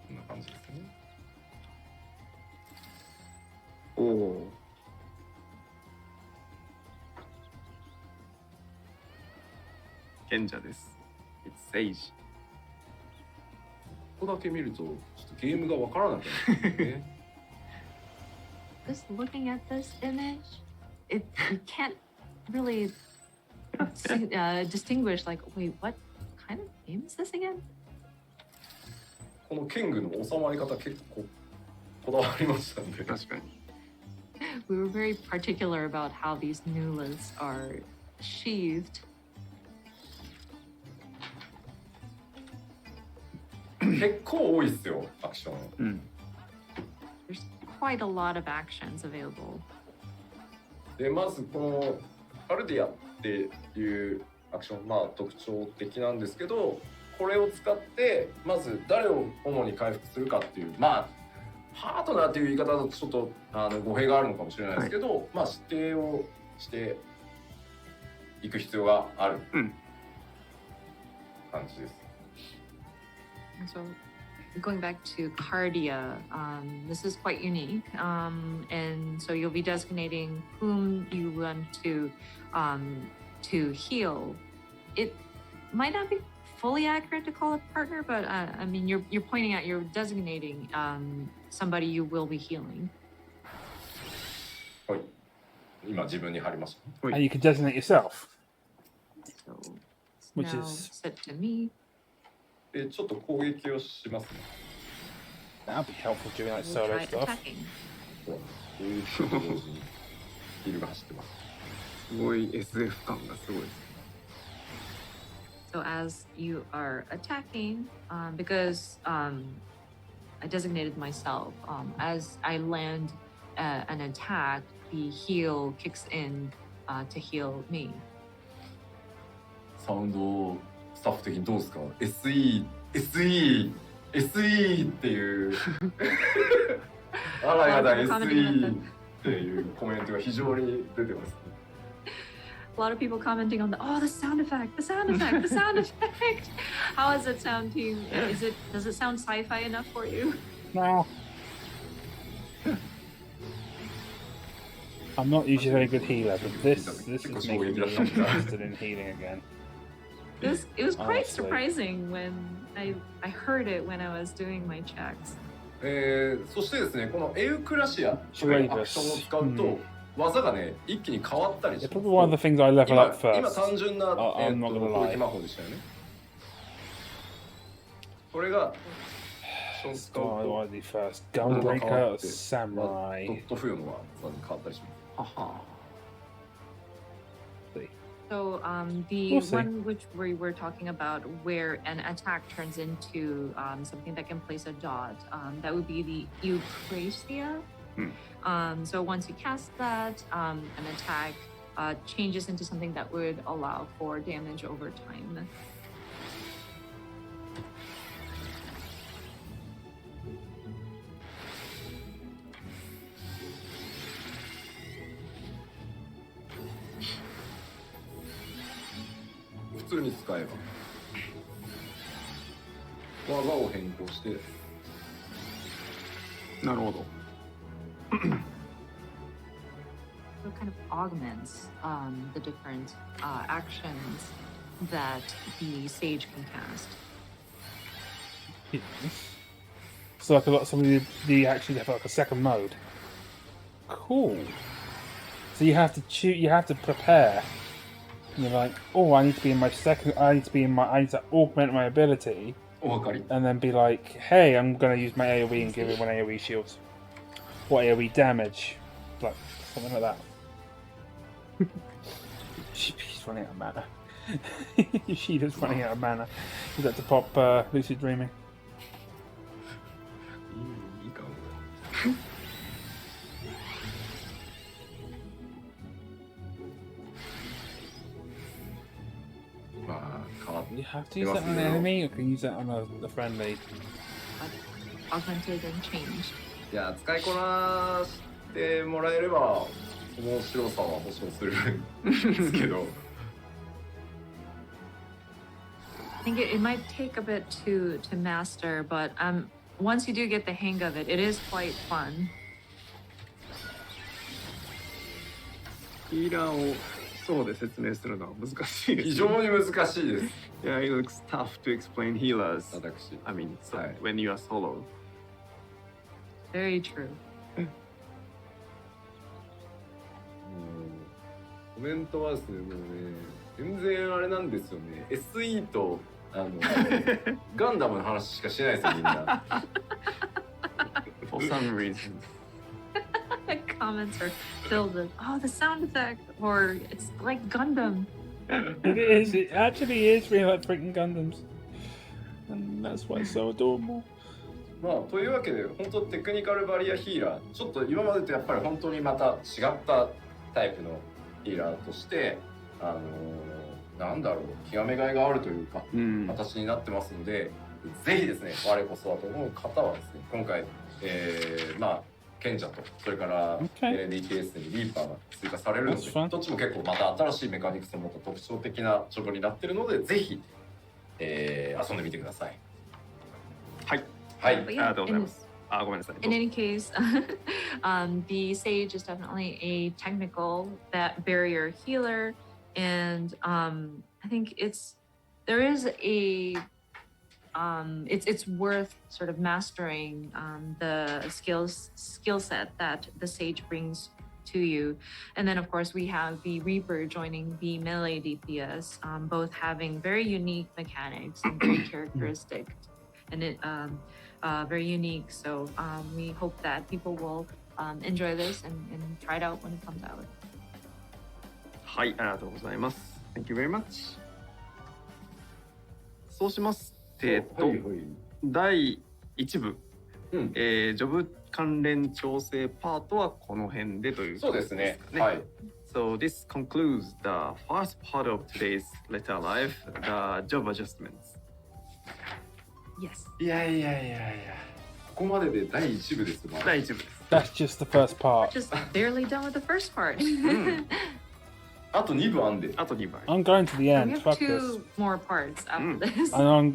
こんな感じですね。おお。賢者です。It's Sage。ここだけ見るとちょっとゲームがわからなくなるんですね。 Just looking at this image, you can't really distinguish like, wait, what kind of game is this again? この剣具の収まり方結構こだわりましたんで。確かに。we were very particular about how these nulas are sheathed. 結構多いっすよアクション。 There's quite a lot of actions available. でまずこのカルディアっていうアクション、まあ特徴的なんですけど、これを使ってまず誰を主に回復するかっていう、まあパートナーっていう言い方だとちょっと語弊があるのかもしれないですけど、まあ指定をしていく必要がある感じです。 And so, going back to Cardia, this is quite unique. And so you'll be designating whom you want to heal. It might not be fully accurate to call a partner, but I mean, you're pointing out, you're designating somebody you will be healing. はい。今自分に貼りました。 And you can designate yourself. So it's Which now is- set to me. でちょっと攻撃をしますね。 That'll be helpful during like We'll solo try stuff. attacking. 攻撃と同時にヒールが走ってます。 すごい SF 感がすごいです。 So as you are attacking, because I designated myself, as I land an attack, the heal kicks in to heal me. サウンドスタッフ的にどうですか？ SE っていうあらやだ SE っていうコメントが非常に出てますね。 A lot of people commenting on the sound effect, the sound effect, the sound effect. How is it sounding? Does it sound sci-fi enough for you? No. I'm not usually a very good healer, but this is making me interested in healing again. It was quite Honestly. surprising when I heard it when I was doing my checks. そしてですね、このエウクラシアというアクションを使うと、技がね一気に変わったりし It's ます。 probably one of the things I level up 今 first. 単純な、 I'm not gonna 攻 lie. 撃魔法でしたよね。これが Oh, what do I do first? Gunbreaker or ドッ Samurai? ト付与の技に変わったりします。 So the We'll see. one which we were talking about, where an attack turns into something that can place a dot, that would be the Euphrasia. So once you cast that, an attack changes into something that would allow for damage over time. 普通に使えば技を変更して、なるほど。 So it kind of augments the different actions that the sage can cast. So like a lot of some of the actions have like a second mode. Cool. So you have to choose. You have to prepare. And you're like, oh, I need to be in my second. I need to augment my ability, お分かり？ and then be like, hey, I'm gonna use my AOE and give it one AOE shields, or AOE damage, like something like that. She's running out of mana. She is running out of mana. Is that to pop lucid dreaming? いいかも。まあ変わっ You have to use that on an enemy, or can you use that on a friendly? Augmented and changed. いや使いこなしてもらえれば面白さは保証するんですけど。 I think it might take a bit to master, but once you do get the hang of it, it is quite fun. ヒーラーをソロで説明するのは難しいです、ね。非常に難しいです。 Yeah, it looks tough to explain healers. 私。 I mean, so はい when you are solo. Very true. コメントはですね、もうね、全然あれなんですよね。SE とガンダムの話しかしてないですよ、みんな。 For some reason. comments are filled with, oh, the sound effect, or it's like Gundam. It is. It actually is really like freaking Gundams, and that's why it's so adorable. まあというわけで本当テクニカルバリアヒーラーちょっと今までとやっぱり本当にまた違ったタイプのヒーラーとしてなんだろう極めがいがあるというか、形になってますのでぜひですね我こそはと思う方はですね今回、まあ賢者とそれから、DPS にリーパーが追加されるのでどっちも結構また新しいメカニクスを持った特徴的なジョブになってるのでぜひ、遊んでみてください。はい。はい。ありがとうございます。あ、ごめんなさい。In any case, the Sage is definitely a technical barrier healer, and I think it's worth sort of mastering the skill set that the Sage brings to you. And then of course we have the Reaper joining the melee DPS, both having very unique mechanics and very characteristic, and it very unique. So we hope that people will enjoy this and try it out when it comes out. はい、ありがとうございます。Thank you very much. そうします第1部、ジョブ関連調整パートはこの辺でということですかね。そうですね。はい。So this concludes the first part of today's letter life, the job adjustments. Yes. いやここまでで第1部ですよ。第1部です。That's just the first part. Just barely done with the first part. あと2部あんで。あと2部。I'm going to the We end. have Fuck two this. more parts after this. I don't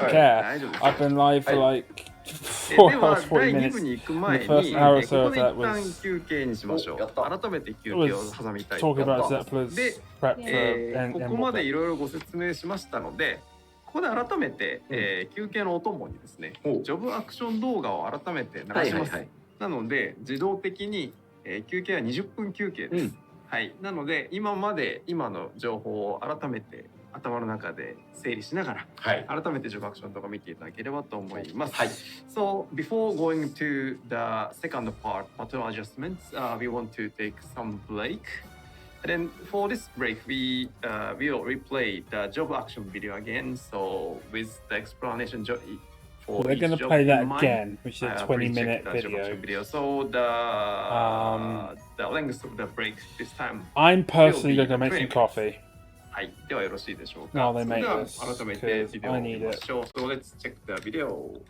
care. I've been live for like 4 hours 40 minutes. 第2部に行く前に、The first hour or こ so こで that 一旦 was 休憩にしましょう。改めて休憩を挟みたいと talking 思い about ます。 Zeppela's で、 prep for ここまでいろいろご説明しましたので、ここで改めて、休憩のお供にですね、ジョブアクション動画を改めて流します。なので自動的に、休憩は20分休憩です。はい。なので今の情報を改めて頭の中で整理しながら、改めてジョブアクション動画を見ていただければと思います。So before going to the second part, pattern adjustments, we want to take some break. And then for this break, we will replay the job action video again. So with the explanation for We're going to play that again, which is a 20-minute video. So the length of the break this time. I'm personally going to make some coffee. はい、ではよろしいでしょうか。 While they make それでは this, 改めて because ビデオを I 見 need ま it. しょう。So let's check the video.